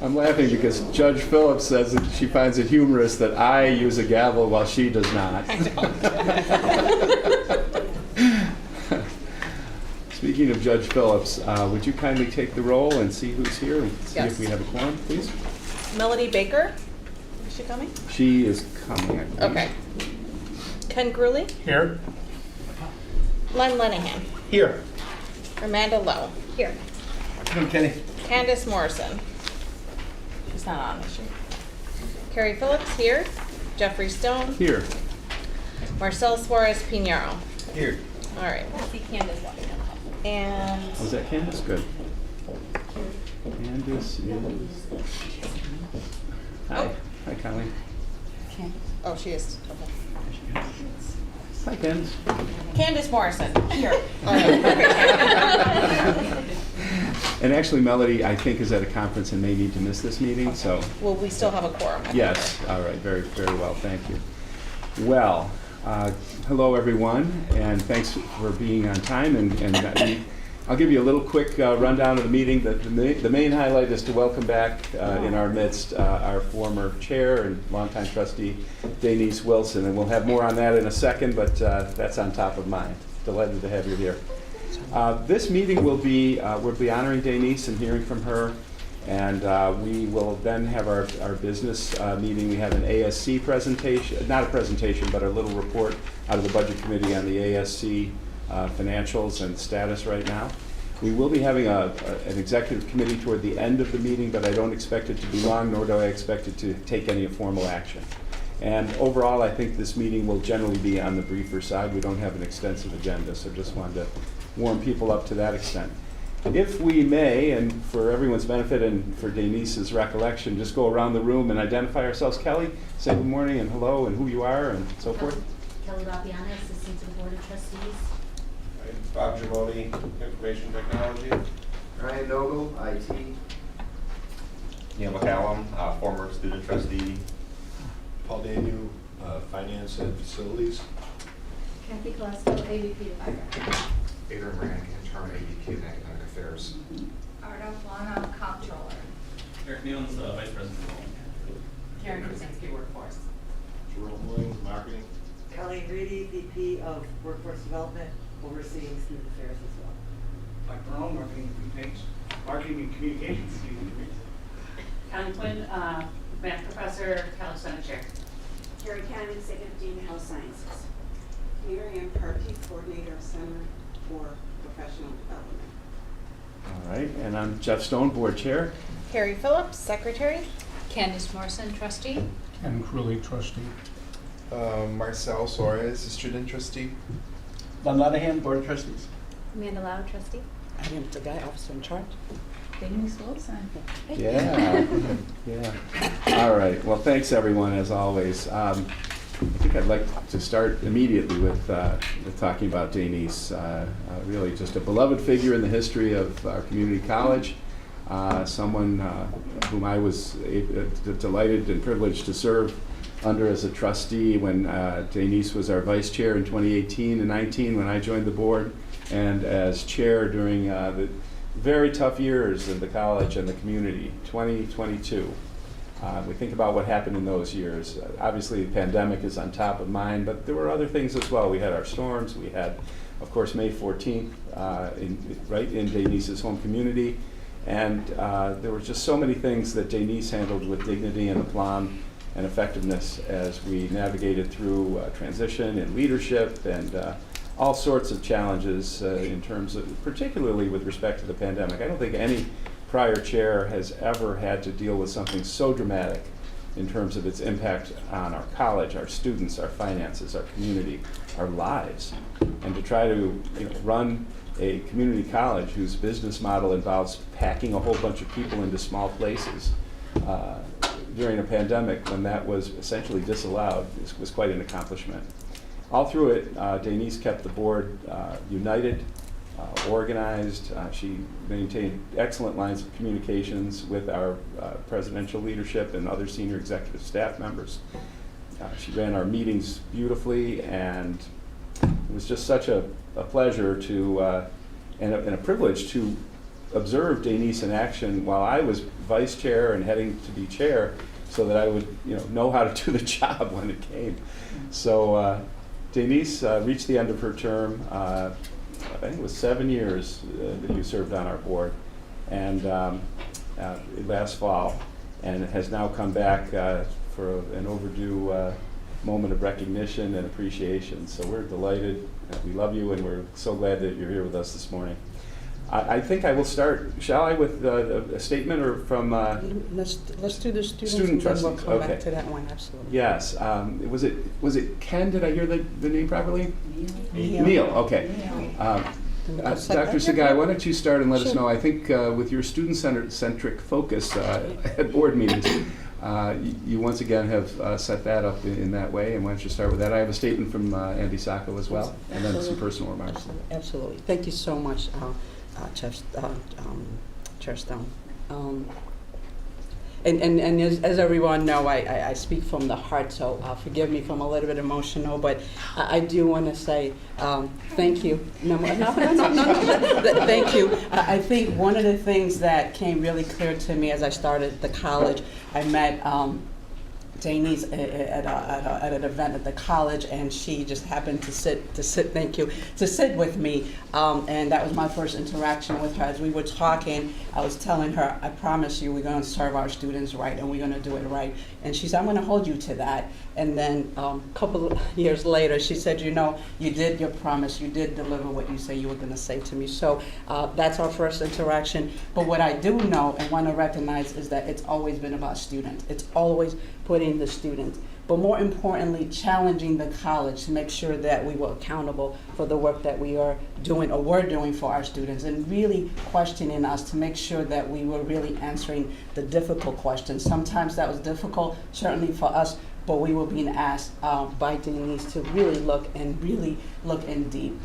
I'm laughing because Judge Phillips says that she finds it humorous that I use a gavel while she does not. Speaking of Judge Phillips, would you kindly take the roll and see who's here and see if we have a quorum, please? Melody Baker, is she coming? She is coming, I believe. Okay. Ken Gruley, Here. Len Lenahan, Here. Amanda Lowe, here. Come, Kenny. Candace Morrison, she's not on, is she? Carrie Phillips, here. Jeffrey Stone, Here. Marcel Suarez Pinheiro. Here. All right. I see Candace walking down the hall. And Was that Candace? Good. Candace is... Hi. Hi, Colleen. oh, she is. Okay. Hi, Candace. Candace Morrison, here. And actually, Melody, I think, is at a conference and may need to miss this meeting, so... Well, we still have a quorum. I think, Yes, all right, very, very well, thank you. Well, hello, everyone, and thanks for being on time. I'll give you a little quick rundown of the meeting. The main highlight is to welcome back in our midst our former chair and longtime trustee, Denise Wilson, and we'll have more on that in a second, but that's on top of mind. Delighted to have you here. This meeting we'll be honoring Denise and hearing from her, and we will then have our business meeting. We have an ASC presentation, not a presentation, but a little report out of the Budget Committee on the ASC financials and status right now. We will be having an executive committee toward the end of the meeting, but I don't expect it to be long, nor do I expect it to take any formal action. And overall, I think this meeting will generally be on the briefer side. We don't have an extensive agenda, so just wanted to warm people up to that extent. If we may, and for everyone's benefit and for Denise's recollection, just go around the room and identify ourselves. Kelly, say good morning and hello and who you are and so forth. Kelly Lapiana, Assistant to the Board of Trustees. Bob Jamoni, Information Technology. Ryan Noble, IT. Neil McCallum, former student trustee. Paul Daniel, Finance and Facilities. Kathy Glasgow, AVP of Fire. Adrian Moran, Interim AVP of Academic Affairs. Arda Plana, Comptroller. Eric Nealon's Vice President. Karen Krasinski, Workforce. Jerome Williams, Marketing. Colleen Reedy, VP of Workforce Development, overseeing student affairs as well. Mike Brown, Marketing and Communications. Connie Quinn, Math Professor, College Senate Chair. Carrie Cannon, Executive Dean of Health Sciences. Miriam Parkey, Coordinator of Center for Professional Development. All right, and I'm Jeff Stone, Board Chair. Carrie Phillips, Secretary. Candace Morrison, Trustee. Ken Crewley, Trustee. Marcel Suarez, Student Trustee. Len Lenahan, Board of Trustees. Amanda Lowe, Trustee. I am the guy officer in charge. Denise Wilson. Yeah, yeah. All right, well, thanks everyone, as always. I think I'd like to start immediately with talking about Denise. Really just a beloved figure in the history of our community college. Someone whom I was delighted and privileged to serve under as a trustee when Denise was our vice chair in 2018 and 19 when I joined the board, and as chair during the very tough years of the college and the community, 2022. We think about what happened in those years. Obviously, the pandemic is on top of mind, but there were other things as well. We had our storms. We had, of course, May 14th right in Denise's home community. And there were just so many things that Denise handled with dignity and aplomb and effectiveness as we navigated through transition and leadership and all sorts of challenges in terms of, particularly with respect to the pandemic. I don't think any prior chair has ever had to deal with something so dramatic in terms of its impact on our college, our students, our finances, our community, our lives. And to try to run a community college whose business model involves packing a whole bunch of people into small places during a pandemic when that was essentially disallowed was quite an accomplishment. All through it, Denise kept the board united, organized. She maintained excellent lines of communications with our presidential leadership and other senior executive staff members. She ran our meetings beautifully, and it was just such a pleasure to and a privilege to observed Denise in action while I was vice chair and heading to be chair, so that I would, know how to do the job when it came. So Denise reached the end of her term. I think it was 7 years that you served on our board, and last fall, and has now come back for an overdue moment of recognition and appreciation. So we're delighted. We love you, and we're so glad that you're here with us this morning. I think I will start, shall I, with a statement or from... Let's do the students, Student and then trustees, we'll come okay. back to that one, absolutely. Yes. Was it Ken? Did I hear the name properly? Neil. Neil, okay. Dr. Sagai, why don't you start and let us Sure. know, I think with your student-centric focus at board meetings, you once again have set that up in that way, and why don't you start with that? I have a statement from Andy Sacco as well, and then some personal remarks. Absolutely. Thank you so much, Chair Stone. And as everyone know, I speak from the heart, so forgive me if I'm a little bit emotional, but I do want to say thank you. No, thank you. I think one of the things that came really clear to me as I started the college, I met Denise at an event at the college, and she just happened to sit with me, and that was my first interaction with her. As we were talking, I was telling her, I promise you, we're going to serve our students right, and we're going to do it right. And she said, I'm going to hold you to that. And then a couple of years later, she said, you did your promise, you did deliver what you say you were going to say to me. So that's our first interaction. But what I do know and want to recognize is that it's always been about students. It's always putting the students, but more importantly, challenging the college to make sure that we were accountable for the work that we are doing or were doing for our students, and really questioning us to make sure that we were really answering the difficult questions. Sometimes that was difficult, certainly for us, but we were being asked by Denise to really look in deep.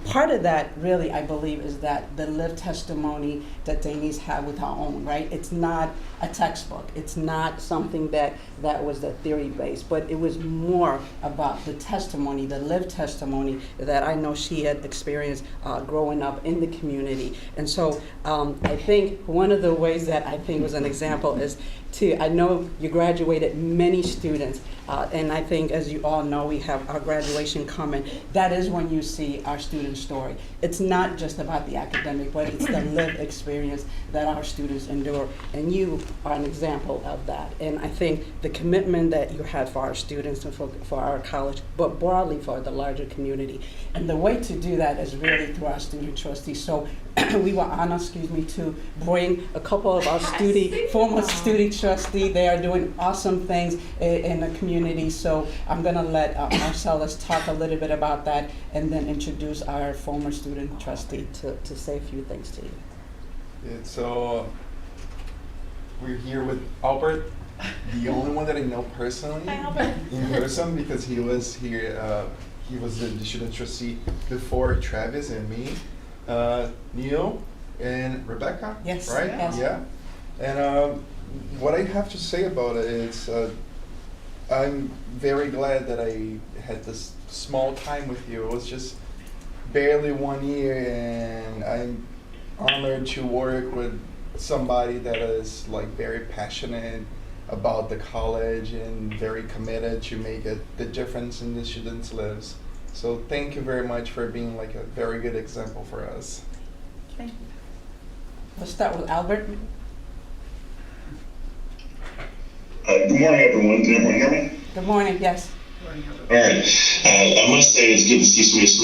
Part of that, really, I believe, is that the lived testimony that Denise had with her own, right? It's not a textbook. It's not something that was the theory-based, but it was more about the testimony, the lived testimony that I know she had experienced growing up in the community. And so I think one of the ways that I think was an example is I know you graduated many students, and I think, as you all know, we have our graduation coming. That is when you see our student story. It's not just about the academic, but it's the lived experience that our students endure, and you are an example of that. And I think the commitment that you had for our students and for our college, but broadly for the larger community. And the way to do that is really through our student trustees. So we were honored, to bring a couple of our former student trustees. They are doing awesome things in the community. So I'm going to let Marcellus talk a little bit about that, and then introduce our former student trustee to say a few things to you. Yeah, so we're here with Albert, the only one that I know personally in person, because he was here. He was the student trustee before Travis and me. Neil and Rebecca, yes, right? Yes. Yeah. And what I have to say about it is I'm very glad that I had this small time with you. It was just barely 1 year, and I'm honored to work with somebody that is like very passionate about the college and very committed to make the difference in the students' lives. So thank you very much for being like a very good example for us. Thank you. Let's start with Albert. Good morning, everyone. Can everyone hear me? Good morning, yes. All right. I must say it's good to see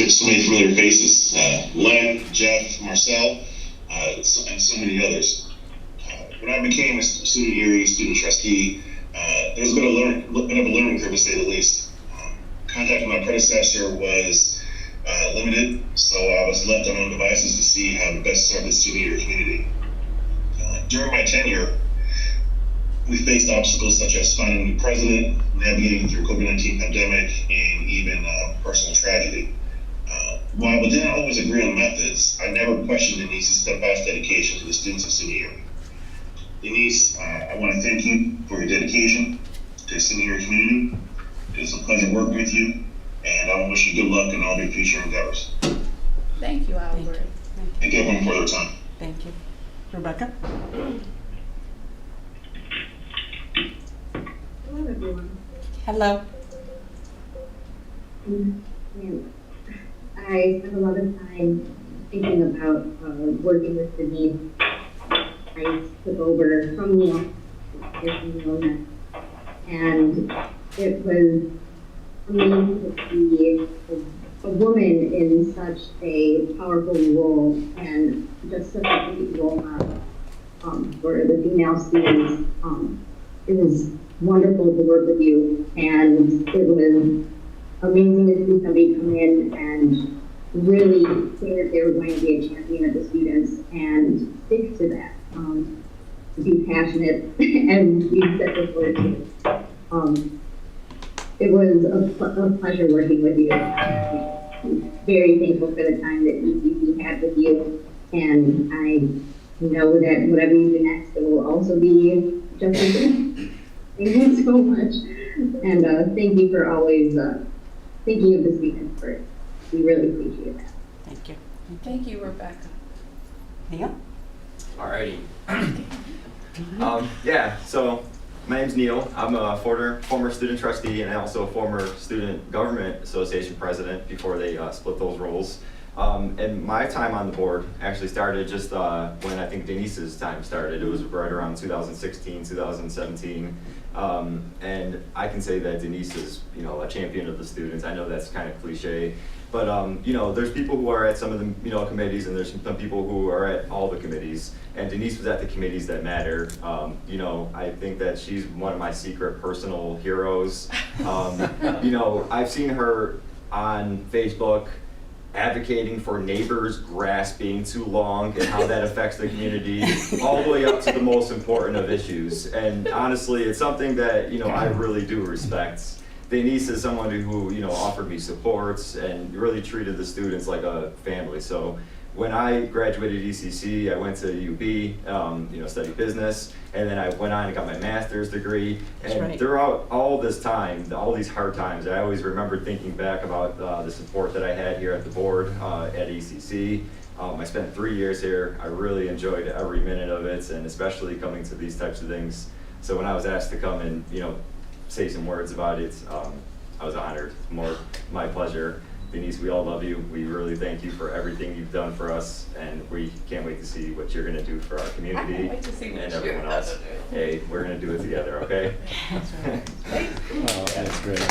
so many familiar faces. Len, Jeff, Marcel, and so many others. When I became a student trustee, there's been a bit of a learning curve, to say the least. Contact with my predecessor was limited, so I was left on my own devices to see how to best serve the student year community. During my tenure, we faced obstacles such as finding a new president, navigating through COVID-19 pandemic, and even personal tragedy. While we didn't always agree on methods, I never questioned Denise's steadfast dedication to the students of senior year. Denise, I want to thank you for your dedication to the senior year community. It was a pleasure working with you, and I wish you good luck in all your future endeavors. Thank you, Albert. Thank you everyone for their time. Thank you. Rebecca? Hello, everyone. Hello. I spent a lot of time thinking about working with Denise. I took over from Neil, and it was amazing to see a woman in such a powerful role and just such a great role model for the female students. It was wonderful to work with you, and it was amazing to see somebody come in and really say that they were going to be a champion of the students and stick to that. Be passionate and be set before too. It was a pleasure working with you. Very thankful for the time that ECC had with you, and I know that whatever you do next, it will also be just as good. Thank you so much, and thank you for always thinking of the students first. We really appreciate that. Thank you. Thank you, Rebecca. Neil? Alrighty. Yeah, so my name's Neil. I'm a former student trustee and also a former student government association president before they split those roles. And my time on the board actually started just when I think Denise's time started. It was right around 2016, 2017. And I can say that Denise is, a champion of the students. I know that's kind of cliche, but there's people who are at some of the committees, and there's some people who are at all the committees. And Denise was at the committees that matter. I think that she's one of my secret personal heroes. I've seen her on Facebook advocating for neighbors' grass being too long and how that affects the community, all the way up to the most important of issues. And honestly, it's something that I really do respect. Denise is someone who offered me supports and really treated the students like a family. So when I graduated ECC, I went to UB, studied business, and then I went on and got my master's degree. And throughout all this time, all these hard times, I always remembered thinking back about the support that I had here at the board at ECC. I spent 3 years here. I really enjoyed every minute of it, and especially coming to these types of things. So when I was asked to come and say some words about it, I was honored. More my pleasure. Denise, we all love you. We really thank you for everything you've done for us, and we can't wait to see what you're going to do for our community and everyone else. Hey, we're going to do it together, okay? That's great.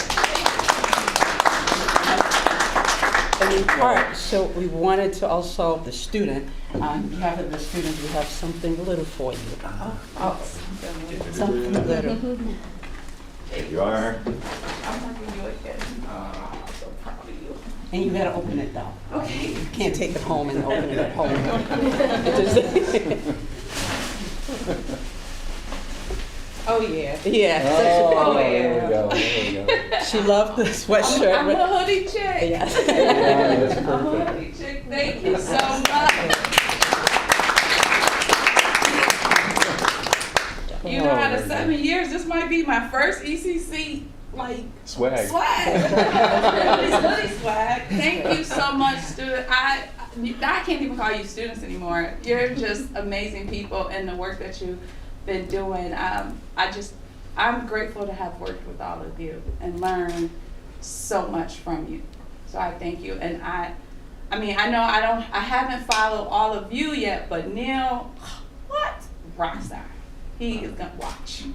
And in part, so we wanted to also, the student, on behalf of the students, we have something little for you. Something little. There you are. I'm hugging you again. I'm so proud of you. And you gotta open it though. Okay. You can't take it home and open it at home. Oh, yeah. Yeah. Oh, yeah. there we go, there we go. She loved the sweatshirt. I'm a hoodie chick. Yes. Yeah, that's I'm a perfect. hoodie chick. Thank you so much. You know, out of 7 years, this might be my first ECC Swag. Hoodie swag. Thank you so much, student. I can't even call you students anymore. You're just amazing people, and the work that you've been doing. I'm grateful to have worked with all of you and learned so much from you. So I thank you. And I haven't followed all of you yet, but Neil, what? Rockstar. He is gonna watch.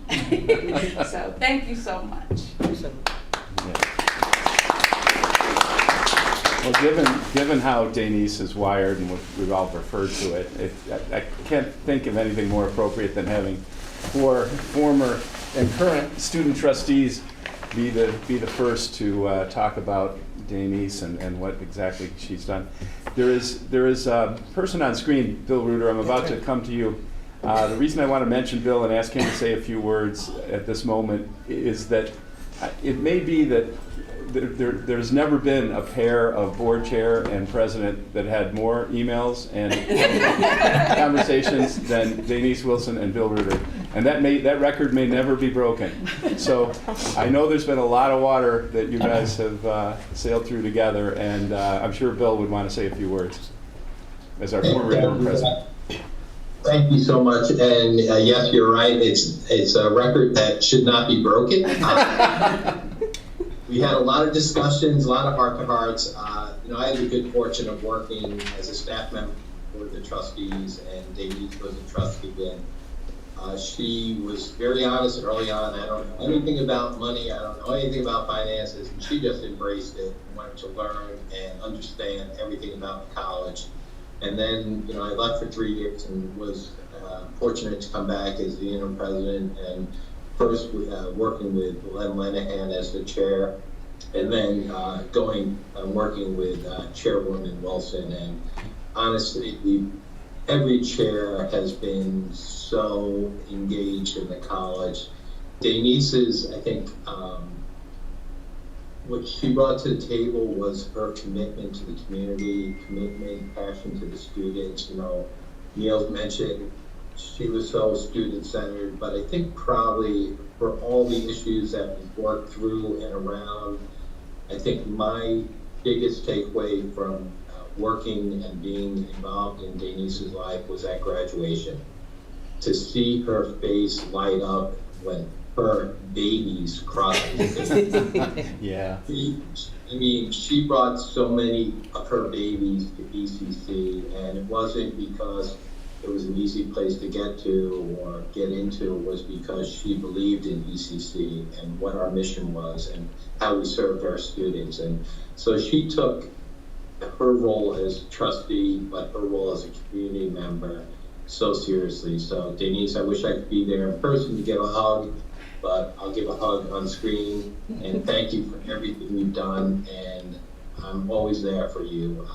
So thank you so much. Well, given how Denise is wired, and we've all referred to it, I can't think of anything more appropriate than having 4 former and current student trustees be the first to talk about Denise and what exactly she's done. There is a person on screen, Bill Reuter. I'm about to come to you. The reason I want to mention Bill and ask him to say a few words at this moment is that it may be that there's never been a pair of board chair and president that had more emails and conversations than Denise Wilson and Bill Reuter. And that record may never be broken. So I know there's been a lot of water that you guys have sailed through together, and I'm sure Bill would want to say a few words as our former interim president. Thank you so much. And yes, you're right. It's a record that should not be broken. We had a lot of discussions, a lot of heart-to-hearts. I had the good fortune of working as a staff member for the trustees, and Denise was a trustee then. She was very honest early on. I don't know anything about money. I don't know anything about finances. And she just embraced it and wanted to learn and understand everything about the college. And then, I left for 3 years and was fortunate to come back as the interim president, and first working with Len Lenahan as the chair, and then working with Chairwoman Wilson. And honestly, every chair has been so engaged in the college. Denise's, I think, what she brought to the table was her commitment to the community, commitment, passion to the students. Neil mentioned she was so student-centered, but I think probably for all the issues that we worked through and around, I think my biggest takeaway from working and being involved in Denise's life was at graduation. To see her face light up when her babies crossed the finish. Yeah. She brought so many of her babies to ECC, and it wasn't because it was an easy place to get to or get into. It was because she believed in ECC and what our mission was and how we served our students. And so she took her role as trustee, but her role as a community member so seriously. So Denise, I wish I could be there in person to give a hug, but I'll give a hug on screen. And thank you for everything you've done. And I'm always there for you.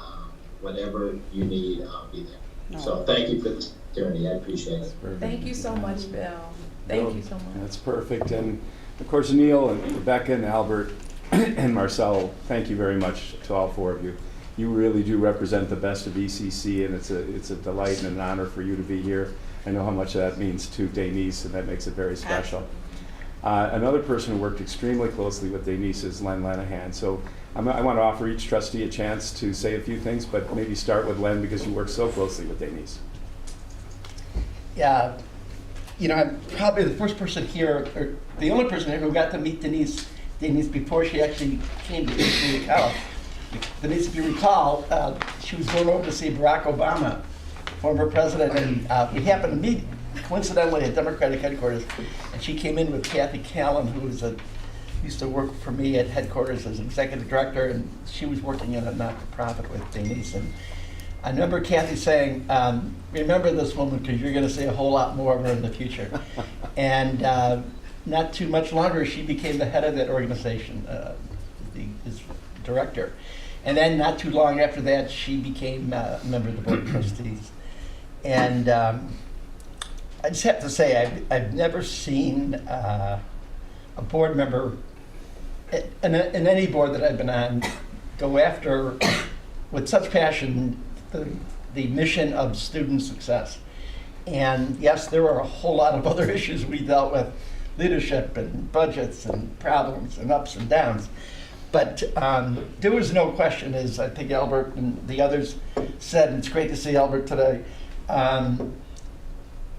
Whatever you need, I'll be there. So thank you for this journey. I appreciate it. Thank you so much, Bill. Thank you so much. That's perfect. And of course, Neil and Rebecca and Albert and Marcel, thank you very much to all four of you. You really do represent the best of ECC, and it's a delight and an honor for you to be here. I know how much that means to Denise, and that makes it very special. Another person who worked extremely closely with Denise is Len Lenahan. So I want to offer each trustee a chance to say a few things, but maybe start with Len because you work so closely with Denise. Yeah, I'm probably the first person here, or the only person here who got to meet Denise before she actually came to the college. Denise, if you recall, she was going over to see Barack Obama, former president, and we happened to meet coincidentally at Democratic headquarters, and she came in with Kathy Callan, who used to work for me at headquarters as executive director, and she was working in a not-for-profit with Denise. And I remember Kathy saying, remember this woman because you're going to see a whole lot more of her in the future. And not too much longer, she became the head of that organization, his director. And then not too long after that, she became a member of the Board of Trustees. And I just have to say, I've never seen a board member in any board that I've been on go after with such passion the mission of student success. And yes, there were a whole lot of other issues we dealt with, leadership and budgets and problems and ups and downs. But there was no question, as I think Albert and the others said, and it's great to see Albert today,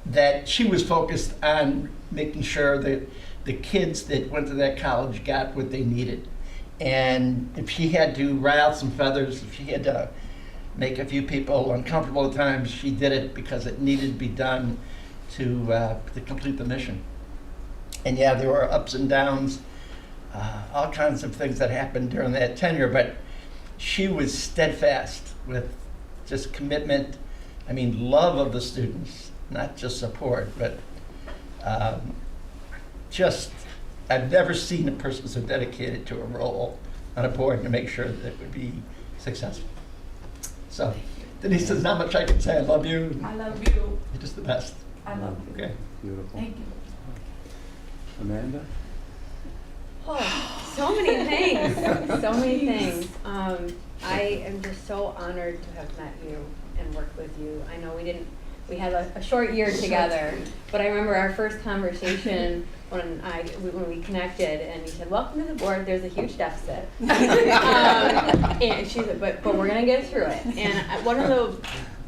that she was focused on making sure that the kids that went to that college got what they needed. And if she had to rile some feathers, if she had to make a few people uncomfortable at times, she did it because it needed to be done to complete the mission. And yeah, there were ups and downs, all kinds of things that happened during that tenure, but she was steadfast with just commitment, love of the students, not just support, but I've never seen a person so dedicated to a role on a board to make sure that it would be successful. So, Denise, there's not much I can say. I love you. I love you. You're just the best. I love you. Okay, beautiful. Thank you. Amanda? Oh, so many things. So many things. I am just so honored to have met you and worked with you. I know we had a short year together, but I remember our first conversation when we connected, and you said, "Welcome to the board. There's a huge deficit," and she said, "But we're gonna get through it." And one of the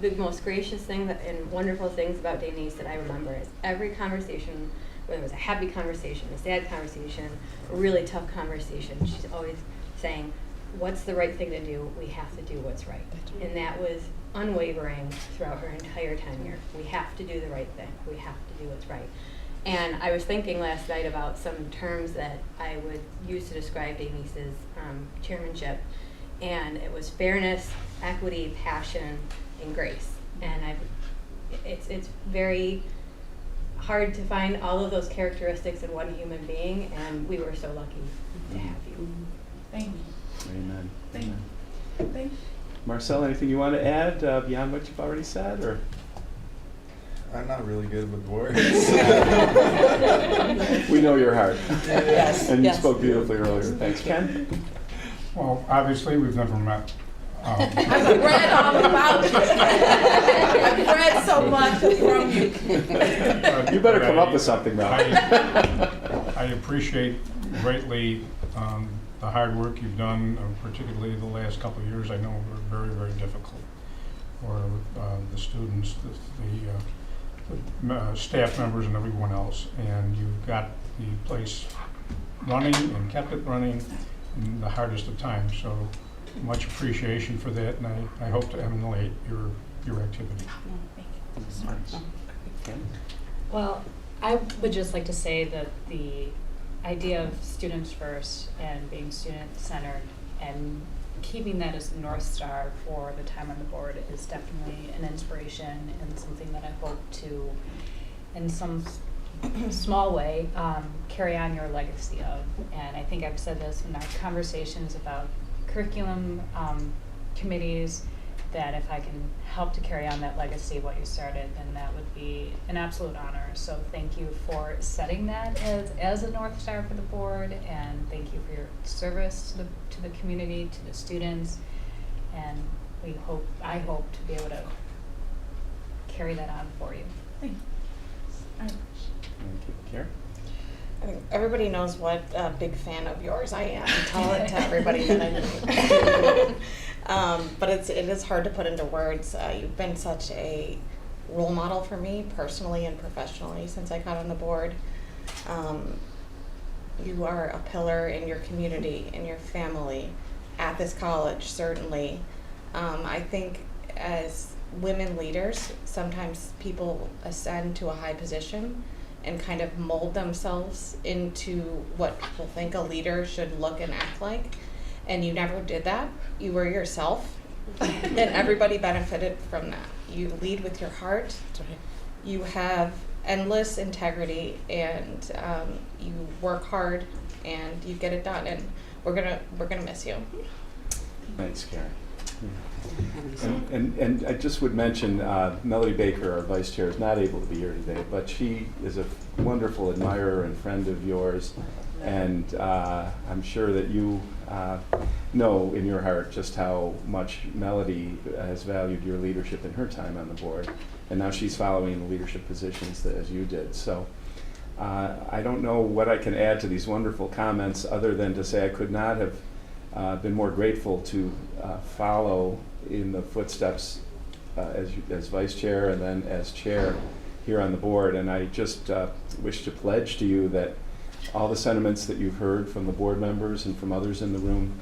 the most gracious thing and wonderful things about Denise that I remember is every conversation, whether it was a happy conversation, a sad conversation, a really tough conversation, she's always saying, what's the right thing to do? We have to do what's right. And that was unwavering throughout her entire tenure. We have to do the right thing. We have to do what's right. And I was thinking last night about some terms that I would use to describe Denise's chairmanship. And it was fairness, equity, passion, and grace. And it's very hard to find all of those characteristics in one human being, and we were so lucky to have you. Thank you. Amen. Thank Amen. you. Thank you. Marcel, anything you want to add beyond what you've already said, or? I'm not really good with words. We know your heart. Yes, And you yes. spoke beautifully earlier. Thanks, Ken. Well, obviously, we've never met. I've read all about you. I've read so much from you. You better come up with something, Mel. I appreciate greatly the hard work you've done, particularly the last couple of years. I know were very, very difficult for the students, the staff members, and everyone else. And you've got the place running and kept it running in the hardest of times. So much appreciation for that, and I hope to emulate your activity. Well, I would just like to say that the idea of students first and being student-centered and keeping that as the North Star for the time on the board is definitely an inspiration and something that I hope to, in some small way, carry on your legacy of. And I think I've said this in our conversations about curriculum committees, that if I can help to carry on that legacy of what you started, then that would be an absolute honor. So thank you for setting that as a North Star for the board, and thank you for your service to the community, to the students, and I hope to be able to carry that on for you. Thank you. Thank you. Karen? I think everybody knows what a big fan of yours I am. Tell it to everybody that I meet. But it is hard to put into words. You've been such a role model for me personally and professionally since I got on the board. You are a pillar in your community, in your family, at this college, certainly. I think as women leaders, sometimes people ascend to a high position and kind of mold themselves into what people think a leader should look and act like. And you never did that. You were yourself, and everybody benefited from that. You lead with your heart. You have endless integrity, and you work hard, and you get it done. And we're gonna miss you. Thanks, Karen. And I just would mention Melody Baker, our vice chair, is not able to be here today, but she is a wonderful admirer and friend of yours, and I'm sure that you know in your heart just how much Melody has valued your leadership in her time on the board, and now she's following the leadership positions as you did. So I don't know what I can add to these wonderful comments other than to say I could not have been more grateful to follow in the footsteps as vice chair and then as chair here on the board. And I just wish to pledge to you that all the sentiments that you've heard from the board members and from others in the room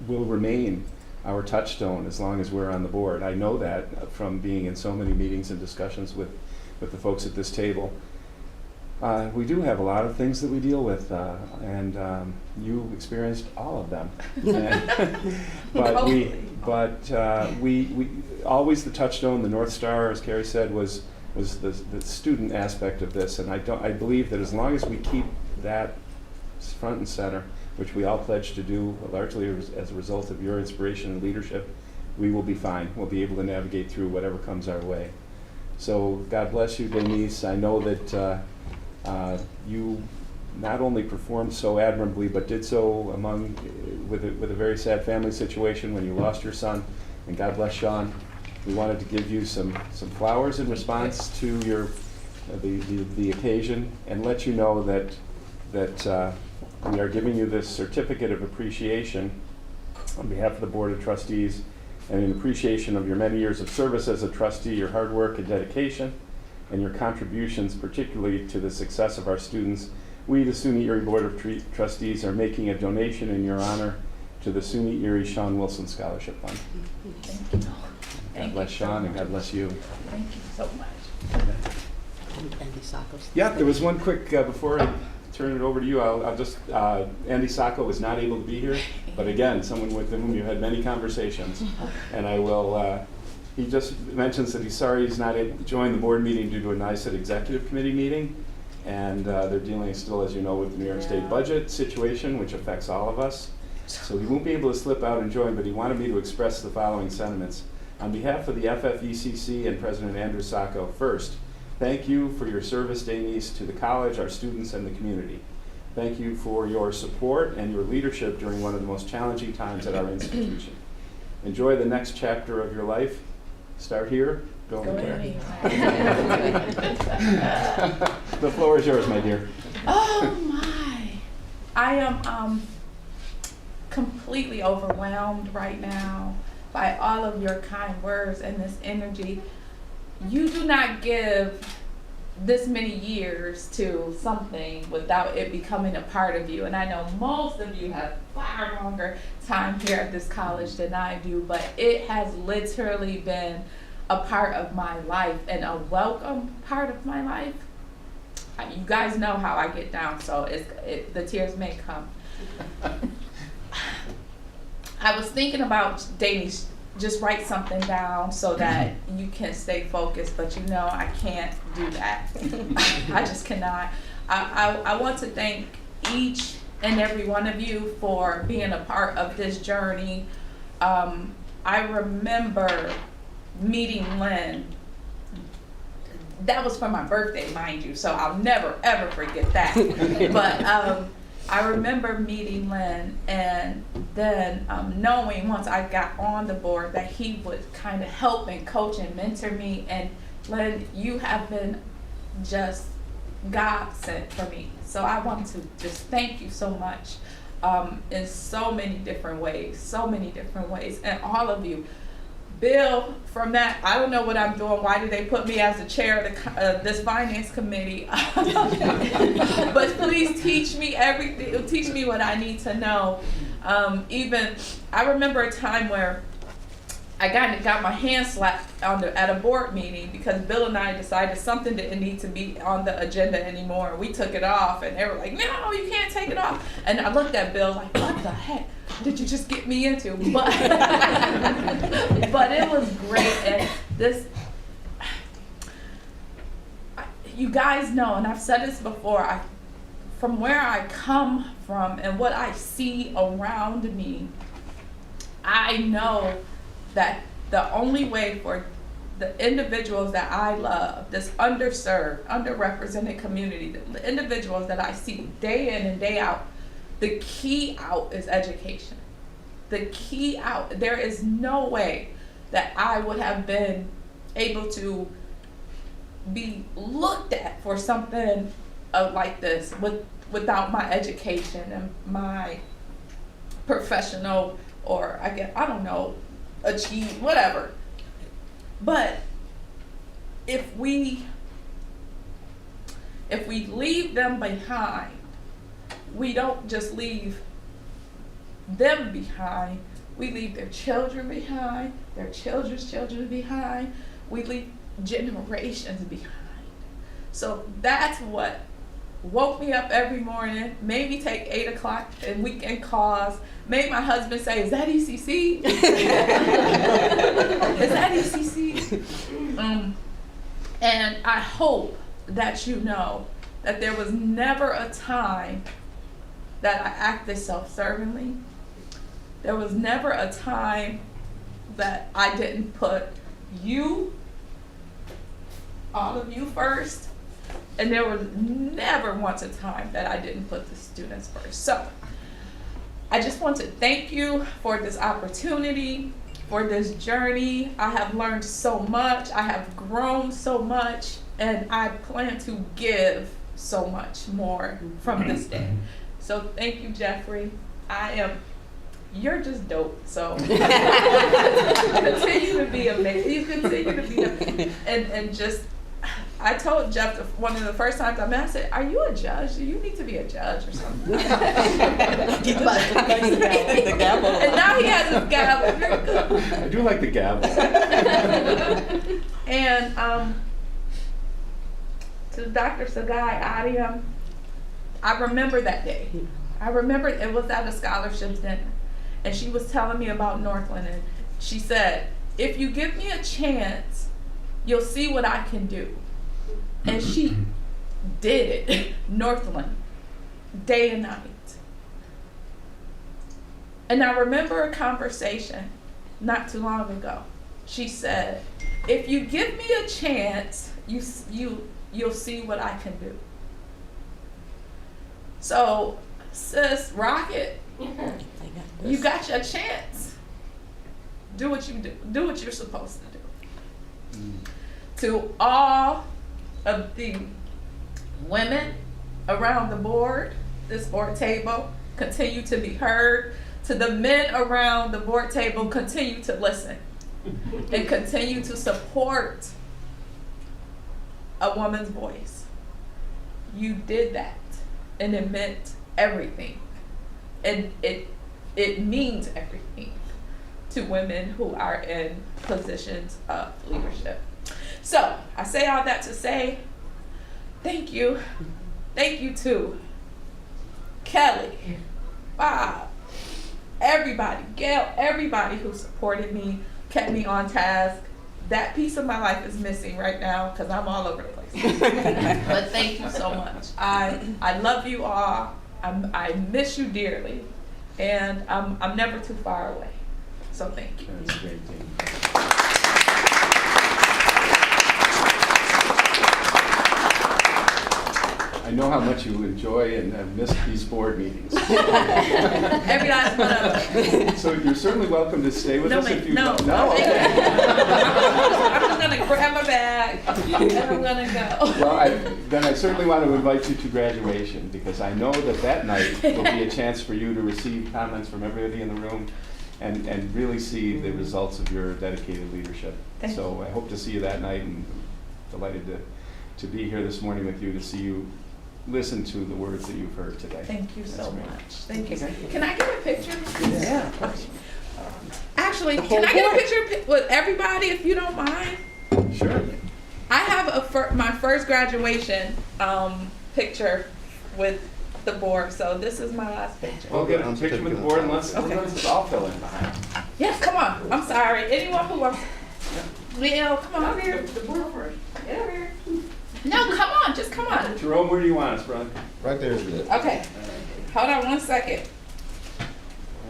will remain our touchstone as long as we're on the board. I know that from being in so many meetings and discussions with the folks at this table. We do have a lot of things that we deal with, and you experienced all of them. But we always the touchstone, the North Star, as Carrie said, was the student aspect of this, and I believe that as long as we keep that front and center, which we all pledge to do, largely as a result of your inspiration and leadership, we will be fine. We'll be able to navigate through whatever comes our way. So God bless you, Denise. I know that you not only performed so admirably, but did so with a very sad family situation when you lost your son. And God bless Sean. We wanted to give you some flowers in response to your the occasion, and let you know that we are giving you this certificate of appreciation on behalf of the Board of Trustees and in appreciation of your many years of service as a trustee, your hard work and dedication, and your contributions particularly to the success of our students, we, the SUNY Erie Board of Trustees, are making a donation in your honor to the SUNY Erie Sean Wilson Scholarship Fund. Thank you. God bless Sean and God bless you. Thank you so much. Andy Sacco. Yeah, there was one quick, before I turn it over to you, I'll just, Andy Sacco was not able to be here, but again, someone with whom you had many conversations. And I will, he just mentions that he's sorry he's not able to join the board meeting due to a NICET executive committee meeting. And they're dealing still, as you know, with the New York State budget situation, which affects all of us. So he won't be able to slip out and join, but he wanted me to express the following sentiments. On behalf of the FFECC and President Andrew Sacco, first, thank you for your service, Denise, to the college, our students, and the community. Thank you for your support and your leadership during one of the most challenging times at our institution. Enjoy the next chapter of your life. Start here, go anywhere. The floor is yours, my dear. Oh my. I am completely overwhelmed right now by all of your kind words and this energy. You do not give this many years to something without it becoming a part of you. And I know most of you have far longer time here at this college than I do, but it has literally been a part of my life and a welcome part of my life. You guys know how I get down, so the tears may come. I was thinking about Danish, just write something down so that you can stay focused, but you know I can't do that. I just cannot. I want to thank each and every one of you for being a part of this journey. I remember meeting Lynn. That was for my birthday, mind you, so I'll never ever forget that. But I remember meeting Lynn, and then knowing once I got on the board that he would kind of help and coach and mentor me. And Lynn, you have been just God sent for me. So I want to just thank you so much in so many different ways, and all of you. Bill, from that, I don't know what I'm doing. Why did they put me as the chair of this finance committee? But please teach me everything. Teach me what I need to know. Even I remember a time where I got my hand slapped at a board meeting because Bill and I decided something didn't need to be on the agenda anymore. We took it off, and they were like, "No, you can't take it off." And I looked at Bill like, "What the heck did you just get me into?" But but it was great. And this, you guys know, and I've said this before, from where I come from and what I see around me, I know that the only way for the individuals that I love, this underserved, underrepresented community, the individuals that I see day in and day out, the key out is education. The key out. There is no way that I would have been able to be looked at for something like this without my education and my professional, or I don't know, achieve, whatever. But if we leave them behind, we don't just leave them behind, we leave their children behind, their children's children behind, we leave generations behind. So that's what woke me up every morning, made me take 8 o'clock and weekend calls, made my husband say, "Is that ECC?" Is that ECC? And I hope that you know that there was never a time that I acted self-servingly. There was never a time that I didn't put you, all of you, first. And there was never once a time that I didn't put the students first. So I just want to thank you for this opportunity, for this journey. I have learned so much. I have grown so much, and I plan to give so much more from this day. So thank you, Jeffrey. I am you're just dope. So continue to be amazing. You continue to be and just. I told Jeff one of the first times I met, I said, "Are you a judge? Do you need to be a judge or something?" The gavel. And now he has his gavel. Very good. I do like the gavel. And to Dr. Sagai Adia, I remember that day. I remember it was at a scholarships dinner, and she was telling me about Northland, and she said, "If you give me a chance, you'll see what I can do." And she did it, Northland, day and night. And I remember a conversation not too long ago. She said, "If you give me a chance, you'll see what I can do." So, sis, rock it. You got your chance. Do what you do. Do what you're supposed to do. To all of the women around the board, this board table, continue to be heard. To the men around the board table, continue to listen and continue to support a woman's voice. You did that, and it meant everything. And it means everything to women who are in positions of leadership. So I say all that to say thank you. Thank you to Kelly, Bob, everybody, Gail, everybody who supported me, kept me on task. That piece of my life is missing right now because I'm all over the place. But thank you so much. I love you all. I miss you dearly, and I'm never too far away. So thank you. That's a great thing. I know how much you enjoy and have missed these board meetings. Every last one of them. So you're certainly welcome to stay with us if you no. No. I'm just gonna grab my bag and I'm gonna go. Well, then I certainly want to invite you to graduation, because I know that night will be a chance for you to receive comments from everybody in the room and really see the results of your dedicated leadership. So I hope to see you that night, and delighted to be here this morning with you to see you listen to the words that you've heard today. Thank you so great. much. Thank you. Can I get a picture? Yeah, of course. Actually, can I get a picture with everybody if you don't mind? Sure. I have my first graduation picture with the board, so this is my last picture. We'll get a picture with the board, and let's all fill in behind. Yes, come on. I'm sorry. Anyone who wants. Leo, come on over here. The board first. Get over here. No, come on. Just come on. Jerome, where do you want us, brother? Right there is good. Okay. Hold on 1 second.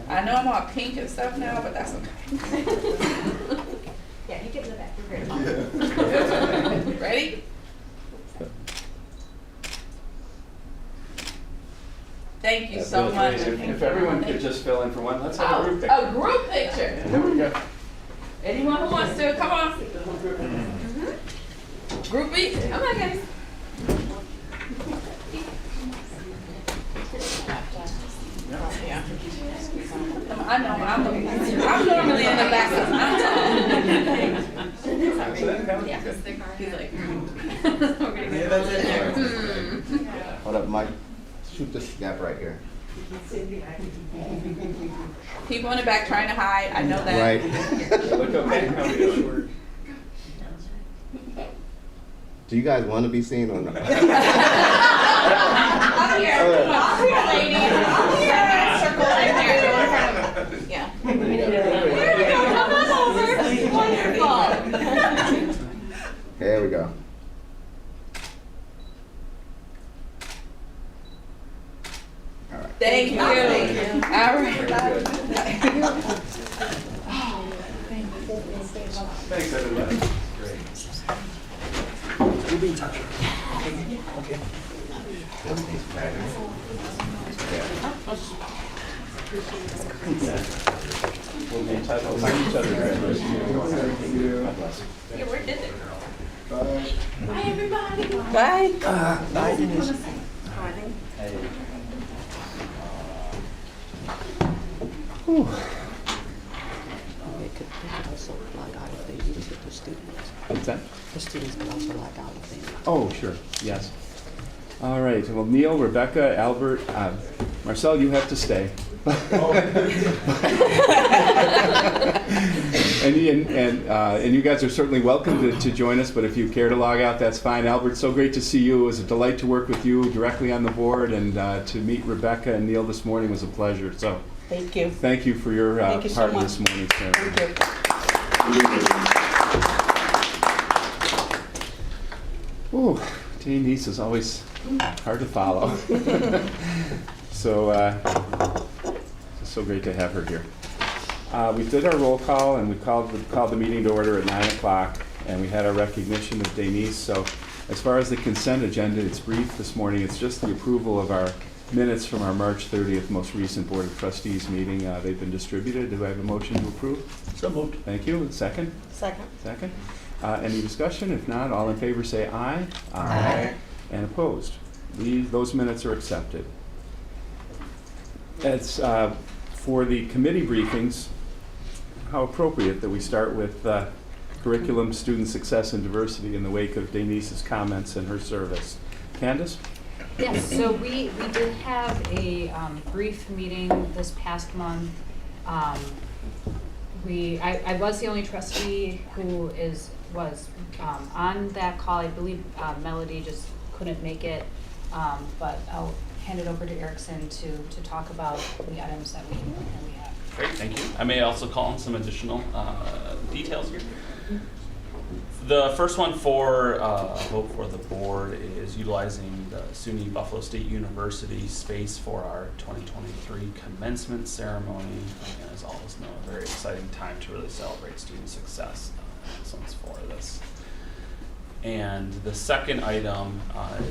I know I'm all pink and stuff now, but that's okay. Yeah, you get in the back. You're great. Ready? Thank you so much. If everyone could just fill in for one, let's have a group picture. A group picture. There we go. Anyone who wants to, come on. Groupie, come on, guys. Yeah. I know, I'm normally in the back. He's like, Hold up, Mike. Shoot this gap right here. people in the back trying to hide, I know that. Right. Look okay. How we doing? Do you guys want to be seen or not? Up here, ladies. Up here. Circle right there. Go in front of him. Yeah. Come on over. Wonderful. Here we go. Thank you. All right. Thanks, everybody. Great. We'll be in touch. Okay. We'll be in touch. We'll see each other. Thank you. God bless. Yeah, where did it? Bye. Bye, everybody. Bye. Bye, Denise. Hey. Whew. They could also log out if they needed to, the students. What's that? The students could also log out if they needed to. Oh, sure, yes. All right, well, Neil, Rebecca, Albert, Marcel, you have to stay. And you guys are certainly welcome to join us, but if you care to log out, that's fine. Albert, so great to see you. It was a delight to work with you directly on the board, and to meet Rebecca and Neil this morning was a pleasure. So Thank you. thank you for your Thank you so part of much. this morning's ceremony. Thank you. Ooh, Denise is always hard to follow. So it's so great to have her here. We did our roll call, and we called the meeting to order at 9 o'clock, and we had our recognition of Denise. So as far as the consent agenda, it's brief this morning. It's just the approval of our minutes from our March 30th most recent Board of Trustees meeting. They've been distributed. Do I have a motion to approve? So moved. Thank you. Second? Second. Second. Any discussion? If not, all in favor say aye. Aye. And opposed? Those minutes are accepted. As for the committee briefings, how appropriate that we start with curriculum, student success, and diversity in the wake of Denise's comments and her service. Candace? Yes, so we did have a brief meeting this past month. I was the only trustee who was on that call. I believe Melody just couldn't make it, but I'll hand it over to Erickson to talk about the items that we have. Great, thank you. I may also call on some additional details here. The first one for vote for the board is utilizing the SUNY Buffalo State University space for our 2023 commencement ceremony. And as all of us know, a very exciting time to really celebrate student success. This one's for this. And the second item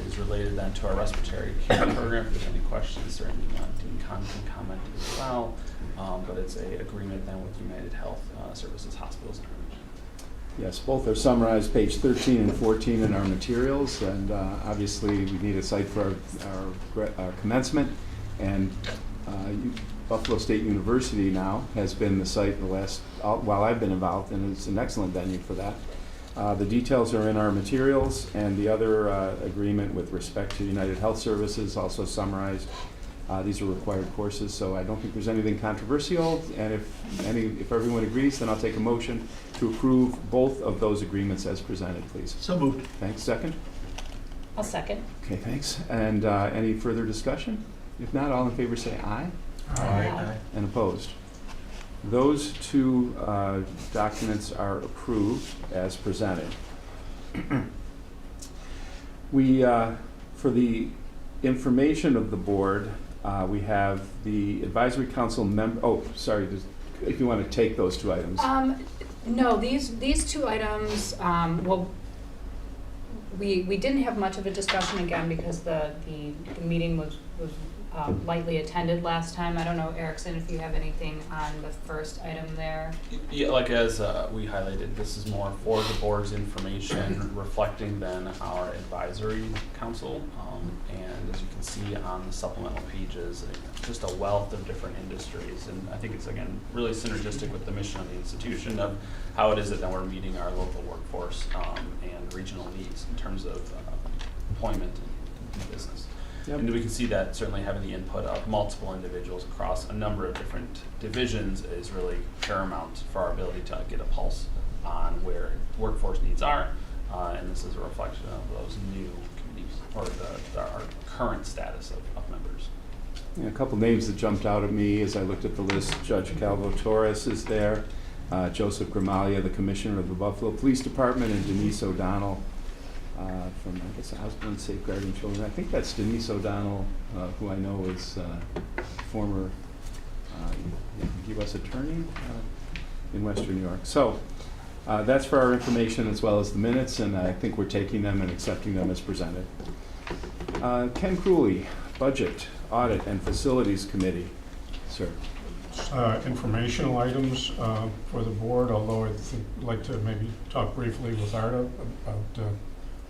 is related then to our respiratory care program. If there's any questions, certainly Dean Kahn can comment as well. But it's an agreement then with United Health Services Hospitals and Urgent. Yes, both are summarized page 13 and 14 in our materials, and obviously we need a site for our commencement, and Buffalo State University now has been the site while I've been involved, and it's an excellent venue for that. The details are in our materials, and the other agreement with respect to United Health Services also summarized. These are required courses, so I don't think there's anything controversial, and if everyone agrees, then I'll take a motion to approve both of those agreements as presented, please. So moved. Thanks. Second? I'll second. Okay, thanks. And any further discussion? If not, all in favor say aye. Aye. And opposed? Those two documents are approved as presented. We, for the information of the board, we have the advisory council member, if you want to take those two items. No, these two items, well, we didn't have much of a discussion again because the meeting was lightly attended last time. I don't know, Erickson, if you have anything on the first item there. Yeah, like as we highlighted, this is more for the board's information, reflecting then our advisory council. And as you can see on the supplemental pages, just a wealth of different industries. And I think it's, again, really synergistic with the mission of the institution of how it is that then we're meeting our local workforce and regional needs in terms of employment and business. Yep. And we can see that certainly having the input of multiple individuals across a number of different divisions is really paramount for our ability to get a pulse on where workforce needs are. And this is a reflection of those new committees, or our current status of members. Yeah, a couple names that jumped out at me as I looked at the list. Judge Calvo Torres is there, Joseph Gramalia, the Commissioner of the Buffalo Police Department, and Denise O'Donnell from, I guess, Hospital and Safeguarding Children. I think that's Denise O'Donnell, who I know is former U.S. Attorney in Western New York. So that's for our information as well as the minutes, and I think we're taking them and accepting them as presented. Ken Cooley, Budget, Audit, and Facilities Committee. Sir. Informational items for the board, although I'd like to maybe talk briefly with Arda about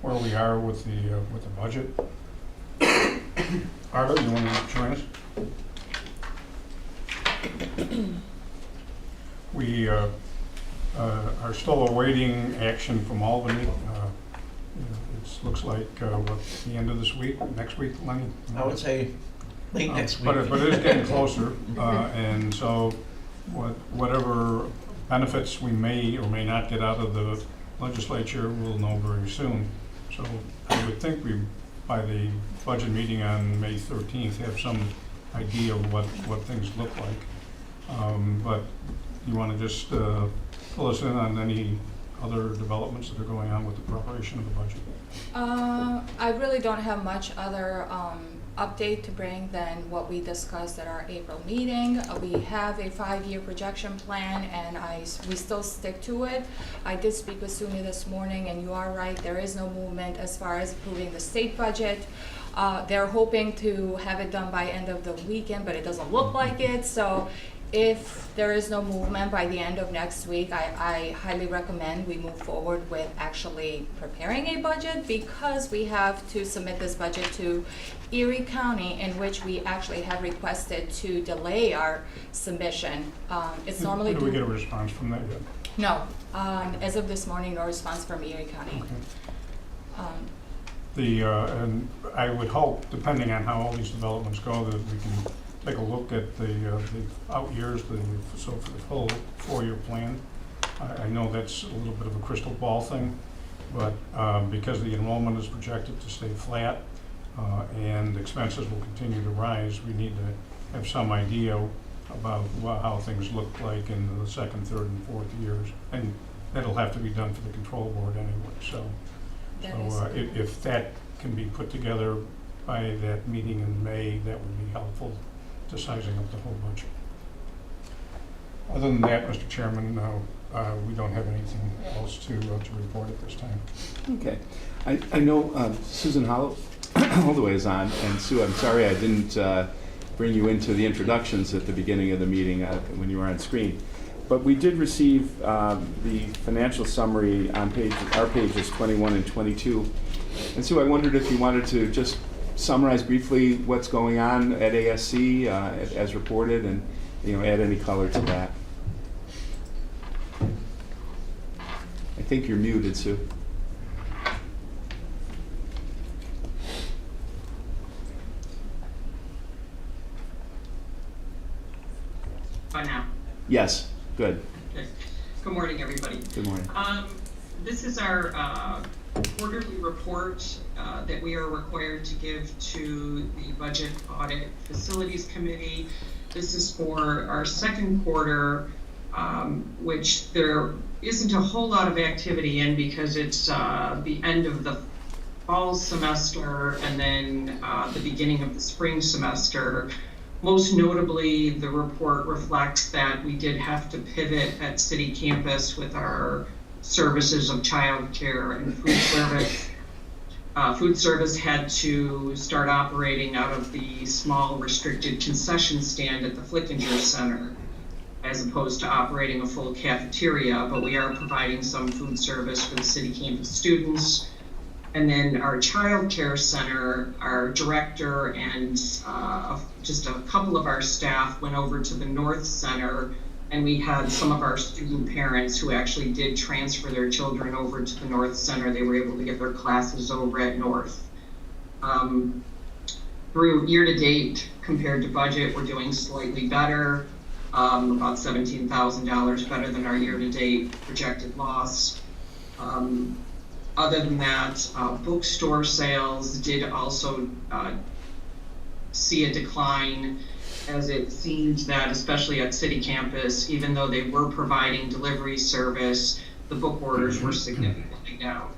where we are with the budget. Arda, you want to join us? still awaiting action from Albany. It looks like, the end of this week, next week, Lenny? I would say late next week. But it is getting closer, and so whatever benefits we may or may not get out of the legislature, we'll know very soon. So I would think we, by the budget meeting on May 13th, have some idea of what things look like. But you want to just fill us in on any other developments that are going on with the preparation of the budget? I really don't have much other update to bring than what we discussed at our April meeting. We have a 5-year projection plan, and we still stick to it. I did speak with Suni this morning, and you are right, there is no movement as far as approving the state budget. They're hoping to have it done by end of the weekend, but it doesn't look like it. So if there is no movement by the end of next week, I highly recommend we move forward with actually preparing a budget, because we have to submit this budget to Erie County, in which we actually have requested to delay our submission. It's normally Did we get a response from that yet? No. As of this morning, no response from Erie County. Okay. And I would hope, depending on how all these developments go, that we can take a look at the out years, so for the full 4-year plan. I know that's a little bit of a crystal ball thing, but because the enrollment is projected to stay flat and expenses will continue to rise, we need to have some idea about how things look like in the 2nd, 3rd, and 4th years. And that'll have to be done for the control board anyway. So if that can be put together by that meeting in May, that would be helpful to sizing up the whole budget. Other than that, Mr. Chairman, we don't have anything else to report at this time. Okay. I know Susan Holloway is on, and Sue, I'm sorry I didn't bring you into the introductions at the beginning of the meeting when you were on screen. But we did receive the financial summary on our pages 21 and 22. And Sue, I wondered if you wanted to just summarize briefly what's going on at ASC as reported, and add any color to that. I think you're muted, Sue. By now. Yes, good. Okay. Good morning, everybody. Good morning. This is our quarterly report that we are required to give to the Budget Audit Facilities Committee. This is for our 2nd quarter, which there isn't a whole lot of activity in because it's the end of the fall semester and then the beginning of the spring semester. Most notably, the report reflects that we did have to pivot at City Campus with our services of childcare and food service. Food service had to start operating out of the small restricted concession stand at the Flickinger Center, as opposed to operating a full cafeteria, but we are providing some food service for the City Campus students. And then our child care center, our director and just a couple of our staff went over to the North Center, and we had some of our student parents who actually did transfer their children over to the North Center. They were able to get their classes over at North. Through year to date, compared to budget, we're doing slightly better, about $17,000 better than our year to date projected loss. Other than that, bookstore sales did also see a decline, as it seemed that, especially at City Campus, even though they were providing delivery service, the book orders were significantly down.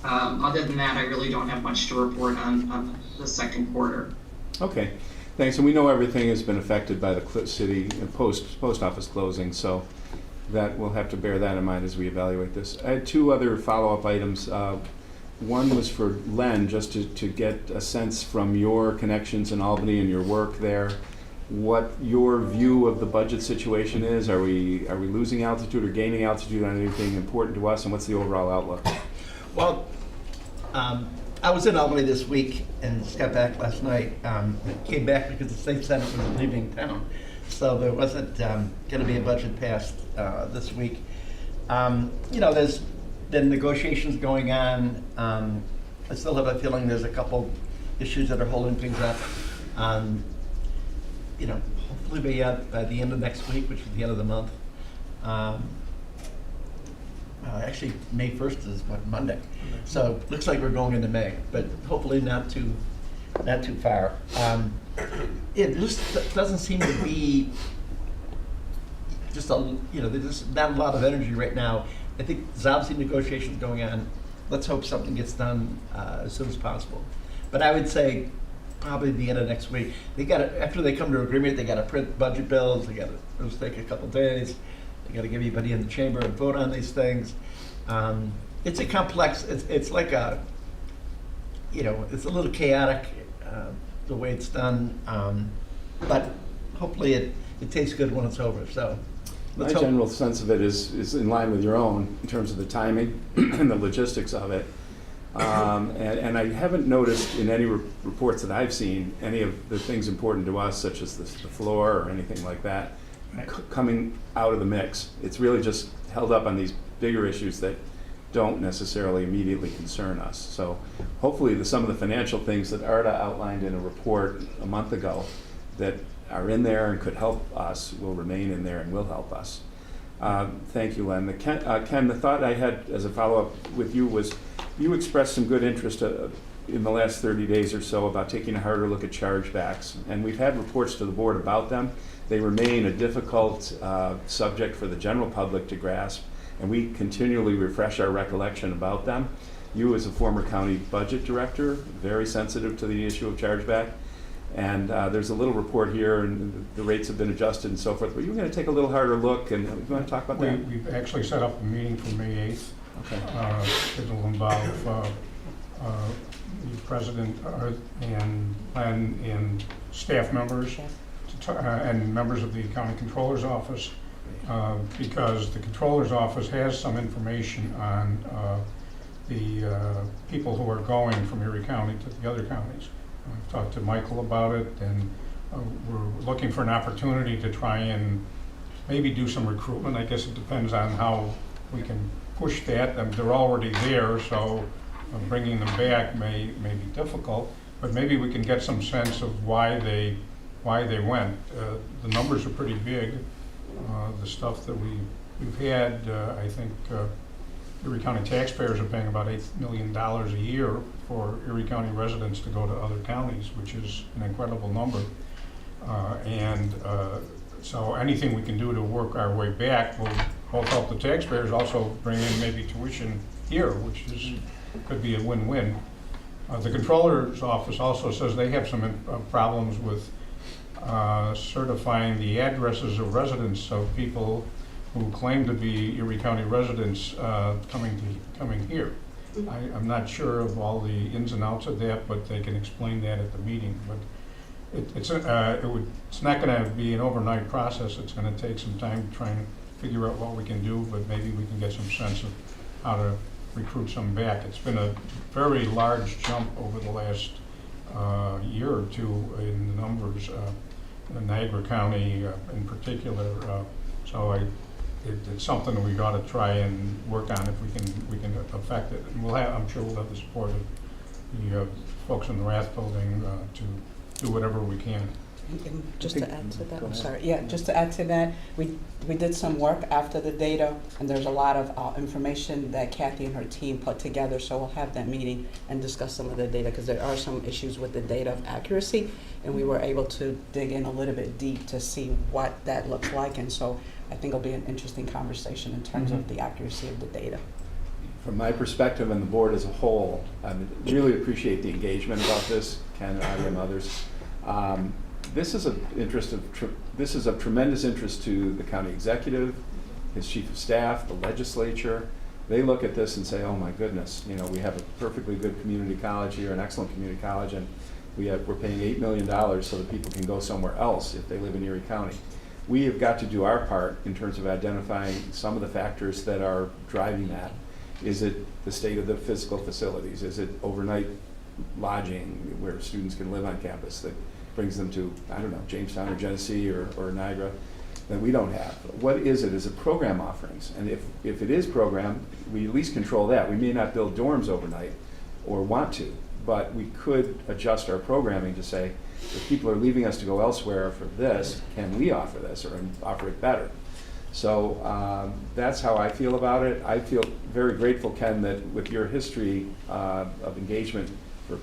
Other than that, I really don't have much to report on the 2nd quarter. Okay, thanks. And we know everything has been affected by the city post office closing, so that we'll have to bear that in mind as we evaluate this. I had 2 other follow-up items. One was for Len, just to get a sense from your connections in Albany and your work there, what your view of the budget situation is. Are we losing altitude or gaining altitude on anything important to us, and what's the overall outlook? Well, I was in Albany this week and just got back last night. Came back because the state senate was leaving town, so there wasn't going to be a budget passed this week. There's been negotiations going on. I still have a feeling there's a couple issues that are holding things up. Hopefully by the end of next week, which is the end of the month. Actually, May 1st is Monday. So looks like we're going into May, but hopefully not too far. It just doesn't seem to be there's not a lot of energy right now. I think there's obviously negotiations going on. Let's hope something gets done as soon as possible. But I would say probably the end of next week. After they come to agreement, they got to print budget bills. It'll take a couple days. They got to get everybody in the chamber and vote on these things. It's a complex. It's like it's a little chaotic the way it's done. But hopefully it tastes good when it's over. So. My general sense of it is in line with your own in terms of the timing and the logistics of it. And I haven't noticed in any reports that I've seen any of the things important to us, such as the floor or anything like that, coming out of the mix. It's really just held up on these bigger issues that don't necessarily immediately concern us. So hopefully some of the financial things that Arda outlined in a report a month ago that are in there and could help us will remain in there and will help us. Thank you, Len. Ken, the thought I had as a follow-up with you was you expressed some good interest in the last 30 days or so about taking a harder look at chargebacks. And we've had reports to the board about them. They remain a difficult subject for the general public to grasp, and we continually refresh our recollection about them. You, as a former county budget director, very sensitive to the issue of chargeback. And there's a little report here, and the rates have been adjusted and so forth. But you're going to take a little harder look, and you want to talk about that? We've actually set up a meeting for May 8th. Okay. It'll involve the president and staff members and members of the county controller's office, because the controller's office has some information on the people who are going from Erie County to the other counties. I've talked to Michael about it, and we're looking for an opportunity to try and maybe do some recruitment. I guess it depends on how we can push that. They're already there, so bringing them back may be difficult, but maybe we can get some sense of why they went. The numbers are pretty big. The stuff that we've had, I think Erie County taxpayers are paying about $8 million a year for Erie County residents to go to other counties, which is an incredible number. So anything we can do to work our way back will both help the taxpayers, also bring in maybe tuition here, which could be a win-win. The controller's office also says they have some problems with certifying the addresses of residents of people who claim to be Erie County residents coming here. I'm not sure of all the ins and outs of that, but they can explain that at the meeting. But it's not going to be an overnight process. It's going to take some time to try and figure out what we can do, but maybe we can get some sense of how to recruit some back. It's been a very large jump over the last year or two in the numbers, in Niagara County in particular. So it's something that we got to try and work on if we can affect it. And I'm sure we'll have the support of the folks in the Rath Building to do whatever we can. And just to add to that, I'm sorry. Yeah, just to add to that, we did some work after the data, and there's a lot of information that Kathy and her team put together. So we'll have that meeting and discuss some of the data, because there are some issues with the data of accuracy, and we were able to dig in a little bit deep to see what that looks like. And so I think it'll be an interesting conversation in terms of the accuracy of the data. From my perspective and the board as a whole, I really appreciate the engagement about this, Ken, Audie, and others. This is of tremendous interest to the county executive, his chief of staff, the legislature. They look at this and say, "Oh my goodness, we have a perfectly good community college here, an excellent community college, and we're paying $8 million so that people can go somewhere else if they live in Erie County." We have got to do our part in terms of identifying some of the factors that are driving that. Is it the state of the physical facilities? Is it overnight lodging where students can live on campus that brings them to, I don't know, Jamestown or Genesee or Niagara? that we don't have. What is it? Is it program offerings? And if it is program, we at least control that. We may not build dorms overnight or want to, but we could adjust our programming to say, if people are leaving us to go elsewhere for this, can we offer this or offer it better? So that's how I feel about it. I feel very grateful, Ken, that with your history of engagement for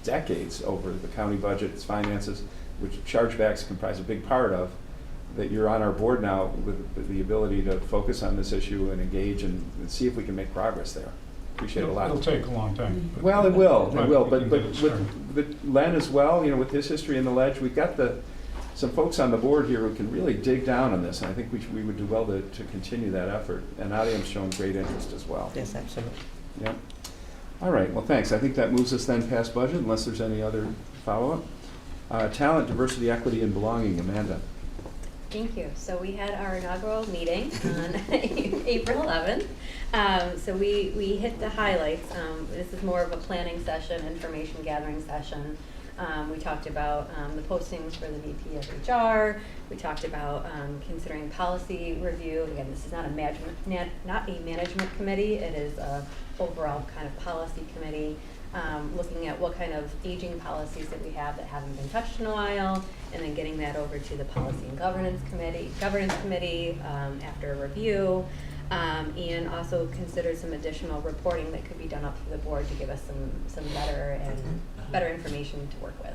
decades over the county budget, its finances, which chargebacks comprise a big part of, that you're on our board now with the ability to focus on this issue and engage and see if we can make progress there. Appreciate it a lot. It'll take a long time. Well, it will, but we can get it started. with Len as well, with his history in the ledge, we've got some folks on the board here who can really dig down on this, and I think we would do well to continue that effort. And Nadiam's shown great interest as well. Yes, absolutely. Yeah. All right, well, thanks. I think that moves us then past budget, unless there's any other follow-up. Talent, diversity, equity, and belonging. Amanda. Thank you. So we had our inaugural meeting on April 11th. So we hit the highlights. This is more of a planning session, information gathering session. We talked about the postings for the VP of HR. We talked about considering policy review. Again, this is not a management committee. It is a overall kind of policy committee. Looking at what kind of aging policies that we have that haven't been touched in a while, and then getting that over to the Policy and Governance Committee after a review, and also consider some additional reporting that could be done up to the board to give us some better information to work with.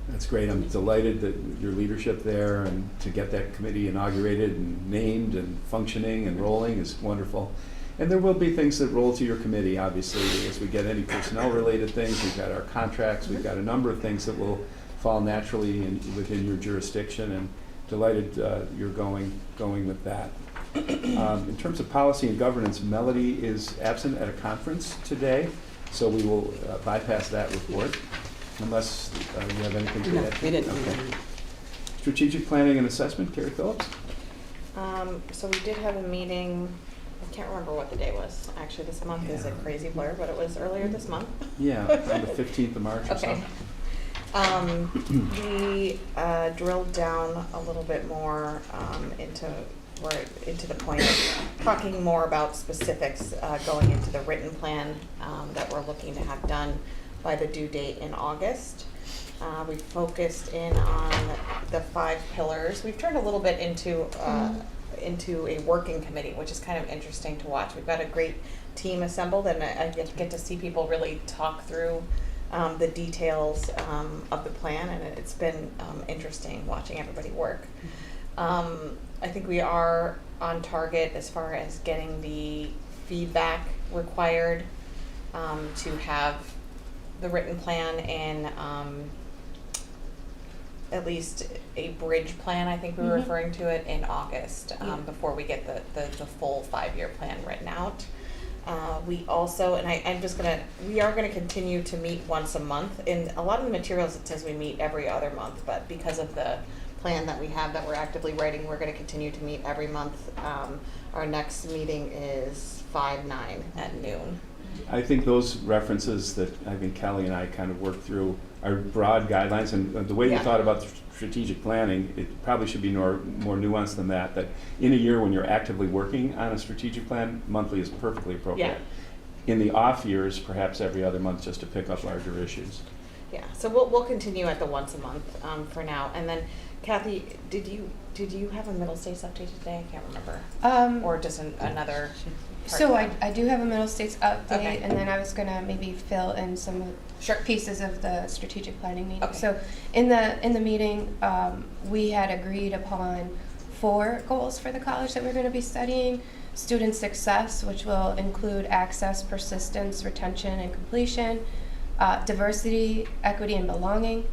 That's great. I'm delighted that your leadership there and to get that committee inaugurated and named and functioning and rolling is wonderful. And there will be things that roll to your committee, obviously, as we get any personnel-related things. We've got our contracts. We've got a number of things that will fall naturally within your jurisdiction, and delighted you're going with that. In terms of policy and governance, Melody is absent at a conference today, so we will bypass that report, unless you have anything to add. We didn't. Okay. Strategic planning and assessment, Carrie Phillips? So we did have a meeting. I can't remember what the day was. Actually, this month is a crazy blur, but it was earlier this month. Yeah, on the 15th of March or okay. something. We drilled down a little bit more into the point of talking more about specifics going into the written plan that we're looking to have done by the due date in August. We focused in on the 5 pillars. We've turned a little bit into a working committee, which is kind of interesting to watch. We've got a great team assembled, and I get to see people really talk through the details of the plan, and it's been interesting watching everybody work. I think we are on target as far as getting the feedback required to have the written plan in at least a bridge plan, I think we were referring to it, in August, before we get the full 5-year plan written out. We also, and we are gonna continue to meet once a month. In a lot of the materials it says we meet every other month, but because of the plan that we have that we're actively writing, we're gonna continue to meet every month. Our next meeting is 5/9 at noon. I think those references that I think Kelly and I kind of worked through are broad guidelines, and the way you thought about strategic planning, it probably should be more nuanced than that, that in a year when you're actively working on a strategic plan, monthly is perfectly appropriate. In the off years, perhaps every other month, just to pick up larger issues. Yeah, so we'll continue at the once a month for now. And then Kathy, did you have a Middle States update today? I can't remember. Or just another So I do have a Middle States update, and then I was gonna maybe fill in some pieces of the strategic planning meeting. Okay. So in the meeting, we had agreed upon 4 goals for the college that we're going to be studying: student success, which will include access, persistence, retention, and completion; diversity, equity, and belonging;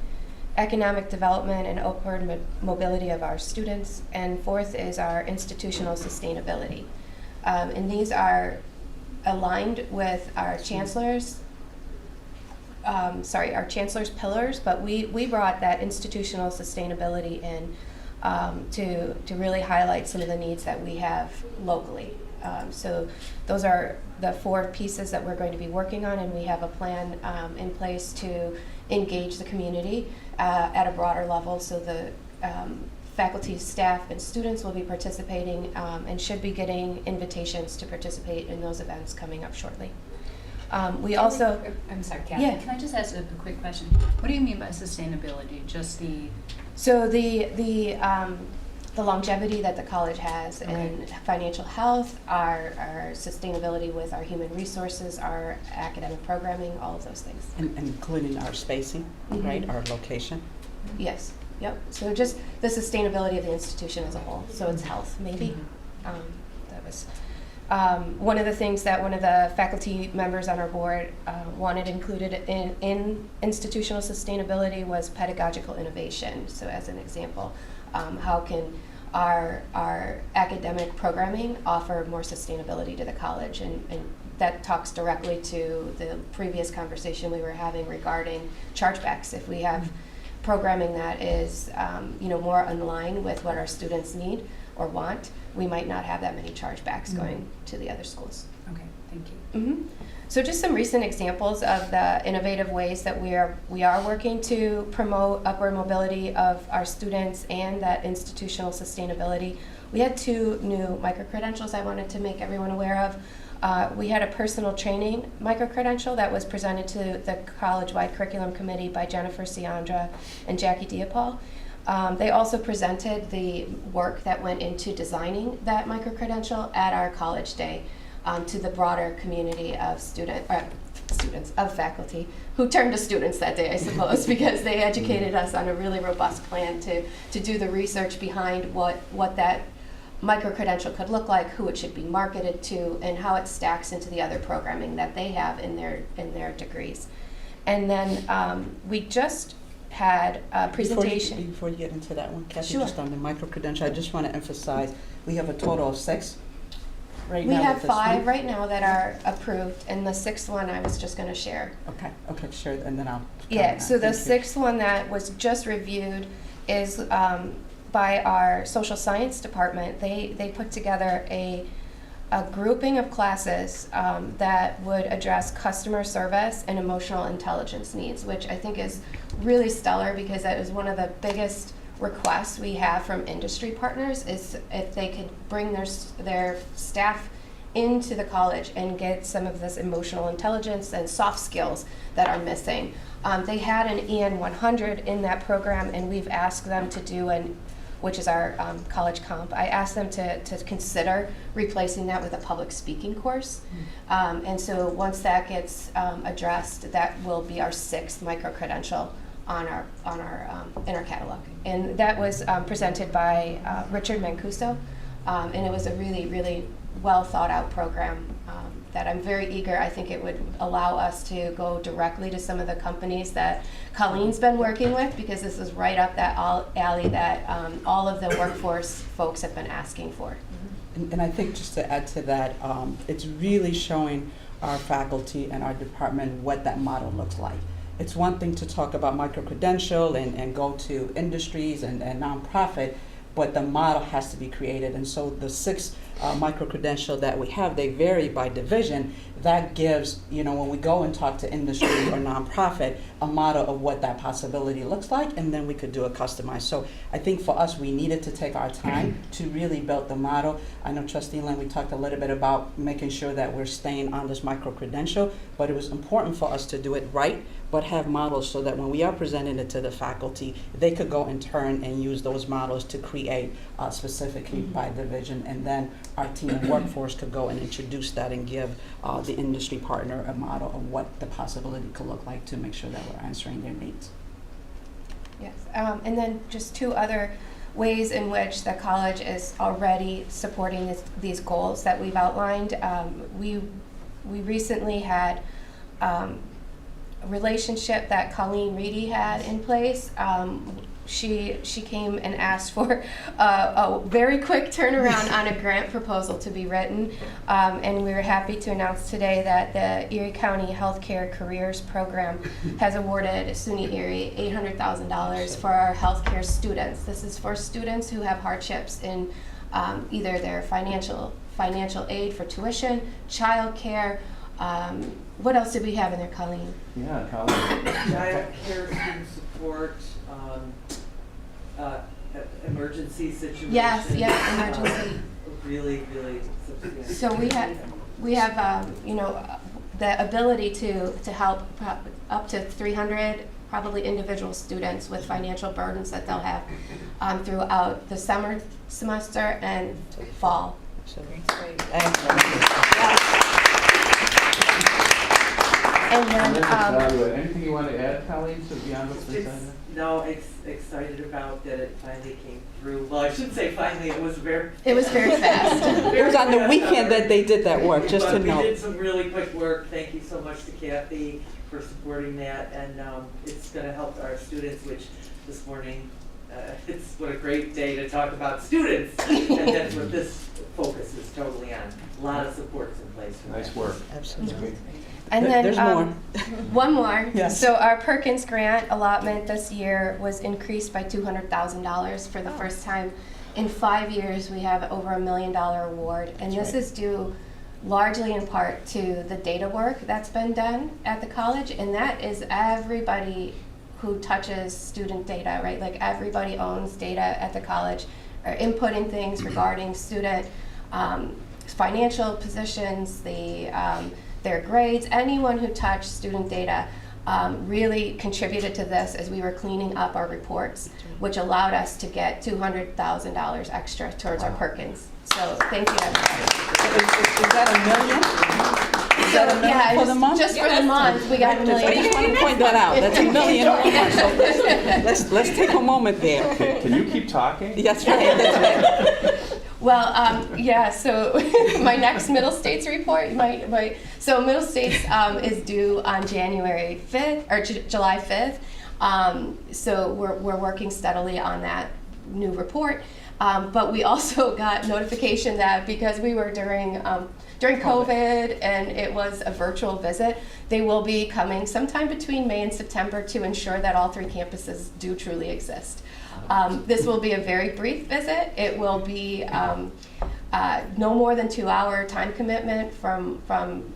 economic development and upward mobility of our students; and 4th is our institutional sustainability. And these are aligned with our chancellor's pillars, but we brought that institutional sustainability in to really highlight some of the needs that we have locally. So those are the 4 pieces that we're going to be working on, and we have a plan in place to engage the community at a broader level. So the faculty, staff, and students will be participating and should be getting invitations to participate in those events coming up shortly. We also... I'm sorry, Kathy. Yeah. Can I just ask a quick question? What do you mean by sustainability? Just the... So the longevity that the college has in financial health, our sustainability with our human resources, our academic programming, all of those things. And including our spacing, right, our location. Yes, yep. So just the sustainability of the institution as a whole. So it's health, maybe. That was one of the things that one of the faculty members on our board wanted included in institutional sustainability was pedagogical innovation. So as an example, how can our academic programming offer more sustainability to the college? And that talks directly to the previous conversation we were having regarding chargebacks. If we have programming that is more in line with what our students need or want, we might not have that many chargebacks going to the other schools. Okay, thank you. So just some recent examples of the innovative ways that we are working to promote upward mobility of our students and that institutional sustainability. We had 2 new micro-credentials I wanted to make everyone aware of. We had a personal training micro-credential that was presented to the college-wide curriculum committee by Jennifer Ciandra and Jackie Diapol. They also presented the work that went into designing that micro-credential at our college day to the broader community of of faculty who turned to students that day, I suppose, because they educated us on a really robust plan to do the research behind what that micro-credential could look like, who it should be marketed to, and how it stacks into the other programming that they have in their degrees. And then we just had a presentation. Before you get into that one, Kathy, Sure. just on the micro-credential, I just want to emphasize, we have a total of 6 right We now. have with this 5 one. right now that are approved, and the 6th one I was just going to share. Okay, sure, and then I'll. Yeah, so the Thank you. 6th one that was just reviewed is by our social science department. They put together a grouping of classes that would address customer service and emotional intelligence needs, which I think is really stellar because that is one of the biggest requests we have from industry partners is if they could bring their staff into the college and get some of this emotional intelligence and soft skills that are missing. They had an EN 100 in that program, and we've asked them to do which is our college comp. I asked them to consider replacing that with a public speaking course. And so once that gets addressed, that will be our 6th micro-credential in our catalog. And that was presented by Richard Mancuso, and it was a really, really well thought out program that I'm very eager. I think it would allow us to go directly to some of the companies that Colleen's been working with, because this is right up that alley that all of the workforce folks have been asking for. And I think just to add to that, it's really showing our faculty and our department what that model looks like. It's one thing to talk about micro-credential and go to industries and nonprofit, but the model has to be created. And so the 6 micro-credential that we have, they vary by division. That gives, when we go and talk to industry or nonprofit, a model of what that possibility looks like, and then we could do a customized. So I think for us, we needed to take our time to really build the model. I know Trustee Lynn, we talked a little bit about making sure that we're staying on this micro-credential, but it was important for us to do it right, but have models so that when we are presenting it to the faculty, they could go in turn and use those models to create specifically by division, and then our team and workforce could go and introduce that and give the industry partner a model of what the possibility could look like to make sure that we're answering their needs. Yes, and then just 2 other ways in which the college is already supporting these goals that we've outlined. We recently had a relationship that Colleen Reedy had in place. She came and asked for a very quick turnaround on a grant proposal to be written, and we were happy to announce today that the Erie County Healthcare Careers Program has awarded SUNY Erie $800,000 for our healthcare students. This is for students who have hardships in either their financial aid for tuition, childcare. What else did we have in there, Colleen? Yeah, Colleen. Child care, student support, emergency situation. Yes, emergency. Really, really substantial. So we have you know, the ability to help up to 300 probably individual students with financial burdens that they'll have throughout the summer semester and fall. And then, anything you want to add, Colleen, to beyond what's been said? No, excited about that it finally came through. Well, I shouldn't say finally, it was very It was very fast. It was on the weekend that they did that work, just to know. We did some really quick work. Thank you so much to Kathy for supporting that, and it's going to help our students, which this morning, it's what a great day to talk about students, and that's what this focus is totally on. A lot of supports in place for Nice that. work. Absolutely. And then There's more. One more. Yes. So our Perkins grant allotment this year was increased by $200,000 for the first time in 5 years. We have over $1 million award, and this is due largely in part to the data work that's been done at the college, and that is everybody who touches student data, right? Like everybody owns data at the college, are inputting things regarding student financial positions, their grades. Anyone who touched student data really contributed to this as we were cleaning up our reports, which allowed us to get $200,000 extra towards our Perkins. So thank you, everybody. Is that $1 million? Is that $1 million for the month? Just for the month, we got $1 million. I just want to point that out. That's $1 million. So let's take a moment there. Can you keep talking? That's right. That's right. Well, yeah, so my next Middle States report, so Middle States is due on January 5th, or July 5th. So we're working steadily on that new report. But we also got notification that because we were during COVID and it was a virtual visit, they will be coming sometime between May and September to ensure that all 3 campuses do truly exist. This will be a very brief visit. It will be no more than 2-hour time commitment from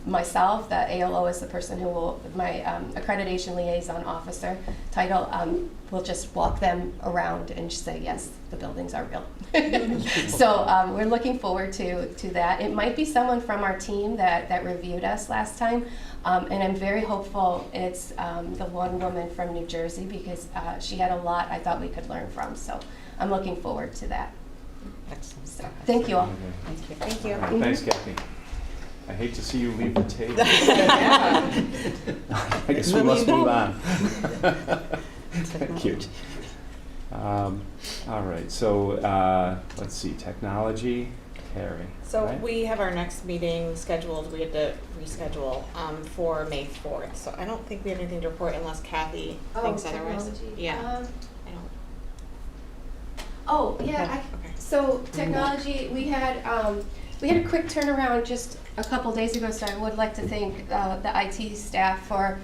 myself. The ALO is the person who will, my accreditation liaison officer title, will just walk them around and say, yes, the buildings are real. So we're looking forward to that. It might be someone from our team that reviewed us last time. And I'm very hopeful it's the one woman from New Jersey because she had a lot I thought we could learn from. So I'm looking forward to that. Excellent. So, thank you all. Thank you. Thank you. All right, thanks, Kathy. I hate to see you leave the table. I guess we must move on. Thank you. All right, so let's see, technology, Carrie. So right? we have our next meeting scheduled, we had to reschedule for May 4th. So I don't think we have anything to report unless Kathy thinks otherwise. Technology. Yeah. I don't. Oh, Yeah. So technology, we had a quick turnaround just a couple days ago. So I would like to thank the IT staff for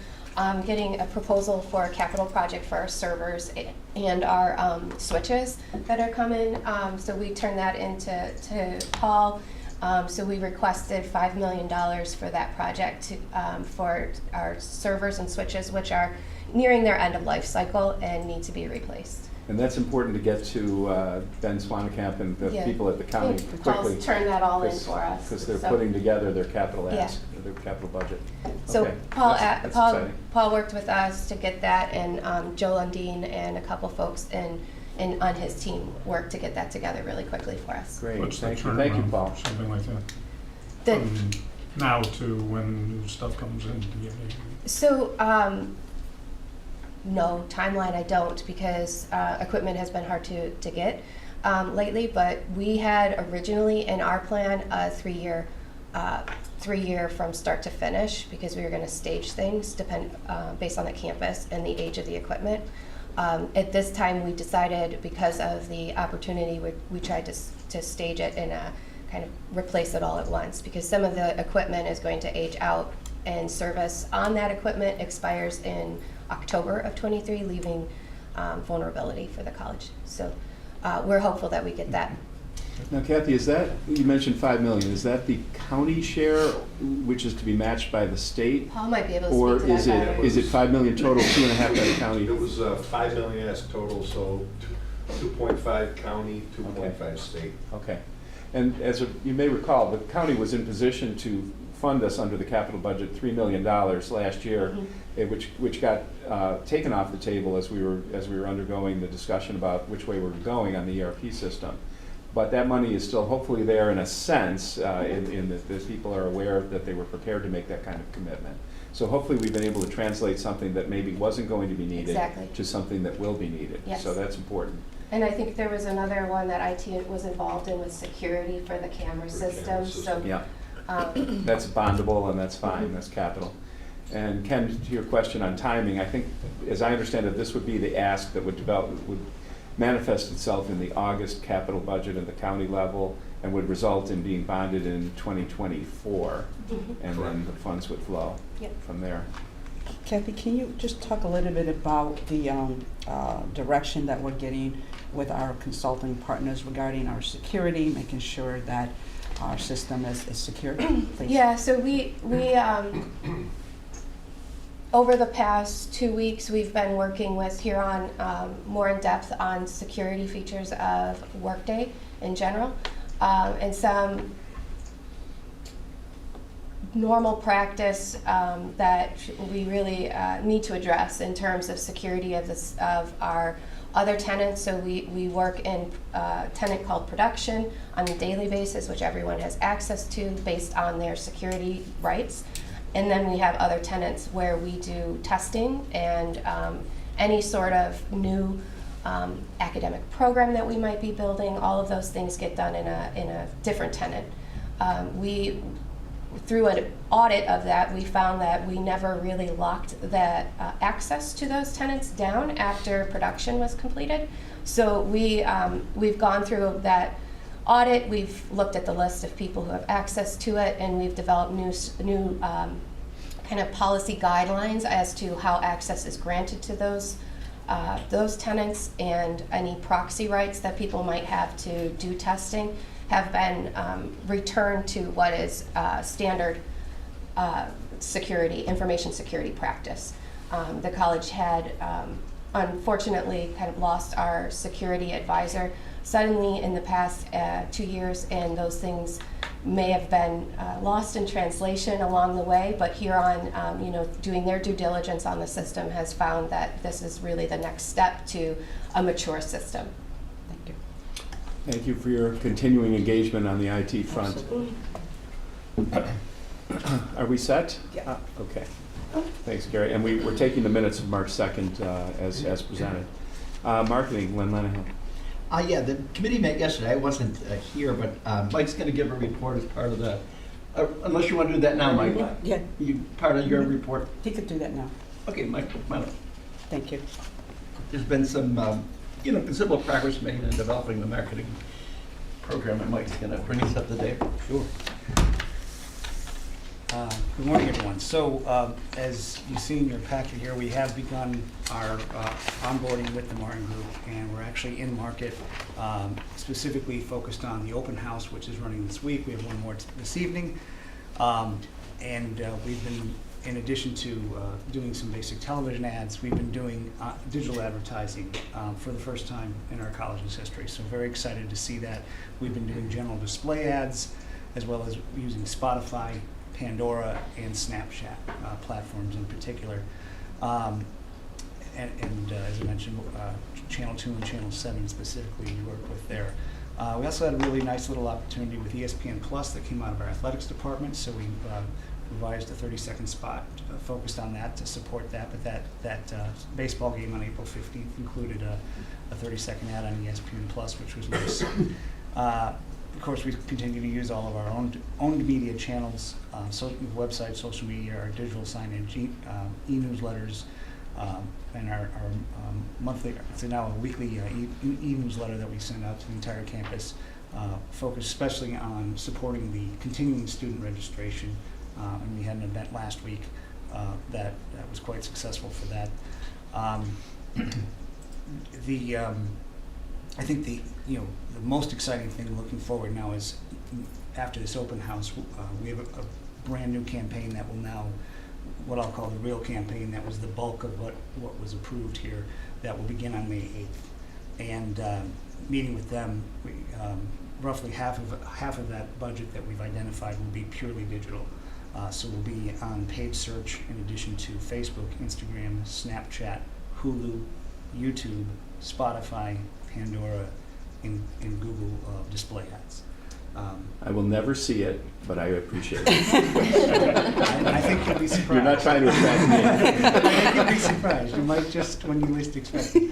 getting a proposal for a capital project for our servers and our switches that are coming. So we turned that into Paul. So we requested $5 million for that project for our servers and switches, which are nearing their end of life cycle and need to be replaced. And that's important to get to Ben Swanekamp and the people at the county quickly. Paul's turned that all in for us. Because they're So- putting together their capital Yeah. their capital budget. So Okay. Paul, That's exciting. Paul worked with us to get that, and Joe Lundeen and a couple folks in on his team worked to get that together really quickly for us. Great, What's the thank you, turnaround? Paul. Something like that. The- From now to when new stuff comes in. So, no timeline I don't, because equipment has been hard to get lately, but we had originally in our plan a 3-year from start to finish, because we were going to stage things based on the campus and the age of the equipment. At this time, we decided, because of the opportunity, we tried to stage it and kind of replace it all at once, because some of the equipment is going to age out, and service on that equipment expires in October of 23, leaving vulnerability for the college. So we're hopeful that we get that. Now, Kathy, is that, you mentioned $5 million, is that the county share, which is to be matched by the state? Paul might be able to speak to that better. Or is it $5 million total, 2.5 by the county? It was $5 million as total, so 2.5 county, 2.5 state. Okay. And as you may recall, the county was in position to fund us under the capital budget $3 million last year, which got taken off the table as we were undergoing the discussion about which way we were going on the ERP system. But that money is still hopefully there in a sense, in that people are aware that they were prepared to make that kind of commitment. So hopefully we've been able to translate something that maybe wasn't going to be needed to something that will be needed. Yes. So that's important. And I think there was another one that IT was involved in with security for the camera system. So yeah, that's bondable and that's fine. That's capital. And Ken, to your question on timing, I think, as I understand it, this would be the ask that would manifest itself in the August capital budget at the county level and would result in being bonded in 2024, and then the funds would flow from there. Kathy, can you just talk a little bit about the direction that we're getting with our consulting partners regarding our security, making sure that our system is secure, please? Yeah, so we over the past 2 weeks, we've been working with Huron more in depth on security features of Workday in general, and some normal practice that we really need to address in terms of security of our other tenants. So we work in a tenant called production on a daily basis, which everyone has access to based on their security rights. And then we have other tenants where we do testing and any sort of new academic program that we might be building. All of those things get done in a different tenant. Through an audit of that, we found that we never really locked that access to those tenants down after production was completed. So we've gone through that audit, we've looked at the list of people who have access to it, and we've developed new kind of policy guidelines as to how access is granted to those tenants, and any proxy rights that people might have to do testing have been returned to what is standard information security practice. The college had unfortunately kind of lost our security advisor suddenly in the past 2 years, and those things may have been lost in translation along the way, but Huron, doing their due diligence on the system, has found that this is really the next step to a mature system. Thank you. Thank you for your continuing engagement on the IT front. Are we set? Yeah. Okay. Thanks, Gary. And we're taking the minutes of March 2nd as presented. Marketing, Lynn Lenahan. Yeah, the committee met yesterday. I wasn't here, but Mike's going to give a report as part of the, unless you want to do that now, Mike. Yeah. Part of your report. He could do that now. Okay, Mike, come on up. Thank you. There's been some, considerable progress made in developing the marketing program, and Mike's going to bring us up to date. Sure. Good morning, everyone. So, as you see in your packet here, we have begun our onboarding with the Martin Group, and we're actually in market, specifically focused on the open house, which is running this week. We have one more this evening, and we've been, in addition to doing some basic television ads, we've been doing digital advertising for the first time in our college's history. So very excited to see that. We've been doing general display ads, as well as using Spotify, Pandora, and Snapchat platforms in particular. And as I mentioned, Channel 2 and Channel 7 specifically we work with there. We also had a really nice little opportunity with ESPN Plus that came out of our athletics department, so we revised a 30-second spot focused on that to support that. But that baseball game on April 15th included a 30-second ad on ESPN Plus, which was nice. Of course, we continue to use all of our owned media channels, website, social media, our digital signage, e-newsletters, and our monthly, it's now a weekly e-newsletter that we send out to the entire campus, focused especially on supporting the continuing student registration. And we had an event last week that was quite successful for that. I think the most exciting thing looking forward now is, after this open house, we have a brand new campaign that will now, what I'll call the real campaign, that was the bulk of what was approved here, that will begin on May 8th. and meeting with them, roughly half of that budget that we've identified will be purely digital. So we'll be on paid search in addition to Facebook, Instagram, Snapchat, Hulu, YouTube, Spotify, Pandora, and Google display ads. I will never see it, but I appreciate it. I think you'll be surprised. You're not trying to attract me. I think you'll be surprised. You might just when you least expect it.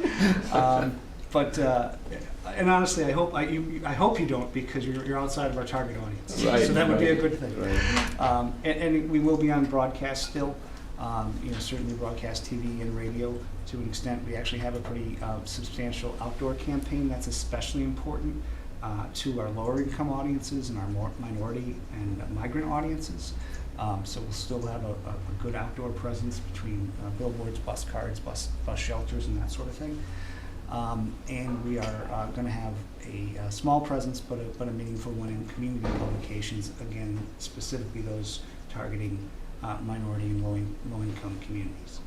And honestly, I hope you don't, because you're outside of our target audience. Right, so that would be a right, good thing. right. And we will be on broadcast still. Certainly broadcast TV and radio to an extent. We actually have a pretty substantial outdoor campaign that's especially important to our lower income audiences and our more minority and migrant audiences. So we'll still have a good outdoor presence between billboards, bus cards, bus shelters, and that sort of thing. And we are going to have a small presence, but a meaningful one in community publications, again, specifically those targeting minority and low-income communities.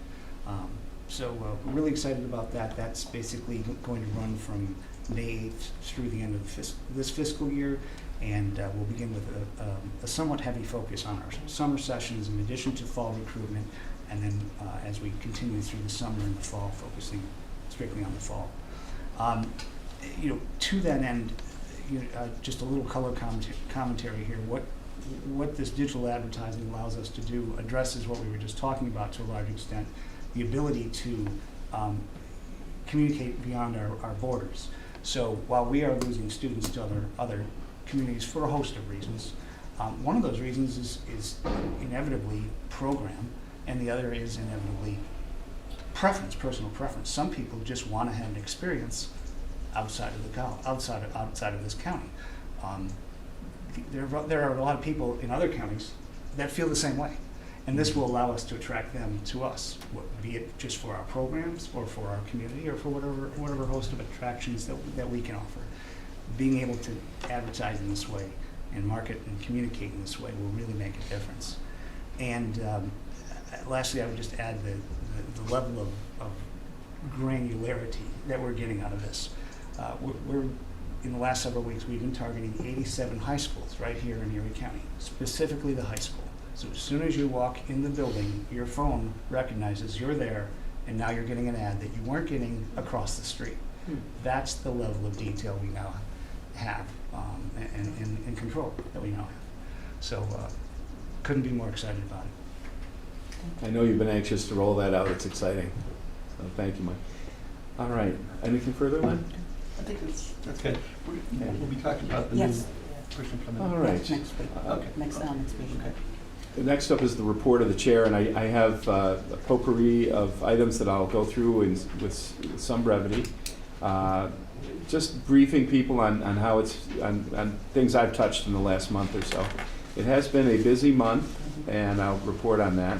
So we're really excited about that. That's basically going to run from May 8th through the end of this fiscal year, and we'll begin with a somewhat heavy focus on our summer sessions in addition to fall recruitment, and then as we continue through the summer and the fall, focusing strictly on the fall. To that end, just a little color commentary here. What this digital advertising allows us to do addresses what we were just talking about to a large extent, the ability to communicate beyond our borders. So while we are losing students to other communities for a host of reasons, one of those reasons is inevitably program, and the other is inevitably preference, personal preference. Some people just want to have an experience outside of this county. There are a lot of people in other counties that feel the same way, and this will allow us to attract them to us, be it just for our programs or for our community or for whatever host of attractions that we can offer. Being able to advertise in this way and market and communicate in this way will really make a difference. And lastly, I would just add the level of granularity that we're getting out of this. We're in the last several weeks, we've been targeting 87 high schools right here in Erie County, specifically the high school. So as soon as you walk in the building, your phone recognizes you're there, and now you're getting an ad that you weren't getting across the street. That's the level of detail we now have and control that we now have. So couldn't be more excited about it. I know you've been anxious to roll that out. It's exciting. So thank you, Mike. All right. Anything further, Len? I think that's good. We'll be talking about the new person coming in. All right. Next week. Okay. Next meeting. Okay. Next up is the report of the chair, and I have a potpourri of items that I'll go through with some brevity. Just briefing people on how on things I've touched in the last month or so. It has been a busy month, and I'll report on that.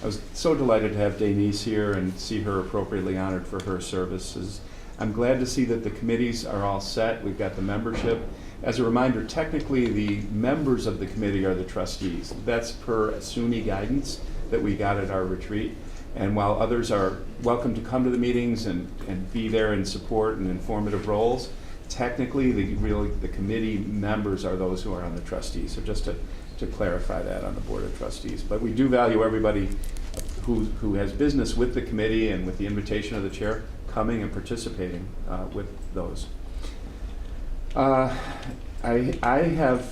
I was so delighted to have Denise here and see her appropriately honored for her services. I'm glad to see that the committees are all set. We've got the membership. As a reminder, technically the members of the committee are the trustees. That's per SUNY guidance that we got at our retreat. And while others are welcome to come to the meetings and be there in support and informative roles, technically the committee members are those who are on the trustees. So just to clarify that on the Board of Trustees. But we do value everybody who has business with the committee and with the invitation of the chair coming and participating with those. I have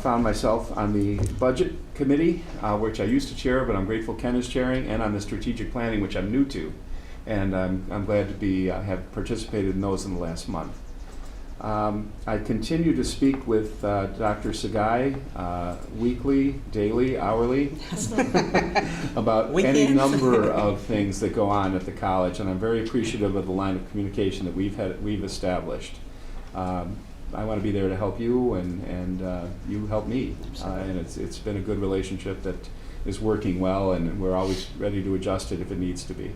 found myself on the budget committee, which I used to chair, but I'm grateful Ken is chairing, and on the strategic planning, which I'm new to, and I'm glad to be have participated in those in the last month. I continue to speak with Dr. Sagai weekly, daily, hourly about any number of things that go on at the college, and I'm very appreciative of the line of communication that we've established. I want to be there to help you, and you help me, and it's been a good relationship that is working well, and we're always ready to adjust it if it needs to be.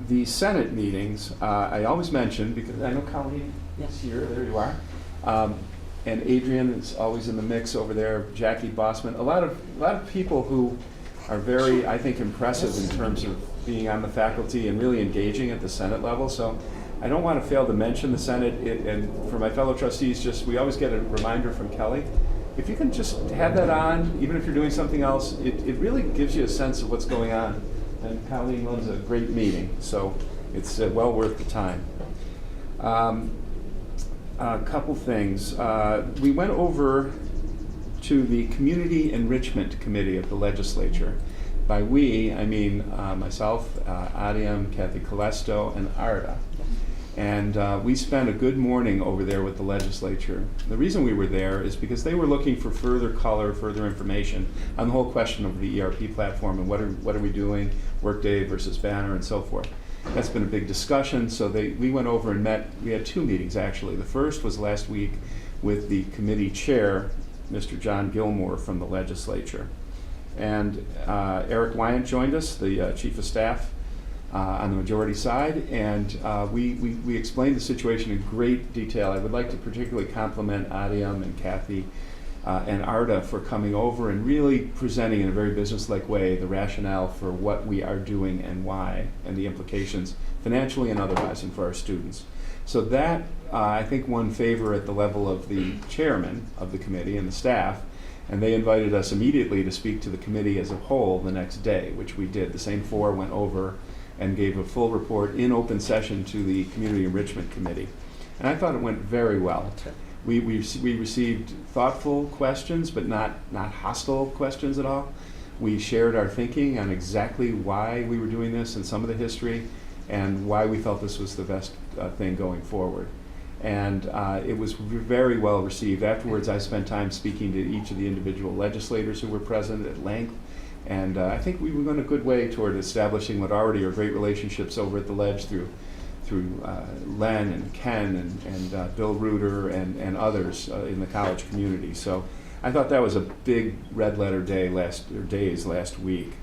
The Senate meetings, I always mention, because I know Colleen is here, there you are, and Adrian is always in the mix over there, Jackie Bossman, a lot of people who are very, I think, impressive in terms of being on the faculty and really engaging at the Senate level. So I don't want to fail to mention the Senate, and for my fellow trustees, we always get a reminder from Kelly. If you can just have that on, even if you're doing something else, it really gives you a sense of what's going on. And Colleen runs a great meeting, so it's well worth the time. A couple things. We went over to the Community Enrichment Committee of the legislature. By we, I mean myself, Adiam, Kathy Colesto, and Arda. And we spent a good morning over there with the legislature. The reason we were there is because they were looking for further color, further information on the whole question of the ERP platform and what are we doing, Workday versus Banner and so forth. That's been a big discussion, so we went over and met. We had 2 meetings actually. The first was last week with the committee chair, Mr. John Gilmore from the legislature. And Eric Wyant joined us, the chief of staff on the majority side, and we explained the situation in great detail. I would like to particularly compliment Adiam and Kathy and Arda for coming over and really presenting in a very business-like way the rationale for what we are doing and why, and the implications financially and otherwise and for our students. So that, I think, won favor at the level of the chairman of the committee and the staff, and they invited us immediately to speak to the committee as a whole the next day, which we did. The same 4 went over and gave a full report in open session to the Community Enrichment Committee. And I thought it went very well. We received thoughtful questions, but not hostile questions at all. We shared our thinking on exactly why we were doing this and some of the history and why we felt this was the best thing going forward. And it was very well received. Afterwards, I spent time speaking to each of the individual legislators who were present at length. And I think we went a good way toward establishing what already are great relationships over at the Ledge through Len and Ken and Bill Reuter and others in the college community. So I thought that was a big red letter days last week.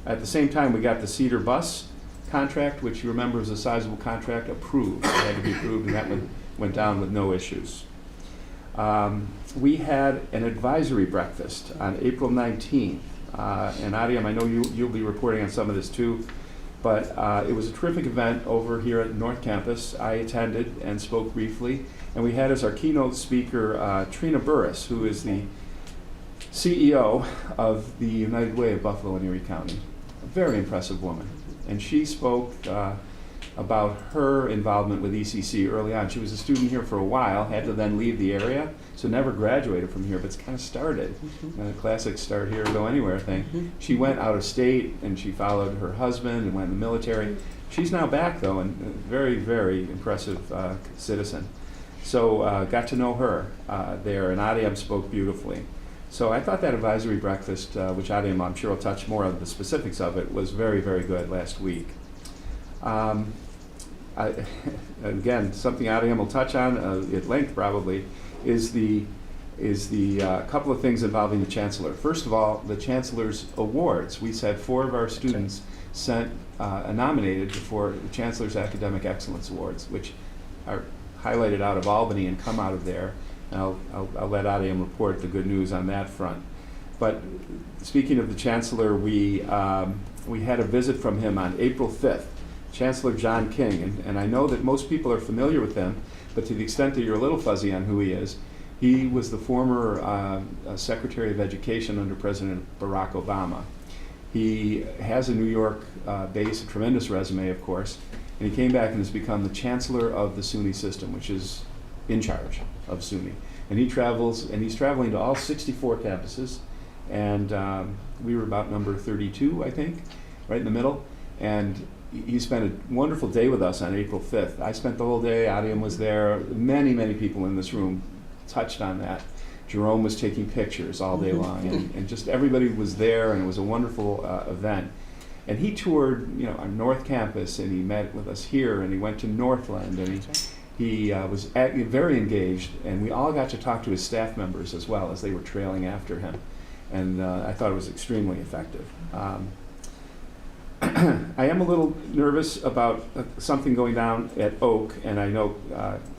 At the same time, we got the Cedar bus contract, which you remember was a sizable contract, approved. It had to be approved, and that went down with no issues. We had an advisory breakfast on April 19th. And Adiam, I know you'll be reporting on some of this too, but it was a terrific event over here at North Campus. I attended and spoke briefly, and we had as our keynote speaker Trina Burris, who is the CEO of the United Way of Buffalo and Erie County. A very impressive woman. And she spoke about her involvement with ECC early on. She was a student here for a while, had to then leave the area, so never graduated from here, but it's kind of started. Classic start here, go anywhere thing. She went out of state and she followed her husband and went in the military. She's now back though, and a very, very impressive citizen. So got to know her there, and Adiam spoke beautifully. So I thought that advisory breakfast, which Adiam I'm sure will touch more on the specifics of it, was very, very good last week. Again, something Adiam will touch on at length probably is the couple of things involving the Chancellor. First of all, the Chancellor's awards. We said 4 of our students nominated for the Chancellor's Academic Excellence Awards, which are highlighted out of Albany and come out of there. I'll let Adiam report the good news on that front. But speaking of the Chancellor, we had a visit from him on April 5th. Chancellor John King, and I know that most people are familiar with him, but to the extent that you're a little fuzzy on who he is, he was the former Secretary of Education under President Barack Obama. He has a New York base, a tremendous resume, of course, and he came back and has become the Chancellor of the SUNY system, which is in charge of SUNY. And he travels, and he's traveling to all 64 campuses, and we were about number 32, I think, right in the middle. And he spent a wonderful day with us on April 5th. I spent the whole day, Adiam was there, many, many people in this room touched on that. Jerome was taking pictures all day long, and just everybody was there, and it was a wonderful event. And he toured, our North Campus, and he met with us here, and he went to Northland, and he was very engaged, and we all got to talk to his staff members as well as they were trailing after him. And I thought it was extremely effective. I am a little nervous about something going down at Oak, and I know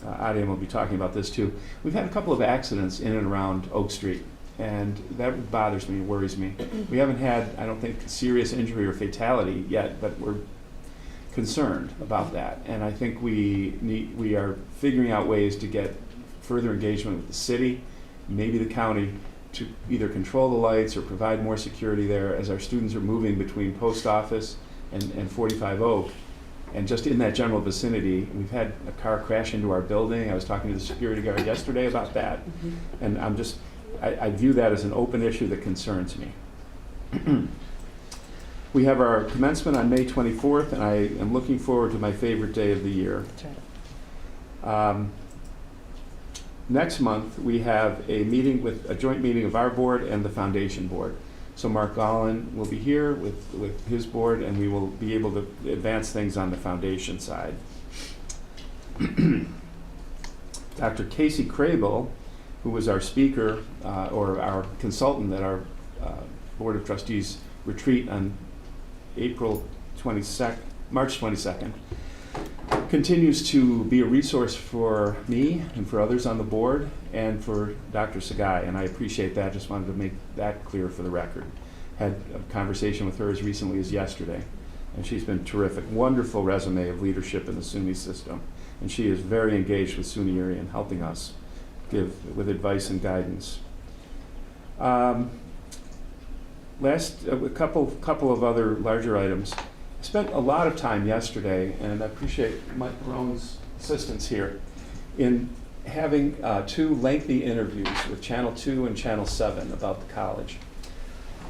Adiam will be talking about this too. We've had a couple of accidents in and around Oak Street, And that bothers me, worries me. We haven't had, I don't think, serious injury or fatality yet, but we're concerned about that. And I think we are figuring out ways to get further engagement with the city, maybe the county, to either control the lights or provide more security there as our students are moving between Post Office and 45 Oak. And just in that general vicinity, we've had a car crash into our building. I was talking to the security guard yesterday about that. And I view that as an open issue that concerns me. We have our commencement on May 24th, and I am looking forward to my favorite day of the year. Next month, we have a joint meeting of our board and the foundation board. So Mark Gollin will be here with his board, and we will be able to advance things on the foundation side. Dr. Casey Crable, who was our speaker or our consultant at our Board of Trustees retreat on March 22nd, continues to be a resource for me and for others on the board and for Dr. Sagai, and I appreciate that. Just wanted to make that clear for the record. Had a conversation with her as recently as yesterday, and she's been terrific. Wonderful resume of leadership in the SUNY system, and she is very engaged with SUNY Erie and helping us with advice and guidance. A couple of other larger items. I spent a lot of time yesterday, and I appreciate Mike Roan's assistance here, in having 2 lengthy interviews with Channel 2 and Channel 7 about the college.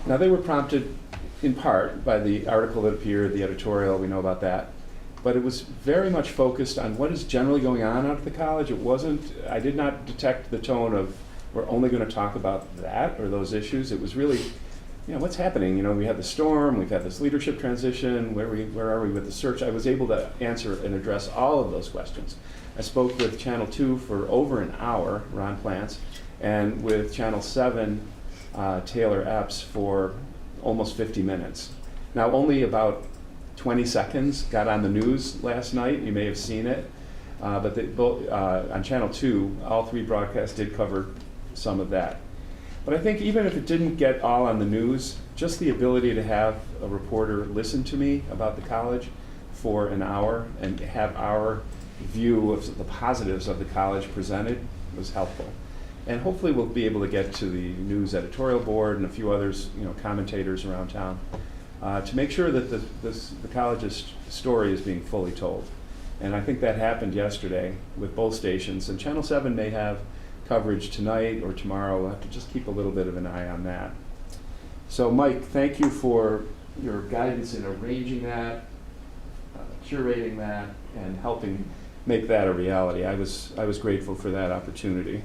Now, they were prompted in part by the article that appeared, the editorial, we know about that, but it was very much focused on what is generally going on out at the college. I did not detect the tone of, we're only going to talk about that or those issues. It was really, what's happening? We had the storm, we've had this leadership transition, where are we with the search? I was able to answer and address all of those questions. I spoke with Channel 2 for over an hour, Ron Plants, and with Channel 7, Taylor Epps, for almost 50 minutes. Now, only about 20 seconds got on the news last night. You may have seen it. But on Channel 2, all 3 broadcasts did cover some of that. But I think even if it didn't get all on the news, just the ability to have a reporter listen to me about the college for an hour and have our view of the positives of the college presented was helpful. And hopefully we'll be able to get to the news editorial board and a few others, commentators around town, to make sure that the college's story is being fully told. And I think that happened yesterday with both stations. And Channel 7 may have coverage tonight or tomorrow. We'll have to just keep a little bit of an eye on that. So Mike, thank you for your guidance in arranging that, curating that, and helping make that a reality. I was grateful for that opportunity.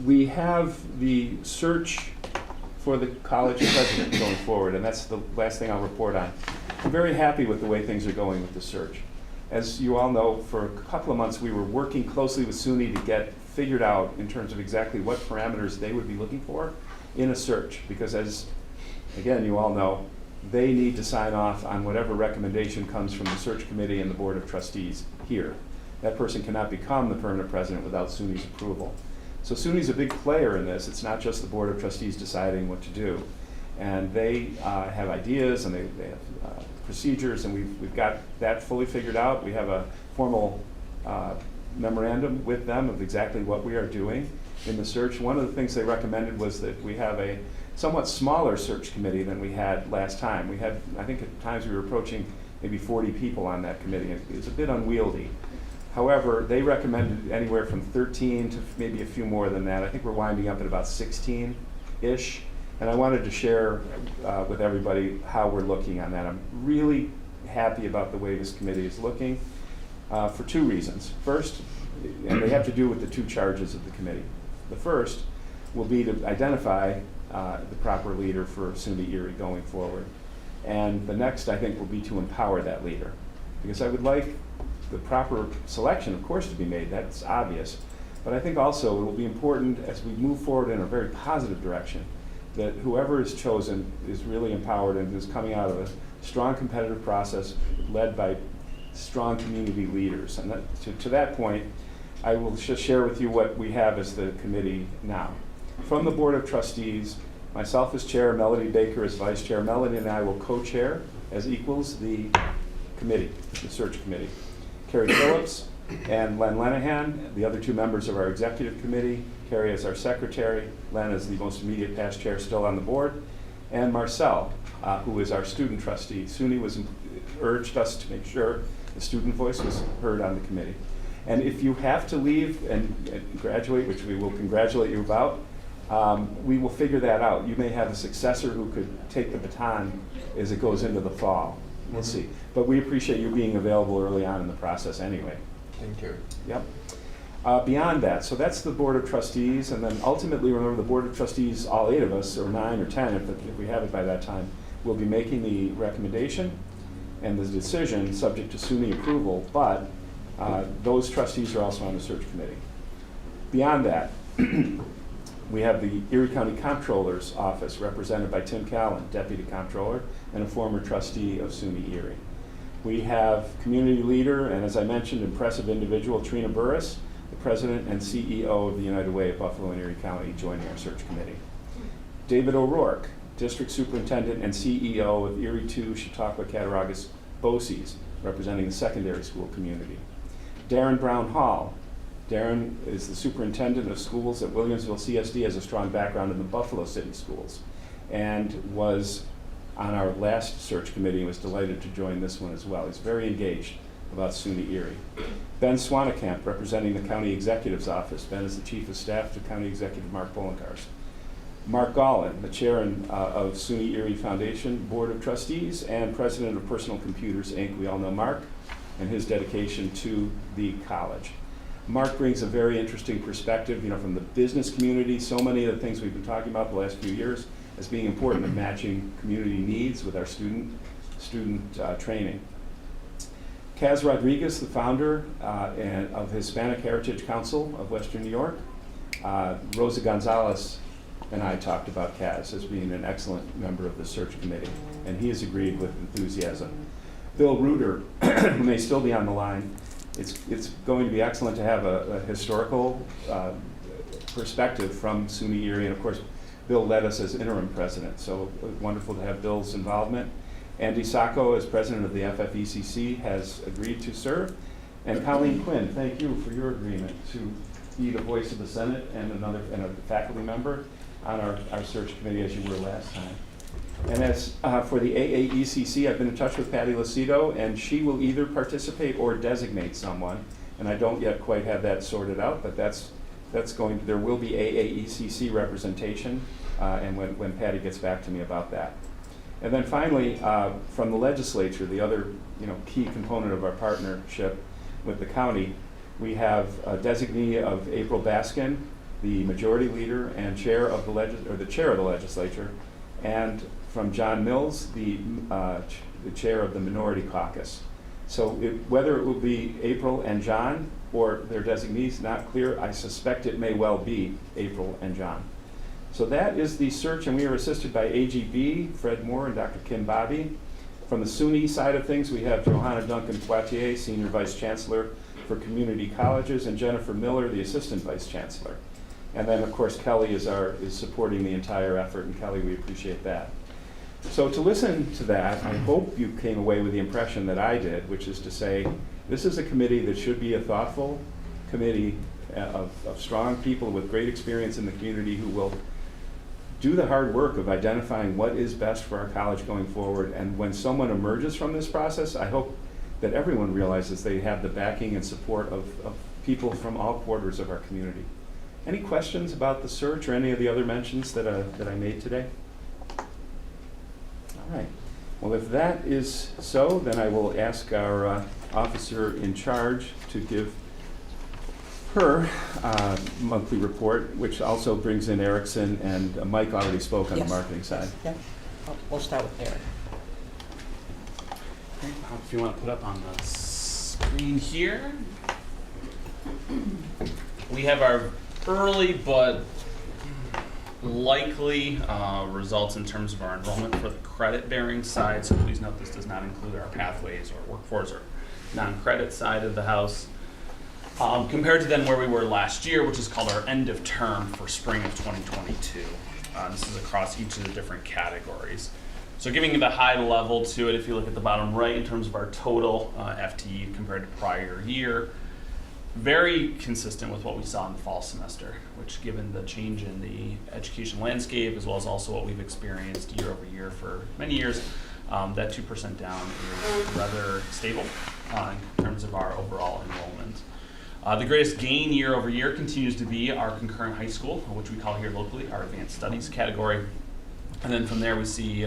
We have the search for the college president going forward, and that's the last thing I'll report on. I'm very happy with the way things are going with the search. As you all know, for a couple of months we were working closely with SUNY to get figured out in terms of exactly what parameters they would be looking for in a search, because as, again, you all know, they need to sign off on whatever recommendation comes from the search committee and the Board of Trustees here. That person cannot become the permanent president without SUNY's approval. So SUNY's a big player in this. It's not just the Board of Trustees deciding what to do. And they have ideas and they have procedures, and we've got that fully figured out. We have a formal memorandum with them of exactly what we are doing in the search. One of the things they recommended was that we have a somewhat smaller search committee than we had last time. We had, I think at times we were approaching maybe 40 people on that committee. It's a bit unwieldy. However, they recommended anywhere from 13 to maybe a few more than that. I think we're winding up at about 16-ish. And I wanted to share with everybody how we're looking on that. I'm really happy about the way this committee is looking for 2 reasons. First, and they have to do with the 2 charges of the committee. The first will be to identify the proper leader for SUNY Erie going forward. And the next, I think, will be to empower that leader. Because I would like the proper selection, of course, to be made. That's obvious. But I think also it will be important as we move forward in a very positive direction that whoever is chosen is really empowered and is coming out of a strong competitive process led by strong community leaders. And that, to that point, I will just share with you what we have as the committee now. From the Board of Trustees, myself as chair, Melody Baker as vice chair. Melody and I will co-chair as equals the committee, the search committee. Carrie Phillips and Len Lenahan, the other two members of our executive committee. Carrie as our secretary, Len is the most immediate past chair still on the board, and Marcel, who is our student trustee. SUNY urged us to make sure the student voice was heard on the committee. And if you have to leave and graduate, which we will congratulate you about, we will figure that out. You may have a successor who could take the baton as it goes into the fall. We'll see. But we appreciate you being available early on in the process anyway. Thank you. Yep. Beyond that, so that's the Board of Trustees, and then ultimately, remember, the Board of Trustees, all 8 of us, or 9 or 10, if we have it by that time, will be making the recommendation and the decision subject to SUNY approval, but those trustees are also on the search committee. Beyond that, we have the Erie County Comptroller's Office, represented by Tim Callan, Deputy Comptroller, and a former trustee of SUNY Erie. We have community leader, and as I mentioned, impressive individual, Trina Burris, the President and CEO of the United Way of Buffalo and Erie County, joining our search committee. David O'Rourke, District Superintendent and CEO of Erie 2 Chautauqua Cattaraugus BOCES, representing the secondary school community. Darren Brown Hall. Darren is the superintendent of schools at Williamsville CSD, has a strong background in the Buffalo City schools, and was on our last search committee and was delighted to join this one as well. He's very engaged about SUNY Erie. Ben Swanekamp, representing the County Executive's Office. Ben is the Chief of Staff to County Executive Mark Bolenkars. Mark Gollin, the Chair of SUNY Erie Foundation Board of Trustees and President of Personal Computers, Inc. We all know Mark and his dedication to the college. Mark brings a very interesting perspective, from the business community. So many of the things we've been talking about the last few years as being important in matching community needs with our student training. Kaz Rodriguez, the founder of Hispanic Heritage Council of Western New York. Rosa Gonzalez and I talked about Kaz as being an excellent member of the search committee, and he has agreed with enthusiasm. Bill Reuter, who may still be on the line, it's going to be excellent to have a historical perspective from SUNY Erie, and of course, Bill led us as interim president, so wonderful to have Bill's involvement. Andy Sacco, as president of the FFECC, has agreed to serve. And Colleen Quinn, thank you for your agreement to be the voice of the Senate and a faculty member on our search committee, as you were last time. And as for the AAECC, I've been in touch with Patty Lucido, and she will either participate or designate someone. And I don't yet quite have that sorted out, but there will be AAECC representation, and when Patty gets back to me about that. And then finally, from the legislature, the other key component of our partnership with the county, we have a designee of April Baskin, the majority leader and chair of the chair of the legislature, and from John Mills, the chair of the minority caucus. So whether it will be April and John or their designees, not clear. I suspect it may well be April and John. So that is the search, and we are assisted by AGB, Fred Moore and Dr. Kim Bobby. From the SUNY side of things, we have Johanna Duncan-Poitier, Senior Vice Chancellor for Community Colleges, and Jennifer Miller, the Assistant Vice Chancellor. And then, of course, Kelly is supporting the entire effort, and Kelly, we appreciate that. So to listen to that, I hope you came away with the impression that I did, which is to say, this is a committee that should be a thoughtful committee of strong people with great experience in the community who will do the hard work of identifying what is best for our college going forward. And when someone emerges from this process, I hope that everyone realizes they have the backing and support of people from all quarters of our community. Any questions about the search or any of the other mentions that I made today? All right. Well, if that is so, then I will ask our officer in charge to give her monthly report, which also brings in Erickson, and Mike already spoke on the marketing side. Yep. We'll start with Eric. If you want to put up on the screen here, we have our early but likely results in terms of our enrollment for the credit-bearing side. So please note this does not include our pathways or workforce or non-credit side of the house. compared to then where we were last year, which is called our end of term for spring of 2022. This is across each of the different categories. So giving you the high level to it, if you look at the bottom right in terms of our total FTE compared to prior year, very consistent with what we saw in the fall semester, which given the change in the education landscape as well as also what we've experienced year over year for many years, that 2% down is rather stable in terms of our overall enrollment. The greatest gain year over year continues to be our concurrent high school, which we call here locally our advanced studies category. And then from there we see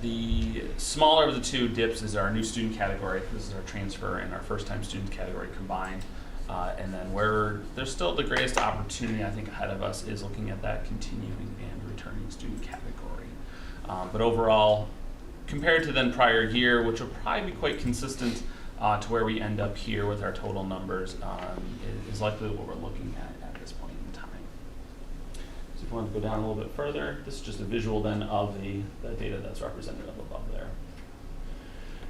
the smaller of the two dips is our new student category. This is our transfer and our first time student category combined. And then where there's still the greatest opportunity I think ahead of us is looking at that continuing and returning student category. But overall, compared to then prior year, which will probably be quite consistent to where we end up here with our total numbers, is likely what we're looking at this point in time. So if you want to go down a little bit further, this is just a visual then of the data that's represented up above there.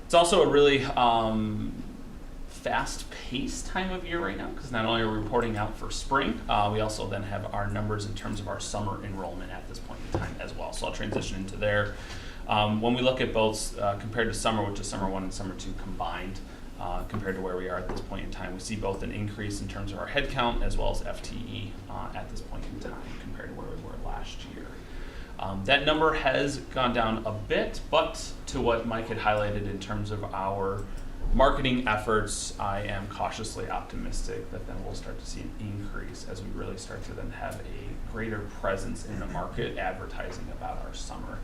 It's also a really fast-paced time of year right now, because not only are we reporting out for spring, we also then have our numbers in terms of our summer enrollment at this point in time as well. So I'll transition into there. When we look at both compared to summer, which is summer 1 and summer 2 combined, compared to where we are at this point in time, we see both an increase in terms of our head count as well as FTE at this point in time compared to where we were last year. That number has gone down a bit, but to what Mike had highlighted in terms of our marketing efforts, I am cautiously optimistic that then we'll start to see an increase as we really start to then have a greater presence in the market advertising about our summer.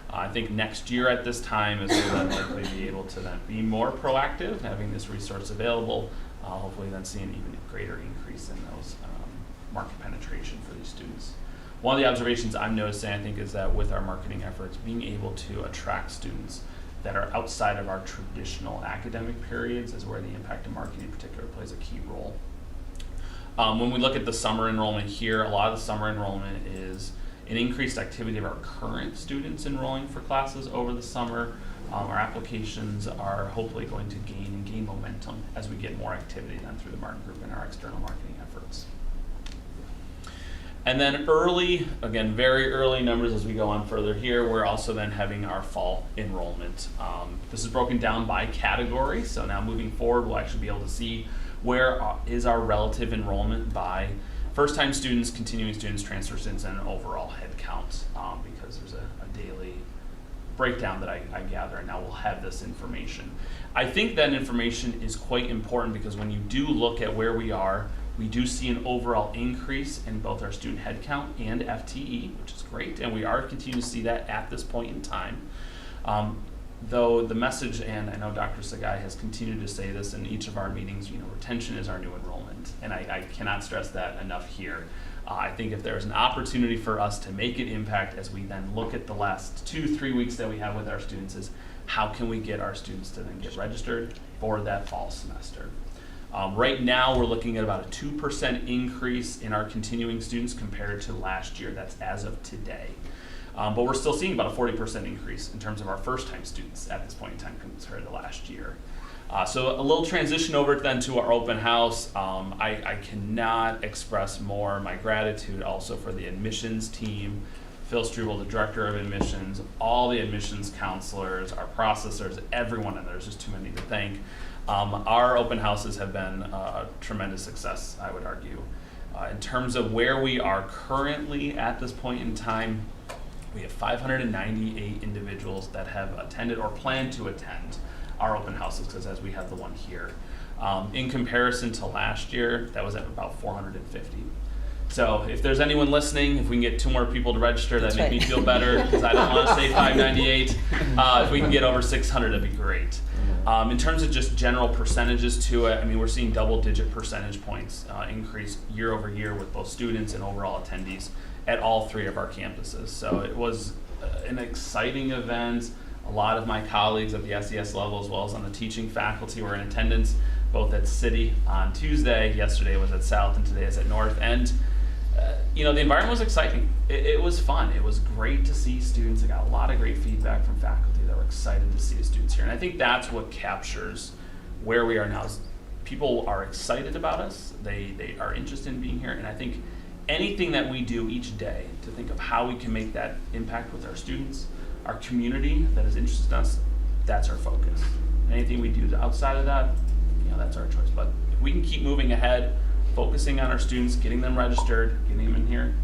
I think next year at this time is we'll then likely be able to then be more proactive, having this resource available, hopefully then see an even greater increase in those market penetration for these students. One of the observations I'm noticing, I think, is that with our marketing efforts, being able to attract students that are outside of our traditional academic periods is where the impact of marketing in particular plays a key role. When we look at the summer enrollment here, a lot of the summer enrollment is an increased activity of our current students enrolling for classes over the summer. Our applications are hopefully going to gain momentum as we get more activity done through the Martin Group and our external marketing efforts. And then early, again, very early numbers as we go on further here, we're also then having our fall enrollment. This is broken down by category, so now moving forward, we'll actually be able to see where is our relative enrollment by first-time students, continuing students, transfer students, and an overall head count, because there's a daily breakdown that I gather, and now we'll have this information. I think that information is quite important because when you do look at where we are, we do see an overall increase in both our student head count and FTE, which is great, and we are continuing to see that at this point in time. Though the message, and I know Dr. Sagai has continued to say this in each of our meetings, retention is our new enrollment, and I cannot stress that enough here. I think if there's an opportunity for us to make an impact as we then look at the last 2-3 weeks that we have with our students is how can we get our students to then get registered for that fall semester. Right now we're looking at about a 2% increase in our continuing students compared to last year. That's as of today. But we're still seeing about a 40% increase in terms of our first-time students at this point in time compared to last year. So a little transition over then to our open house. I cannot express more my gratitude also for the admissions team, Phil Struble, the director of admissions, all the admissions counselors, our processors, everyone, and there's just too many to thank. Our open houses have been a tremendous success, I would argue. In terms of where we are currently at this point in time, we have 598 individuals that have attended or plan to attend our open houses, because as we have the one here. In comparison to last year, that was at about 450. So if there's anyone listening, if we can get 2 more people to register, that'd make me feel better, because I don't want to say 598. If we can get over 600, that'd be great. In terms of just general percentages to it, I mean, we're seeing double-digit percentage points increase year over year with both students and overall attendees at all 3 of our campuses. So it was an exciting event. A lot of my colleagues at the SES level, as well as on the teaching faculty, were in attendance, both at City on Tuesday, yesterday was at South, and today is at North. And the environment was exciting. It was fun. It was great to see students. I got a lot of great feedback from faculty that were excited to see the students here. And I think that's what captures where we are now. people are excited about us, they are interested in being here, and I think anything that we do each day to think of how we can make that impact with our students, our community that is interested in us, that's our focus. Anything we do outside of that, that's our choice. But if we can keep moving ahead, focusing on our students, getting them registered, getting them in here,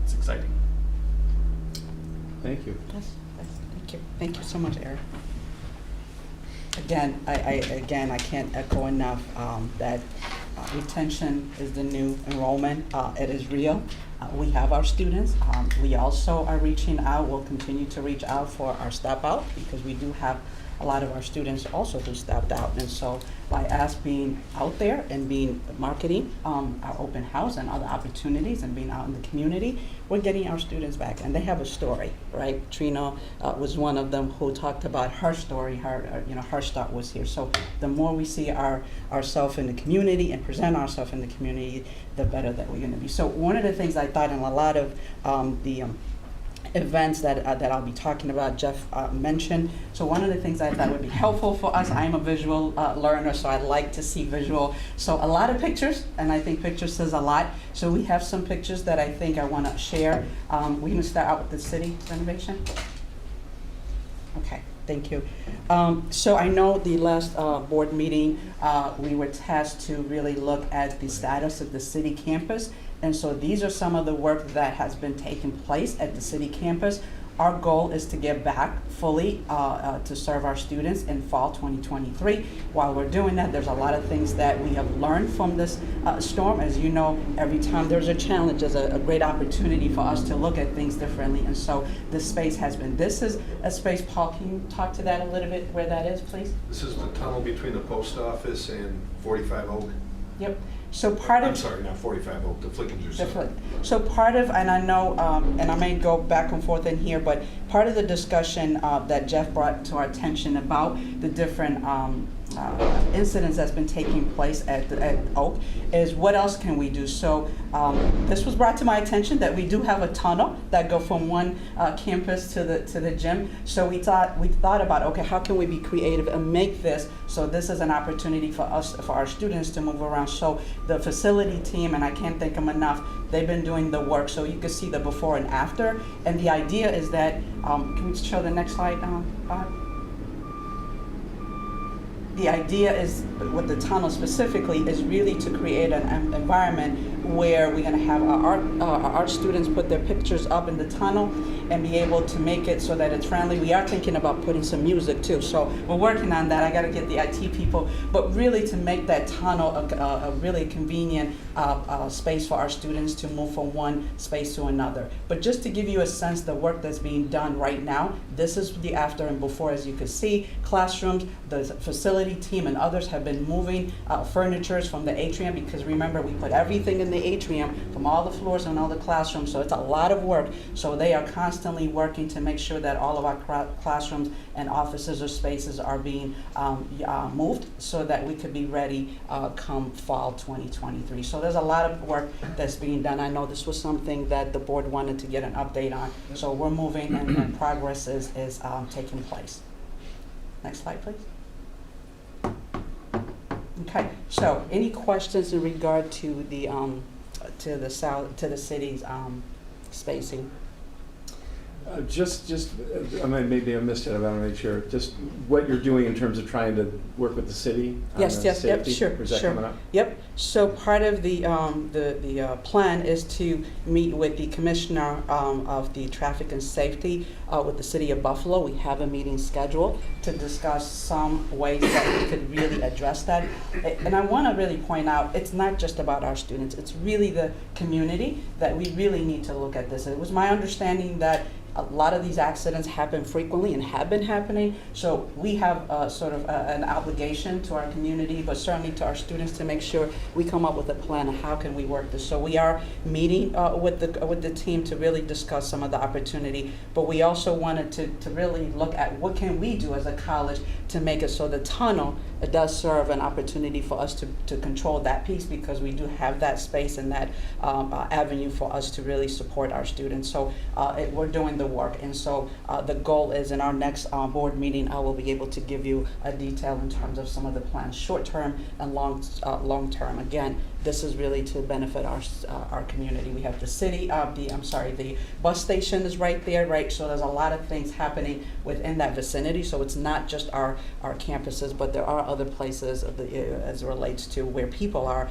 it's exciting. Thank you. Yes, thank you. Thank you so much, Eric. Again, I can't echo enough that retention is the new enrollment. It is real. We have our students. We also are reaching out. We'll continue to reach out for our step out because we do have a lot of our students also who stepped out. And so by us being out there and being marketing our open house and other opportunities and being out in the community, we're getting our students back. And they have a story, right? Trina was one of them who talked about her story. Her start was here. So the more we see ourselves in the community and present ourselves in the community, the better that we're going to be. So one of the things I thought in a lot of the events that I'll be talking about, Jeff mentioned. So one of the things I thought would be helpful for us, I'm a visual learner, so I like to see visual. So a lot of pictures, and I think pictures says a lot. So we have some pictures that I think I want to share. We're going to start out with the city renovation. Okay, thank you. So I know the last board meeting, we were tasked to really look at the status of the city campus. And so these are some of the work that has been taking place at the city campus. Our goal is to get back fully to serve our students in fall 2023. While we're doing that, there's a lot of things that we have learned from this storm. As you know, every time there's a challenge, there's a great opportunity for us to look at things differently. And so this space has been. This is a space, Paul, can you talk to that a little bit, where that is, please? This is the tunnel between the post office and 45 Oak. Yep. So part of... I'm sorry, not 45 Oak, the Flickinger Center. So part of, and I know, and I may go back and forth in here, but part of the discussion that Jeff brought to our attention about the different incidents that's been taking place at Oak is what else can we do? So this was brought to my attention that we do have a tunnel that go from one campus to the gym. So we thought about, okay, how can we be creative and make this so this is an opportunity for us, for our students to move around. So the facility team, and I can't thank them enough, they've been doing the work. So you can see the before and after. And the idea is that, can we show the next slide, Bob? The idea is, with the tunnel specifically, is really to create an environment where we're going to have our art students put their pictures up in the tunnel and be able to make it so that it's friendly. We are thinking about putting some music too, so we're working on that. I got to get the IT people, but really to make that tunnel a really convenient space for our students to move from one space to another. But just to give you a sense, the work that's being done right now, this is the after and before. As you can see, classrooms, the facility team and others have been moving furnitures from the atrium, because remember, we put everything in the atrium from all the floors and all the classrooms, so it's a lot of work. So they are constantly working to make sure that all of our classrooms and offices or spaces are being moved so that we could be ready come fall 2023. So there's a lot of work that's being done. I know this was something that the board wanted to get an update on. So we're moving and progress is taking place. Next slide, please. Okay, so any questions in regard to the city's spacing? I mean, maybe I missed it, I want to make sure, just what you're doing in terms of trying to work with the city on Yes, the yep, safety? sure, Is that sure. coming up? Yep, so part of the plan is to meet with the commissioner of the traffic and safety with the city of Buffalo. We have a meeting scheduled to discuss some ways that we could really address that. And I want to really point out, it's not just about our students, it's really the community that we really need to look at this. It was my understanding that a lot of these accidents happen frequently and have been happening, so we have sort of an obligation to our community, but certainly to our students, to make sure we come up with a plan of how can we work this. So we are meeting with the team to really discuss some of the opportunity, but we also wanted to really look at what can we do as a college to make it so the tunnel does serve an opportunity for us to control that piece, because we do have that space and that avenue for us to really support our students. So we're doing the work. And so the goal is in our next board meeting, I will be able to give you a detail in terms of some of the plans, short-term and long-term. Again, this is really to benefit our community. We have the city, the bus station is right there, right? So there's a lot of things happening within that vicinity. So it's not just our campuses, but there are other places as it relates to where people are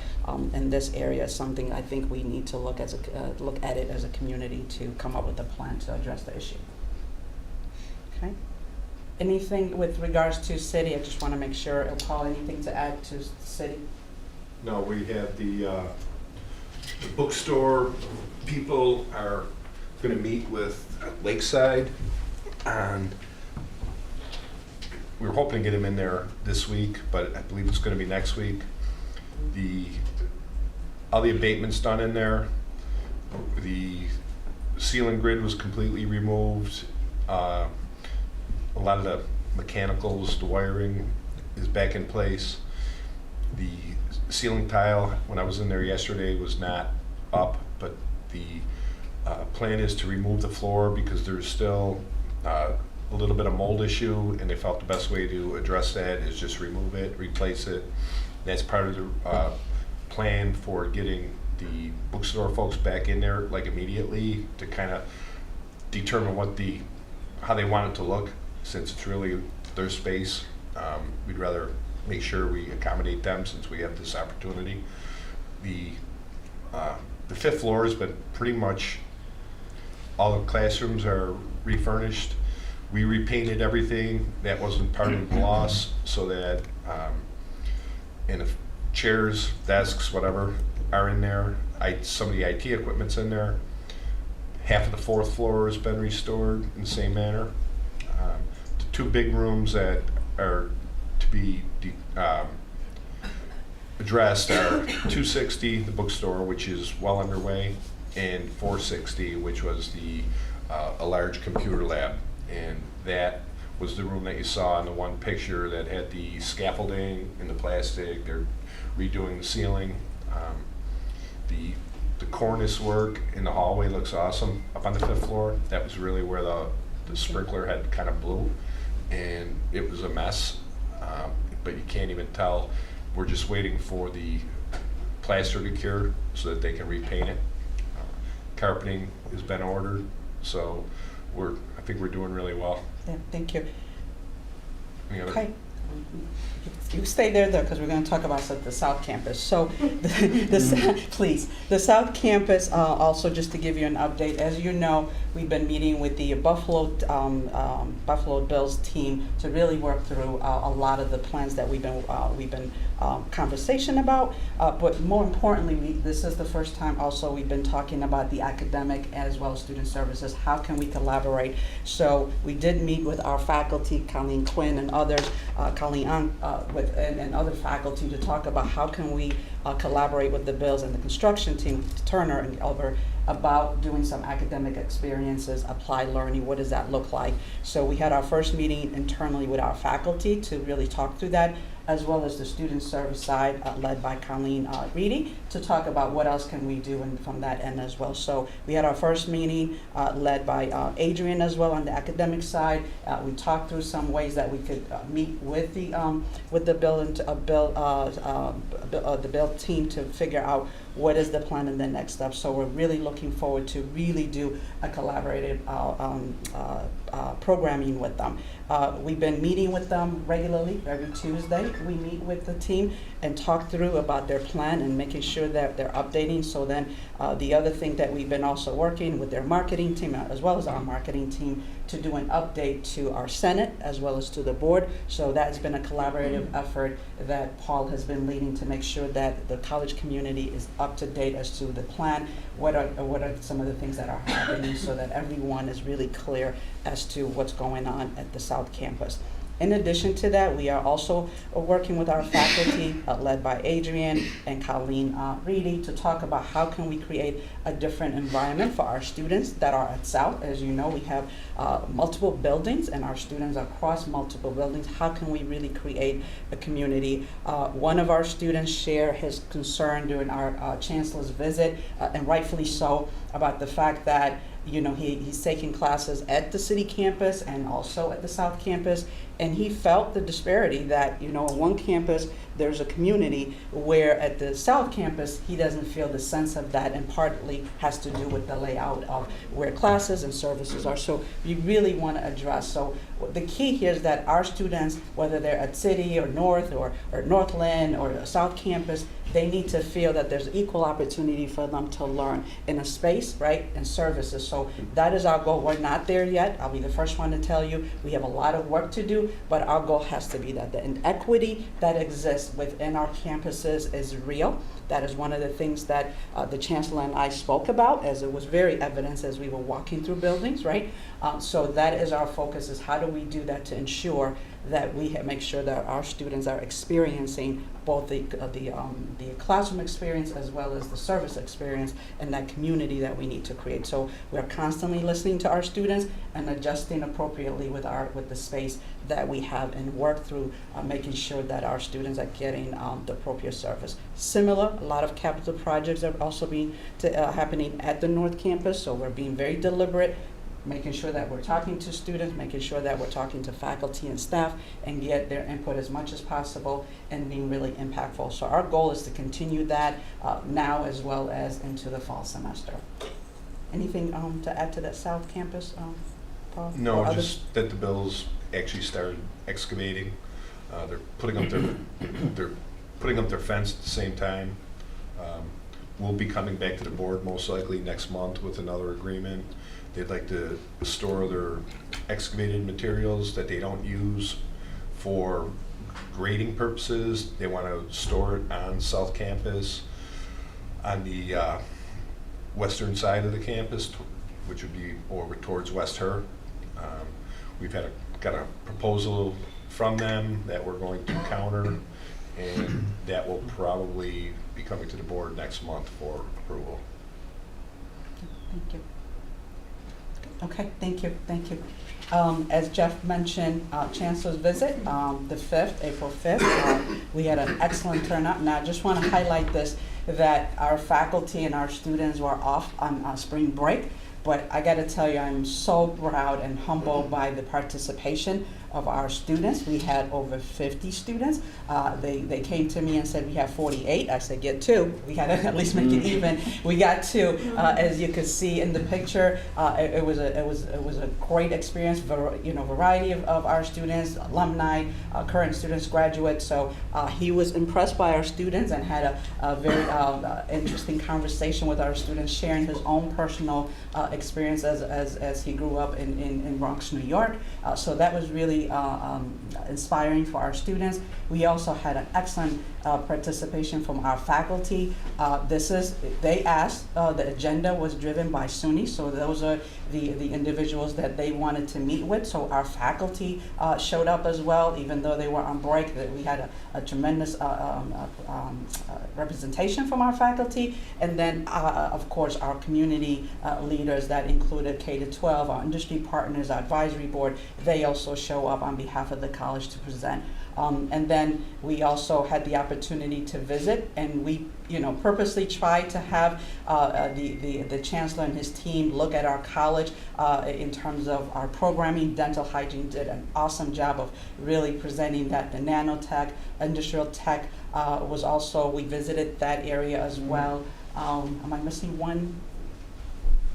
in this area. Something I think we need to look at it as a community to come up with a plan to address the issue. Okay. Anything with regards to city? I just want to make sure, Paul, anything to add to city? No, we have the bookstore people are going to meet with Lakeside, and we were hoping to get them in there this week, but I believe it's going to be next week. All the abatements done in there. The ceiling grid was completely removed. A lot of the mechanicals, the wiring is back in place. The ceiling tile, when I was in there yesterday, was not up, but the plan is to remove the floor because there's still a little bit of mold issue, and they felt the best way to address that is just remove it, replace it. That's part of the plan for getting the bookstore folks back in there like immediately to kind of determine how they want it to look, since it's really their space. We'd rather make sure we accommodate them since we have this opportunity. The 5th floor has been pretty much all the classrooms are refurnished. We repainted everything that wasn't part of the loss, so that and if chairs, desks, whatever are in there. Some of the IT equipment's in there. Half of the 4th floor has been restored in the same manner. The 2 big rooms that are to be addressed are 260, the bookstore, which is well underway, and 460, which was a large computer lab. And that was the room that you saw in the one picture that had the scaffolding and the plastic. They're redoing the ceiling. The cornice work in the hallway looks awesome up on the 5th floor. That was really where the sprinkler had kind of blew, and it was a mess, but you can't even tell. We're just waiting for the plaster to cure so that they can repaint it. Carpeting has been ordered, so I think we're doing really well. Yeah, thank you. Okay. You stay there though, because we're going to talk about the South Campus. So, please, the South Campus. Also, just to give you an update, as you know, we've been meeting with the Buffalo Bills team to really work through a lot of the plans that we've been conversation about. But more importantly, this is the first time also we've been talking about the academic as well as student services. How can we collaborate? So we did meet with our faculty, Colleen Quinn and others, and other faculty to talk about how can we collaborate with the Bills and the construction team, Turner and Elber, about doing some academic experiences, applied learning. What does that look like? So we had our first meeting internally with our faculty to really talk through that, as well as the student service side led by Colleen Reedy to talk about what else can we do from that end as well. So we had our first meeting led by Adrian as well on the academic side. We talked through some ways that we could meet with the Bill team to figure out what is the plan and the next step. So we're really looking forward to really do a collaborative programming with them. We've been meeting with them regularly. Every Tuesday we meet with the team and talk through about their plan and making sure that they're updating. So then the other thing that we've been also working with their marketing team as well as our marketing team to do an update to our Senate as well as to the board. So that's been a collaborative effort that Paul has been leading to make sure that the college community is up to date as to the plan, what are some of the things that are happening so that everyone is really clear as to what's going on at the South Campus. In addition to that, we are also working with our faculty, led by Adrian and Colleen Reedy, to talk about how can we create a different environment for our students that are at South. As you know, we have multiple buildings and our students are across multiple buildings. How can we really create a community? One of our students shared his concern during our chancellor's visit, and rightfully so, about the fact that he's taking classes at the city campus and also at the South campus, and he felt the disparity that, on one campus there's a community, where at the South campus he doesn't feel the sense of that, and partly has to do with the layout of where classes and services are. So we really want to address. So the key here is that our students, whether they're at City or North or Northland or South campus, they need to feel that there's equal opportunity for them to learn in a space, right, and services. So that is our goal. We're not there yet. I'll be the first one to tell you we have a lot of work to do, but our goal has to be that the inequity that exists within our campuses is real. That is one of the things that the Chancellor and I spoke about, as it was very evident as we were walking through buildings, right? So that is our focus, is how do we do that to ensure that we make sure that our students are experiencing both the classroom experience as well as the service experience and that community that we need to create. So we're constantly listening to our students and adjusting appropriately with the space that we have, and work through making sure that our students are getting the appropriate service. Similar, a lot of capital projects are also happening at the North Campus, so we're being very deliberate, making sure that we're talking to students, making sure that we're talking to faculty and staff, and get their input as much as possible, and being really impactful. So our goal is to continue that now as well as into the fall semester. Anything to add to that South Campus, Paul? No, just that the Bills actually started excavating. They're putting up their fence at the same time. We'll be coming back to the board most likely next month with another agreement. They'd like to store their excavated materials that they don't use for grading purposes. They want to store it on South Campus, on the western side of the campus, which would be over towards West Her. We've got a proposal from them that we're going to counter, and that will probably be coming to the board next month for approval. Thank you. Okay, thank you. As Jeff mentioned, Chancellor's visit, the 5th, April 5th, we had an excellent turnout. Now I just want to highlight this, that our faculty and our students were off on spring break, but I got to tell you, I'm so proud and humbled by the participation of our students. We had over 50 students. They came to me and said, we have 48. I said, get 2. We had to at least make it even. We got 2. As you could see in the picture, it was a great experience. Variety of our students, alumni, current students, graduates. So he was impressed by our students and had a very interesting conversation with our students, sharing his own personal experience as he grew up in Bronx, New York. So that was really inspiring for our students. We also had an excellent participation from our faculty. They asked, the agenda was driven by SUNY, so those are the individuals that they wanted to meet with. So our faculty showed up as well, even though they were on break. That we had a tremendous representation from our faculty. And then, of course, our community leaders that included K-12, our industry partners, our advisory board, they also show up on behalf of the college to present. And then we also had the opportunity to visit, and we purposely tried to have the Chancellor and his team look at our college in terms of our programming. Dental hygiene did an awesome job of really presenting that. The nanotech, industrial tech was also, we visited that area as well. Am I missing one?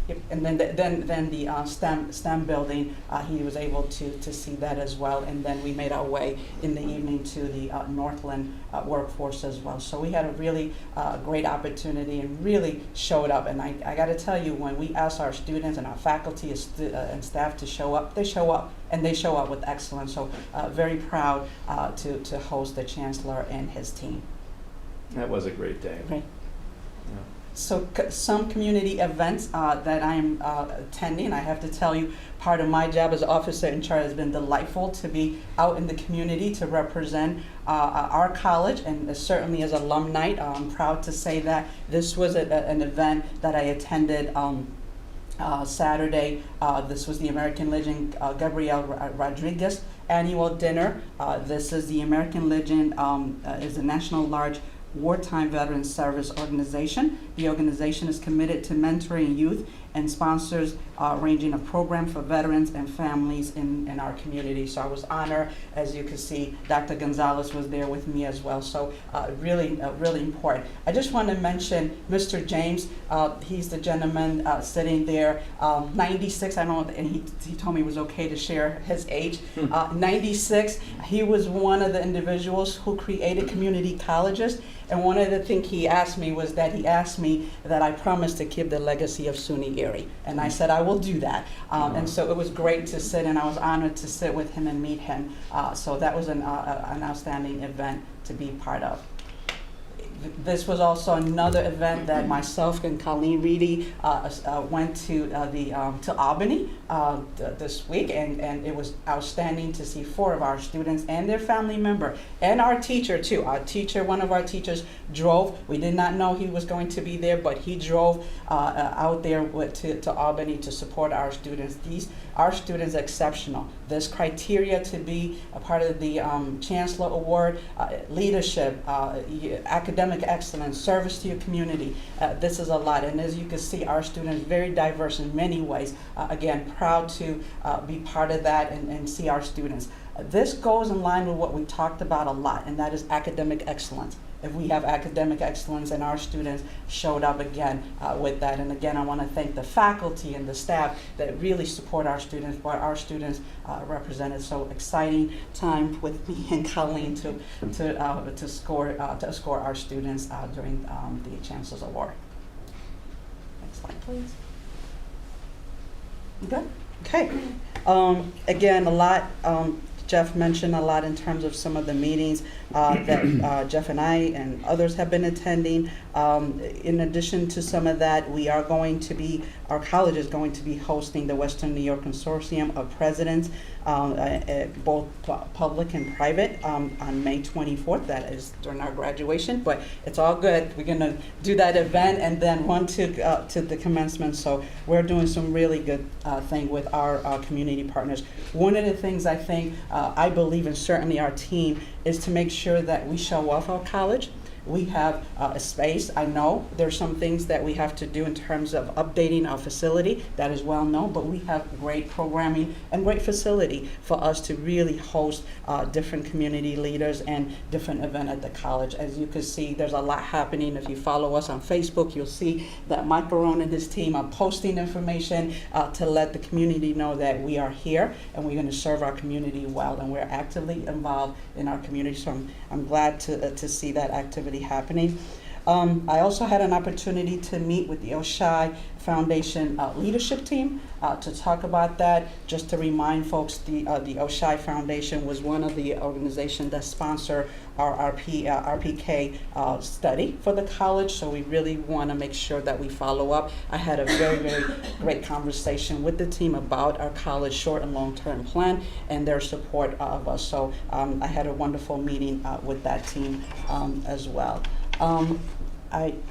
Yep. And then the STEM building, he was able to see that as well. And then we made our way in the evening to the Northland workforce as well. So we had a really great opportunity and really showed up. And I got to tell you, when we ask our students and our faculty and staff to show up, they show up, and they show up with excellence. So very proud to host the Chancellor and his team. That was a great day. Right. So some community events that I'm attending, I have to tell you, part of my job as officer in charge has been delightful to be out in the community to represent our college, and certainly as alumni, I'm proud to say that this was an event that I attended Saturday. This was the American Legion Gabriel Rodriguez annual dinner. This is the American Legion is a national large wartime veteran service organization. The organization is committed to mentoring youth and sponsors ranging a program for veterans and families in our community. So I was honored, as you can see, Dr. Gonzalez was there with me as well. So really important. I just want to mention Mr. James. He's the gentleman sitting there, 96. I don't know, and he told me it was okay to share his age. 96. He was one of the individuals who created community colleges. And one of the things he asked me was that I promised to keep the legacy of SUNY Erie. And I said, I will do that. And so it was great to sit, and I was honored to sit with him and meet him. So that was an outstanding event to be part of. This was also another event that myself and Colleen Reedy went to Albany this week, and it was outstanding to see 4 of our students and their family member, and our teacher too. One of our teachers drove. We did not know he was going to be there, but he drove out there to Albany to support our students. Our students are exceptional. This criteria to be a part of the Chancellor Award, leadership, academic excellence, service to your community. This is a lot, and as you can see, our students very diverse in many ways. Again, proud to be part of that and see our students. This goes in line with what we talked about a lot, and that is academic excellence. If we have academic excellence, and our students showed up again with that. And again, I want to thank the faculty and the staff that really support our students, but our students represented. So exciting time with me and Colleen to score our students during the Chancellor's Award. Next slide, please. Good. Okay. Again, a lot. Jeff mentioned a lot in terms of some of the meetings that Jeff and I and others have been attending. In addition to some of that, our college is going to be hosting the Western New York Consortium of Presidents, both public and private, on May 24th. That is during our graduation, but it's all good. We're gonna do that event and then run to the commencement. So we're doing some really good thing with our community partners. One of the things I believe, and certainly our team, is to make sure that we show off our college. We have a space. I know there's some things that we have to do in terms of updating our facility. That is well known, but we have great programming and great facility for us to really host different community leaders and different events at the college. As you can see, there's a lot happening. If you follow us on Facebook, you'll see that Mike Barone and his team are posting information to let the community know that we are here and we're going to serve our community well, and we're actively involved in our community. So I'm glad to see that activity happening. I also had an opportunity to meet with the Oshai Foundation leadership team to talk about that. Just to remind folks, the Oshai Foundation was one of the organizations that sponsor our RPK study for the college, so we really want to make sure that we follow up. I had a very, very great conversation with the team about our college short and long-term plan and their support of us. So I had a wonderful meeting with that team as well.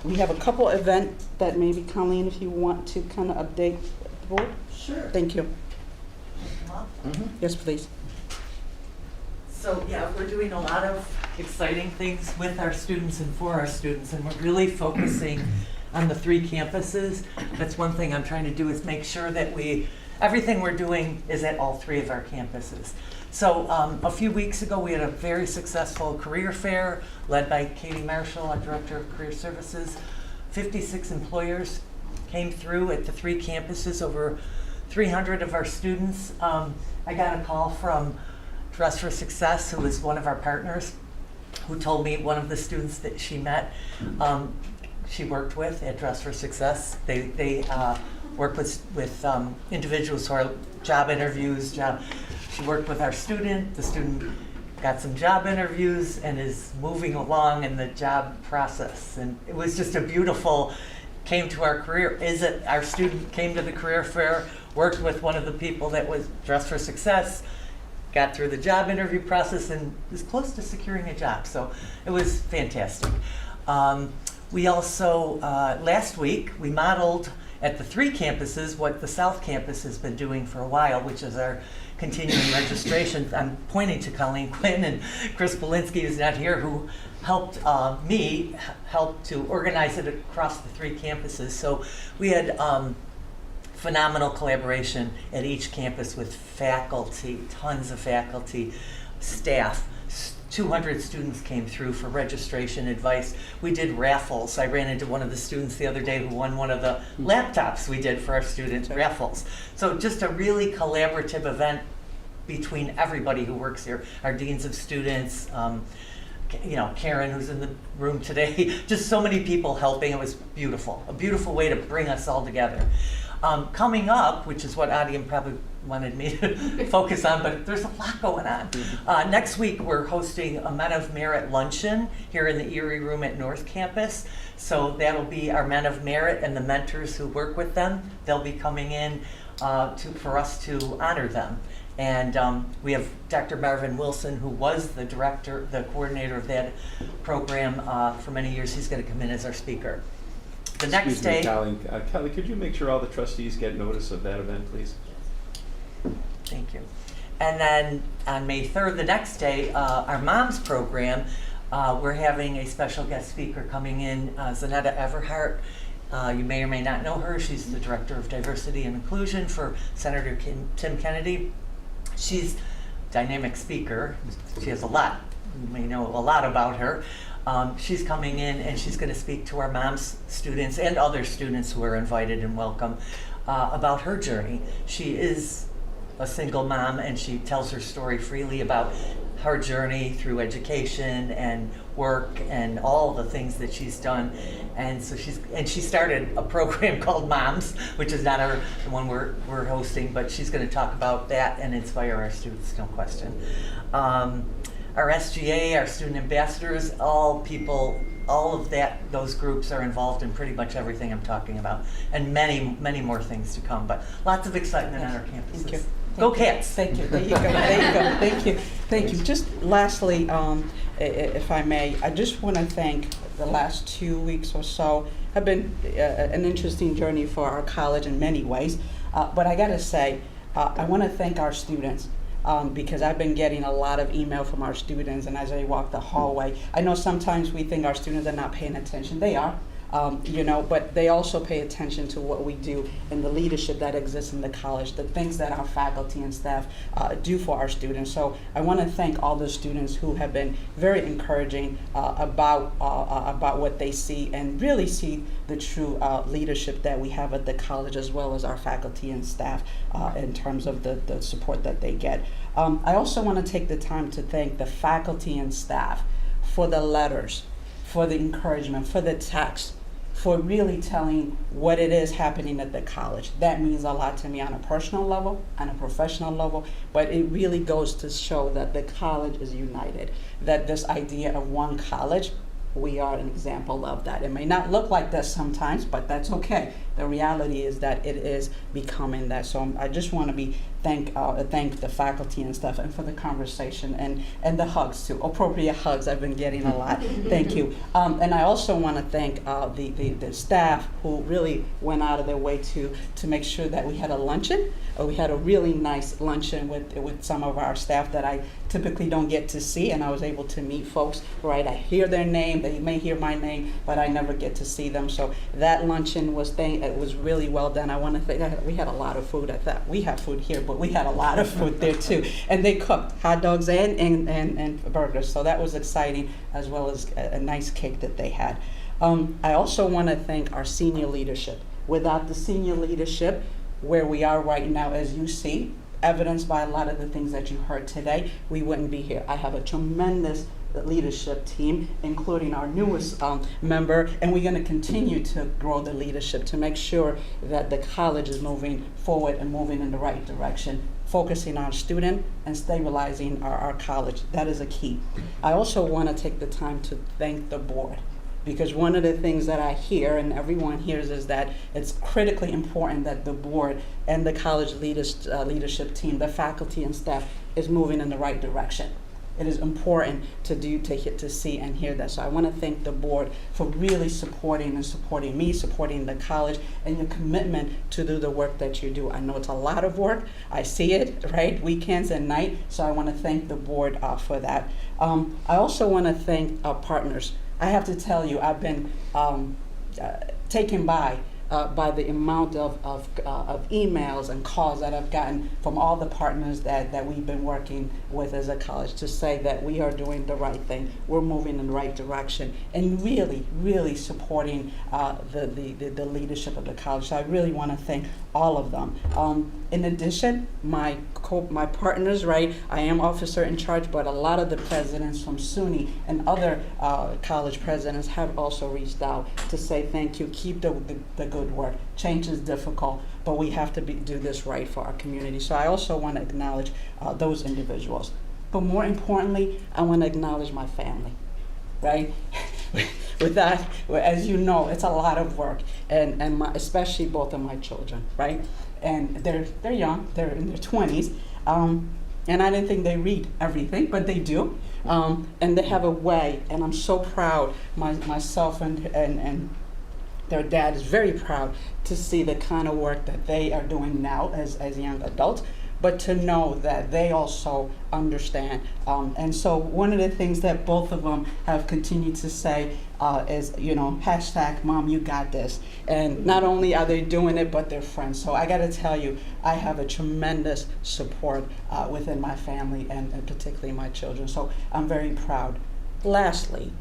We have a couple events that maybe, Colleen, if you want to kind of update the board. Sure. Thank you. Yes, please. So yeah, we're doing a lot of exciting things with our students and for our students, and we're really focusing on the 3 campuses. That's one thing I'm trying to do, is make sure that everything we're doing is at all 3 of our campuses. So a few weeks ago, we had a very successful career fair led by Katie Marshall, our Director of Career Services. 56 employers came through at the 3 campuses, over 300 of our students. I got a call from Dress for Success, who is one of our partners, who told me one of the students that she met, she worked with at Dress for Success. They work with individuals who are job interviews. She worked with our student. The student got some job interviews and is moving along in the job process. And it was just a beautiful, came to our career. Our student came to the career fair, worked with one of the people that was Dressed for Success, got through the job interview process, and was close to securing a job. So it was fantastic. We also, last week, we modeled at the 3 campuses what the South Campus has been doing for a while, which is our continuing registration. I'm pointing to Colleen Quinn and Chris Polinsky, who's not here, who helped me help to organize it across the 3 campuses. So we had phenomenal collaboration at each campus with faculty, tons of faculty, staff. 200 students came through for registration advice. We did raffles. I ran into one of the students the other day who won one of the laptops we did for our student raffles. So just a really collaborative event between everybody who works here, our deans of students, you know, Karen, who's in the room today, just so many people helping. It was beautiful, a beautiful way to bring us all together. Coming up, which is what Adiam probably wanted me to focus on, but there's a lot going on. Next week, we're hosting a Men of Merit luncheon here in the Erie Room at North Campus. So that'll be our Men of Merit and the mentors who work with them. They'll be coming in for us to honor them. And we have Dr. Marvin Wilson, who was the director, the coordinator of that program for many years. He's going to come in as our speaker. The next Excuse me, day, Kelly, could you make sure all the trustees get notice of that event, please? Thank you. And then on May 3rd, the next day, our Moms program, we're having a special guest speaker coming in, Zanetta Everhart. You may or may not know her. She's the Director of Diversity and Inclusion for Senator Tim Kennedy. She's a dynamic speaker. She has a lot. You may know a lot about her. She's coming in and she's going to speak to our Moms students and other students who are invited and welcome about her journey. She is a single mom and she tells her story freely about her journey through education and work and all the things that she's done. And so she started a program called Moms, which is not the one we're hosting, but she's going to talk about that and inspire our students, no question. Our SGA, our student ambassadors, all of those groups are involved in pretty much everything I'm talking about, and many, many more things to come, but lots of excitement on our campuses. Thank you. Go Cats! Thank you. There you go. There you go. Thank you. Thank you. Just lastly, if I may, I just want to thank the last 2 weeks or so have been an interesting journey for our college in many ways. But I got to say, I want to thank our students. Because I've been getting a lot of email from our students, and as I walk the hallway, I know sometimes we think our students are not paying attention. They are, you know, but they also pay attention to what we do and the leadership that exists in the college, the things that our faculty and staff do for our students. So I want to thank all the students who have been very encouraging about what they see and really see the true leadership that we have at the college, as well as our faculty and staff in terms of the support that they get. I also want to take the time to thank the faculty and staff for the letters, for the encouragement, for the text, for really telling what it is happening at the college. That means a lot to me on a personal level, on a professional level, but it really goes to show that the college is united, that this idea of one college, we are an example of that. It may not look like that sometimes, but that's okay. The reality is that it is becoming that. So I just want to thank the faculty and staff, and for the conversation and the hugs too. Appropriate hugs, I've been getting a lot. Thank you. And I also want to thank the staff who really went out of their way to make sure that we had a luncheon. We had a really nice luncheon with some of our staff that I typically don't get to see, and I was able to meet folks, right? I hear their name, they may hear my name, but I never get to see them. So that luncheon was really well done. I want to thank, we had a lot of food. I thought we have food here, but we had a lot of food there too. And they cooked hot dogs and burgers, so that was exciting, as well as a nice cake that they had. I also want to thank our senior leadership. Without the senior leadership, where we are right now, as you see, evidenced by a lot of the things that you heard today, we wouldn't be here. I have a tremendous leadership team, including our newest member, and we're going to continue to grow the leadership to make sure that the college is moving forward and moving in the right direction, focusing on student and stabilizing our college. That is a key. I also want to take the time to thank the board, because one of the things that I hear and everyone hears is that it's critically important that the board and the college leadership team, the faculty and staff, is moving in the right direction. It is important to see and hear that. So I want to thank the board for really supporting me, supporting the college, and your commitment to do the work that you do. I know it's a lot of work. I see it, right? Weekends and night. So I want to thank the board for that. I also want to thank our partners. I have to tell you, I've been taken by by the amount of emails and calls that I've gotten from all the partners that we've been working with as a college to say that we are doing the right thing, we're moving in the right direction, and really, really supporting the leadership of the college. So I really want to thank all of them. In addition, my partners, right, I am officer in charge, but a lot of the presidents from SUNY and other college presidents have also reached out to say thank you, keep the good work. Change is difficult, but we have to do this right for our community. So I also want to acknowledge those individuals. But more importantly, I want to acknowledge my family, right? With that, as you know, it's a lot of work, and especially both of my children, right? And they're young, they're in their 20s, and I didn't think they read everything, but they do, and they have a way, and I'm so proud, myself and their dad is very proud to see the kind of work that they are doing now as young adults, but to know that they also understand. And so one of the things that both of them have continued to say is, you know, hashtag Mom, you got this. And not only are they doing it, but they're friends. So I gotta tell you, I have a tremendous support within my family and particularly my children. So I'm very proud. Lastly,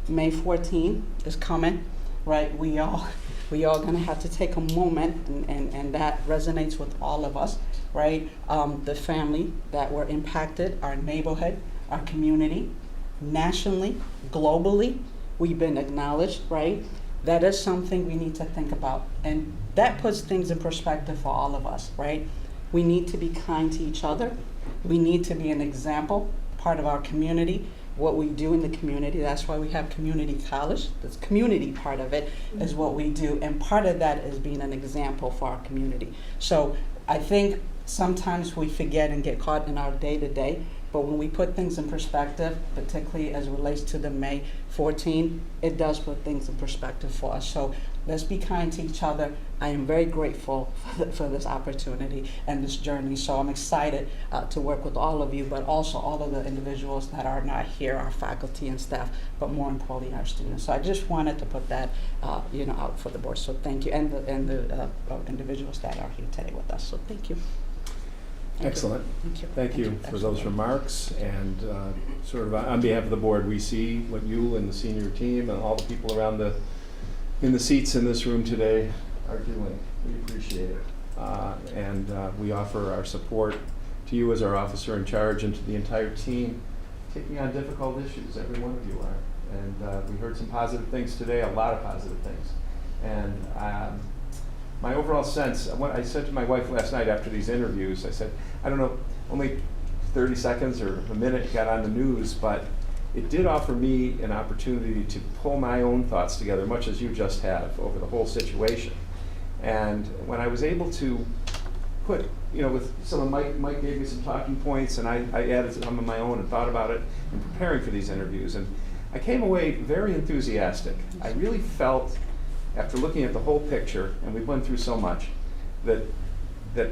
May 14th is coming, right? We all gonna have to take a moment, and that resonates with all of us, right? The family that were impacted, our neighborhood, our community, nationally, globally, we've been acknowledged, right? That is something we need to think about. And that puts things in perspective for all of us, right? We need to be kind to each other. We need to be an example, part of our community, what we do in the community. That's why we have community college. This community part of it is what we do. And part of that is being an example for our community. So I think sometimes we forget and get caught in our day-to-day, but when we put things in perspective, particularly as it relates to the May 14, it does put things in perspective for us. So let's be kind to each other. I am very grateful for this opportunity and this journey. So I'm excited to work with all of you, but also all of the individuals that are not here, our faculty and staff, but more importantly, our students. So I just wanted to put that out for the board. So thank you, and the individuals that are here today with us. So thank you. Excellent. Thank you for those remarks. And sort of on behalf of the board, we see what you and the senior team and all the people around in the seats in this room today are doing. We appreciate it. And we offer our support to you as our officer in charge and to the entire team taking on difficult issues. Every one of you are. And we heard some positive things today, a lot of positive things. And my overall sense, what I said to my wife last night after these interviews, I said, I don't know, only 30 seconds or a minute got on the news, but it did offer me an opportunity to pull my own thoughts together, much as you just have, over the whole situation. And when I was able to put, with some of Mike gave me some talking points, and I added some of my own and thought about it in preparing for these interviews, and I came away very enthusiastic. I really felt, after looking at the whole picture, and we've went through so much, that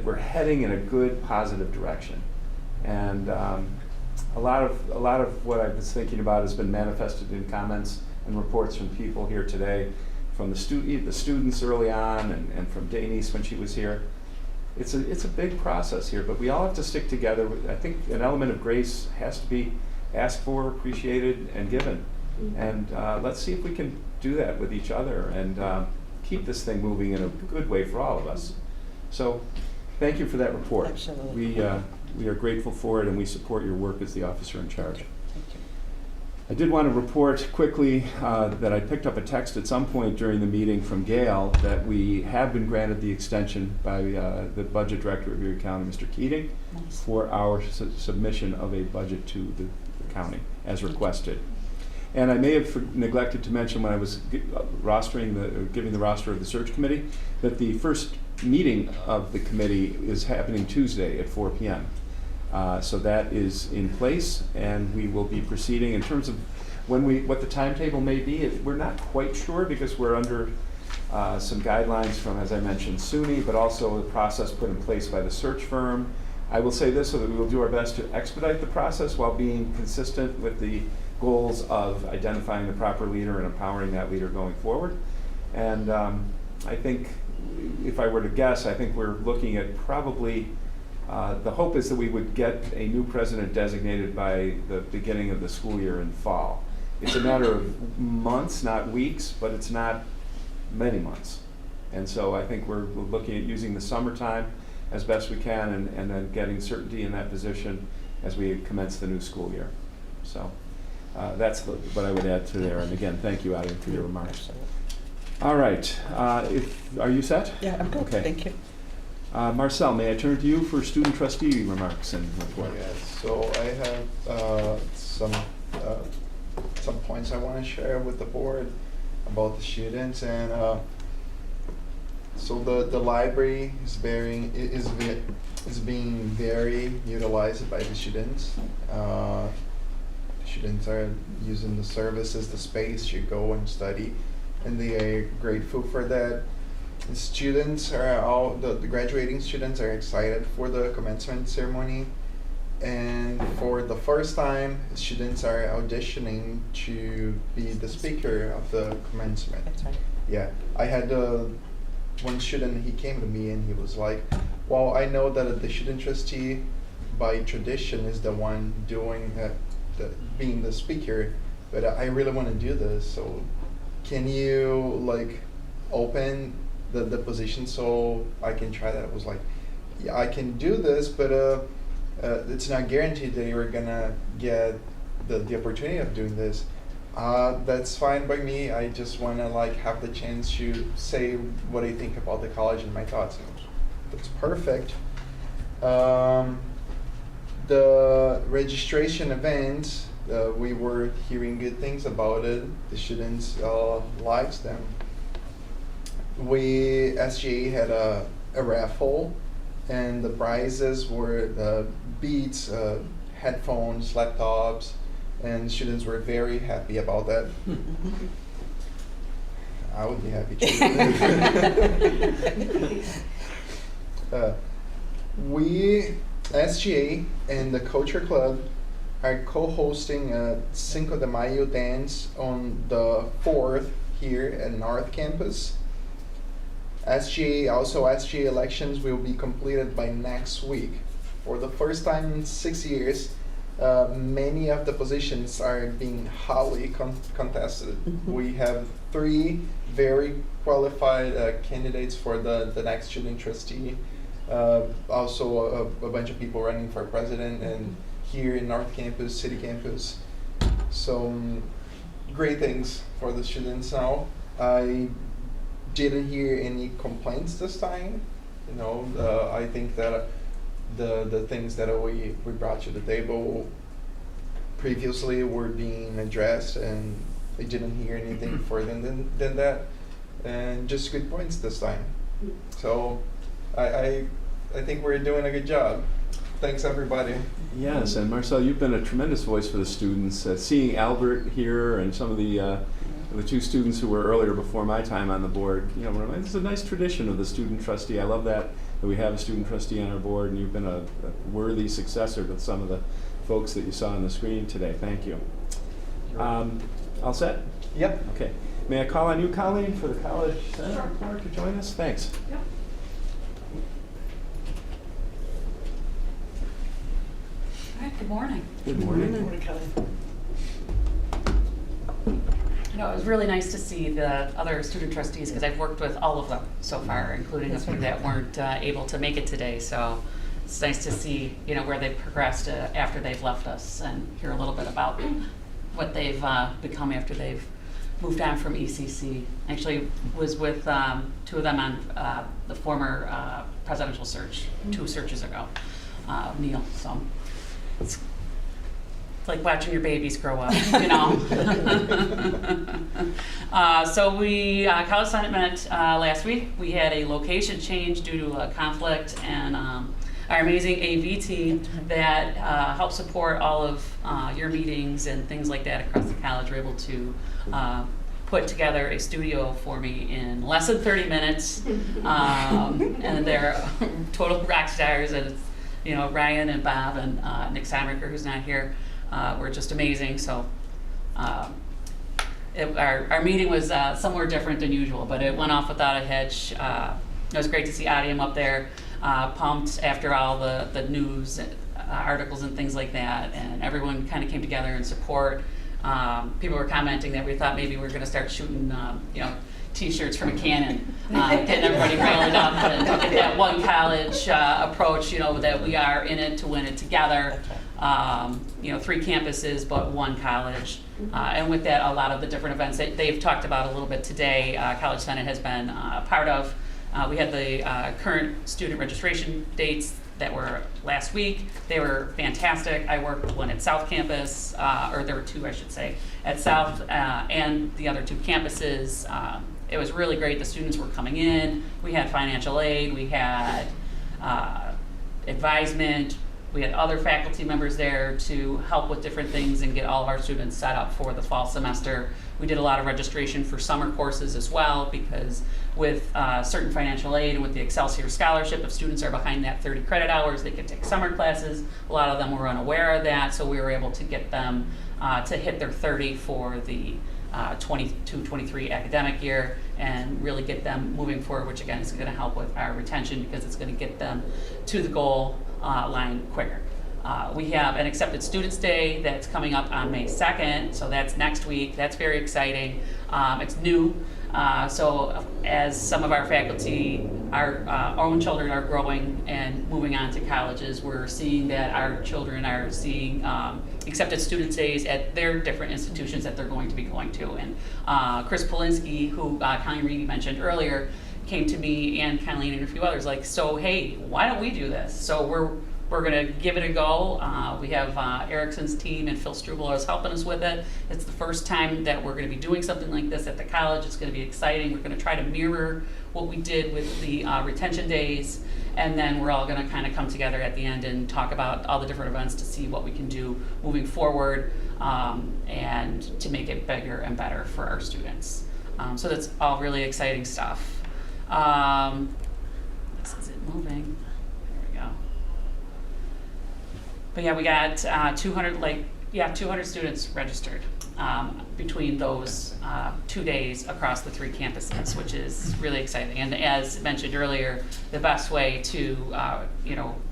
we're heading in a good, positive direction. And a lot of what I was thinking about has been manifested in comments and reports from people here today, from the students early on, and from Denise when she was here. It's a big process here, but we all have to stick together. I think an element of grace has to be asked for, appreciated, and given. And let's see if we can do that with each other and keep this thing moving in a good way for all of us. So thank you for that report. Absolutely. We are grateful for it, and we support your work as the officer in charge. Thank you. I did want to report quickly that I picked up a text at some point during the meeting from Gail that we have been granted the extension by the budget director of Erie County, Mr. Keating, for our submission of a budget to the county as requested. And I may have neglected to mention when I was giving the roster of the search committee that the first meeting of the committee is happening Tuesday at 4 p.m. So that is in place, and we will be proceeding. In terms of what the timetable may be, we're not quite sure because we're under some guidelines from, as I mentioned, SUNY, but also the process put in place by the search firm. I will say this, so that we will do our best to expedite the process while being consistent with the goals of identifying the proper leader and empowering that leader going forward. And I think if I were to guess, I think we're looking at probably, the hope is that we would get a new president designated by the beginning of the school year in fall. It's a matter of months, not weeks, but it's not many months. And so I think we're looking at using the summertime as best we can, and then getting certainty in that position as we commence the new school year. So that's what I would add to there. And again, thank you, Adi, for your remarks. All right. Are you set? Yeah, I'm good. Okay. Thank you. Marcel, may I turn to you for student trustee remarks and report? Yes, so I have some points I want to share with the board about the students, and so the library is being very utilized by the students. The students are using the services, the space to go and study, and they are grateful for that. The students are the graduating students are excited for the commencement ceremony, and for the first time, students are auditioning to be the speaker of the commencement. That's right. Yeah, I had one student, he came to me and he was like, well, I know that the student trustee by tradition is the one doing being the speaker, but I really want to do this, so can you like open the position so I can try that? I was like, yeah, I can do this, but it's not guaranteed that you're gonna get the opportunity of doing this. That's fine by me. I just want to like have the chance to say what I think about the college and my thoughts. That's perfect. The registration event, we were hearing good things about it. The students liked them. SGA had a raffle, and the prizes were beats, headphones, laptops, and students were very happy about that. I would be happy too. SGA and the Culture Club are co-hosting a Cinco de Mayo dance on the 4th here at North Campus. SGA elections will be completed by next week. For the first time in 6 years, many of the positions are being hotly contested. We have 3 very qualified candidates for the next student trustee. Also a bunch of people running for president, and here in North Campus, City Campus. So great things for the students now. I didn't hear any complaints this time. You know, I think that the things that we brought to the table previously were being addressed, and I didn't hear anything further than that, and just good points this time. So I think we're doing a good job. Thanks, everybody. Yes, and Marcel, you've been a tremendous voice for the students. Seeing Albert here and some of the 2 students who were earlier before my time on the board, you know, it's a nice tradition of the student trustee. I love that we have a student trustee on our board, and you've been a worthy successor to some of the folks that you saw on the screen today. Thank you. All set? Yep. Okay. May I call on you, Colleen, for the college Senate report to join us? Thanks. Yep. All right, good morning. Good morning. Good morning, Kelly. You know, it was really nice to see the other student trustees, because I've worked with all of them so far, including a few that weren't able to make it today. So it's nice to see, you know, where they've progressed after they've left us, and hear a little bit about what they've become after they've moved on from ECC. Actually was with 2 of them on the former presidential search 2 searches ago, Neil. So it's like watching your babies grow up, you know. So we, College Senate met last week. We had a location change due to a conflict, and our amazing AV team that helps support all of your meetings and things like that across the college were able to put together a studio for me in less than 30 minutes. And they're total rock stars, and it's, you know, Ryan and Bob and Nick Steinrecker, who's not here, were just amazing. So our meeting was somewhere different than usual, but it went off without a hitch. It was great to see Adium up there, pumped after all the news articles and things like that, and everyone kind of came together in support. People were commenting that we thought maybe we were going to start shooting, T-shirts from a cannon, getting everybody rallied up and that one college approach, that we are in it to win it together. 3 campuses, but 1 college. And with that, a lot of the different events that they've talked about a little bit today, College Senate has been part of. We had the current student registration dates that were last week. They were fantastic. I worked one at South Campus, or there were 2, I should say, at South and the other 2 campuses. It was really great. The students were coming in. We had financial aid. We had advisement. We had other faculty members there to help with different things and get all of our students set up for the fall semester. We did a lot of registration for summer courses as well, because with certain financial aid and with the Excelsior Scholarship, if students are behind that 30 credit hours, they can take summer classes. A lot of them were unaware of that, so we were able to get them to hit their 30 for the 22-23 academic year and really get them moving forward, which again is going to help with our retention because it's going to get them to the goal line quicker. We have an Accepted Students Day that's coming up on May 2nd, so that's next week. That's very exciting. It's new, so as some of our faculty, our own children are growing and moving on to colleges, we're seeing that our children are seeing Accepted Students Days at their different institutions that they're going to be going to. And Chris Polinsky, who Colleen Reedy mentioned earlier, came to me and Colleen and a few others like, so hey, why don't we do this? So we're going to give it a go. We have Erickson's team and Phil Struble is helping us with it. It's the first time that we're going to be doing something like this at the college. It's going to be exciting. We're going to try to mirror what we did with the retention days, and then we're all going to kind of come together at the end and talk about all the different events to see what we can do moving forward and to make it bigger and better for our students. So that's all really exciting stuff. This is it moving. There we go. But yeah, we got 200 students registered between those 2 days across the 3 campuses, which is really exciting. And as mentioned earlier, the best way to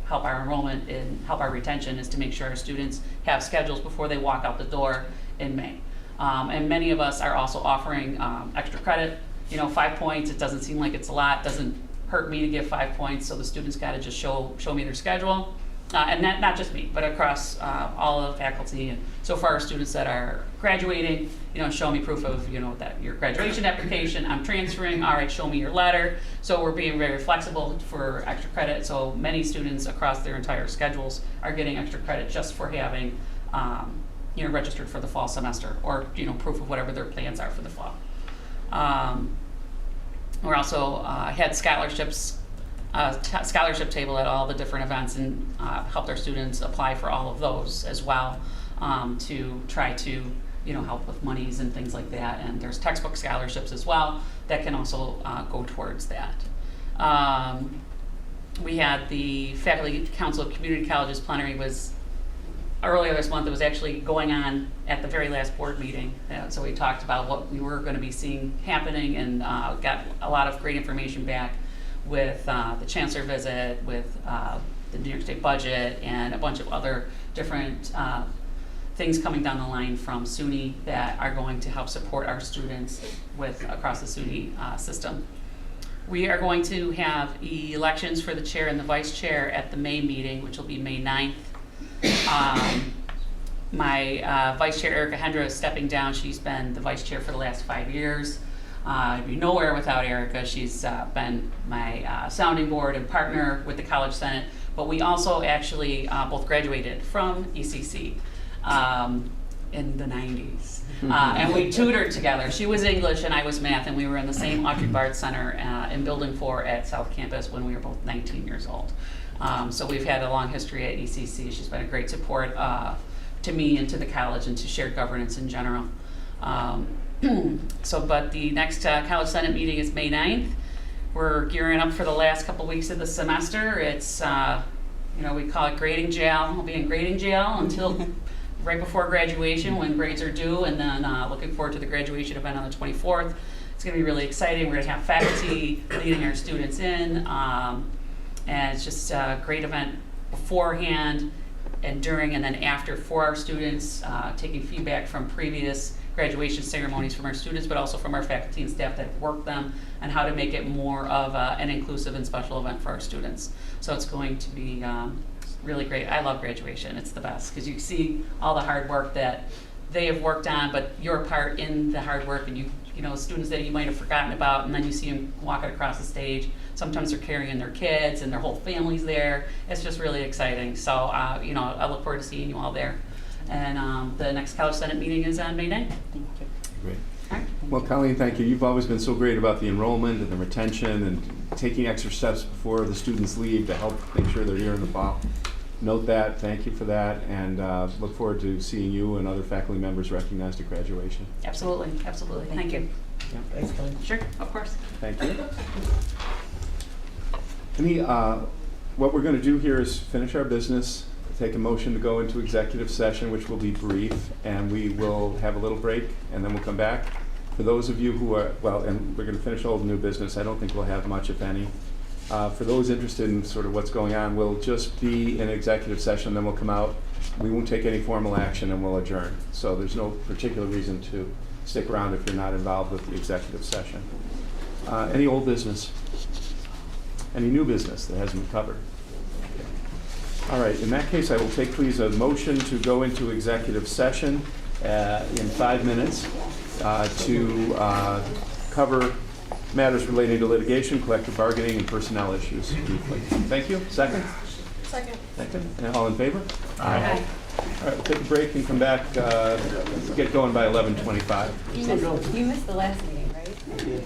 help our enrollment and help our retention is to make sure our students have schedules before they walk out the door in May. And many of us are also offering extra credit. 5 points, it doesn't seem like it's a lot, doesn't hurt me to give 5 points, so the students got to just show me their schedule. And that, not just me, but across all of the faculty. And so far, our students that are graduating, show me proof of, that your graduation application, I'm transferring, all right, show me your letter. So we're being very flexible for extra credit. So many students across their entire schedules are getting extra credit just for having, registered for the fall semester or, proof of whatever their plans are for the fall. We're also had scholarships, scholarship table at all the different events and helped our students apply for all of those as well to try to help with monies and things like that. And there's textbook scholarships as well that can also go towards that. We had the Faculty Council of Community Colleges plenary was earlier this month. It was actually going on at the very last board meeting. So we talked about what we were going to be seeing happening and got a lot of great information back with the chancellor visit, with the New York State budget, and a bunch of other different things coming down the line from SUNY that are going to help support our students with across the SUNY system. We are going to have elections for the chair and the vice chair at the May meeting, which will be May 9th. My vice chair, Erica Hendra, is stepping down. She's been the vice chair for the last 5 years. I'd be nowhere without Erica. She's been my sounding board and partner with the College Senate. But we also actually both graduated from ECC in the 90s. And we tutored together. She was English and I was math, and we were in the same Audrey Bard Center in Building 4 at South Campus when we were both 19 years old. So we've had a long history at ECC. She's been a great support to me and to the college and to shared governance in general. But the next College Senate meeting is May 9th. We're gearing up for the last couple weeks of the semester. It's, we call it grading jail. We'll be in grading jail until right before graduation when grades are due, and then looking forward to the graduation event on the 24th. It's going to be really exciting. We're going to have faculty leading our students in, and it's just a great event beforehand and during and then after for our students, taking feedback from previous graduation ceremonies from our students, but also from our faculty and staff that have worked them on how to make it more of an inclusive and special event for our students. So it's going to be really great. I love graduation. It's the best because you see all the hard work that they have worked on, but your part in the hard work, and you know, students that you might have forgotten about, and then you see them walking across the stage. Sometimes they're carrying their kids and their whole family's there. It's just really exciting. So, you know, I look forward to seeing you all there. And the next College Senate meeting is on May 9th. Great. All right. Well, Colleen, thank you. You've always been so great about the enrollment and the retention and taking extra steps before the students leave to help make sure they're here in the fall. Note that. Thank you for that, and look forward to seeing you and other faculty members recognized at graduation. Absolutely, absolutely. Thank you. Yeah. Thanks, Colleen. Sure, of course. Thank you. What we're going to do here is finish our business, take a motion to go into executive session, which will be brief, and we will have a little break, and then we'll come back. For those of you who are, well, and we're going to finish all the new business. I don't think we'll have much, if any. For those interested in sort of what's going on, we'll just be in executive session, then we'll come out. We won't take any formal action, and we'll adjourn. So there's no particular reason to stick around if you're not involved with the executive session. Any old business? Any new business that hasn't been covered? Okay. All right, in that case, I will take please a motion to go into executive session in 5 minutes to cover matters relating to litigation, collective bargaining, and personnel issues briefly. Thank you. Second? Second. Second. And all in favor? Aye. All right, we'll take a break and come back, get going by 11:25. You missed the last meeting, right?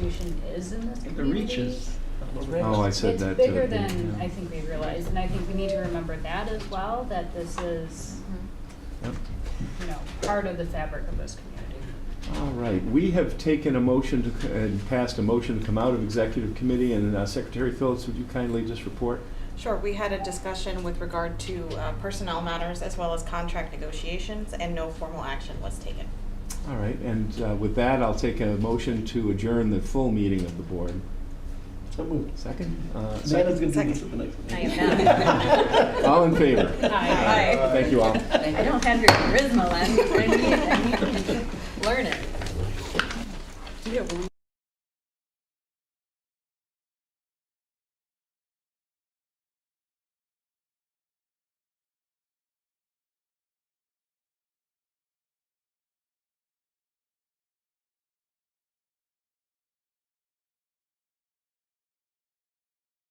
institution is in this The community. reach is. Oh, I said that. It's bigger too. than Yeah. I think we realize, and I think we need to remember that as well, that this is, Yep. you know, part of the fabric of this community. All right, we have taken a motion to, and passed a motion to come out of executive committee, and Secretary Phillips, would you kindly just report? Sure, we had a discussion with regard to personnel matters as well as contract negotiations, and no formal action was taken. All right, and with that, I'll take a motion to adjourn the full meeting of the board. So moved. Second? Nana's gonna do this at the next one. I am not. All in favor? Aye. Thank you all. I don't have your charisma, Len. I need to learn it.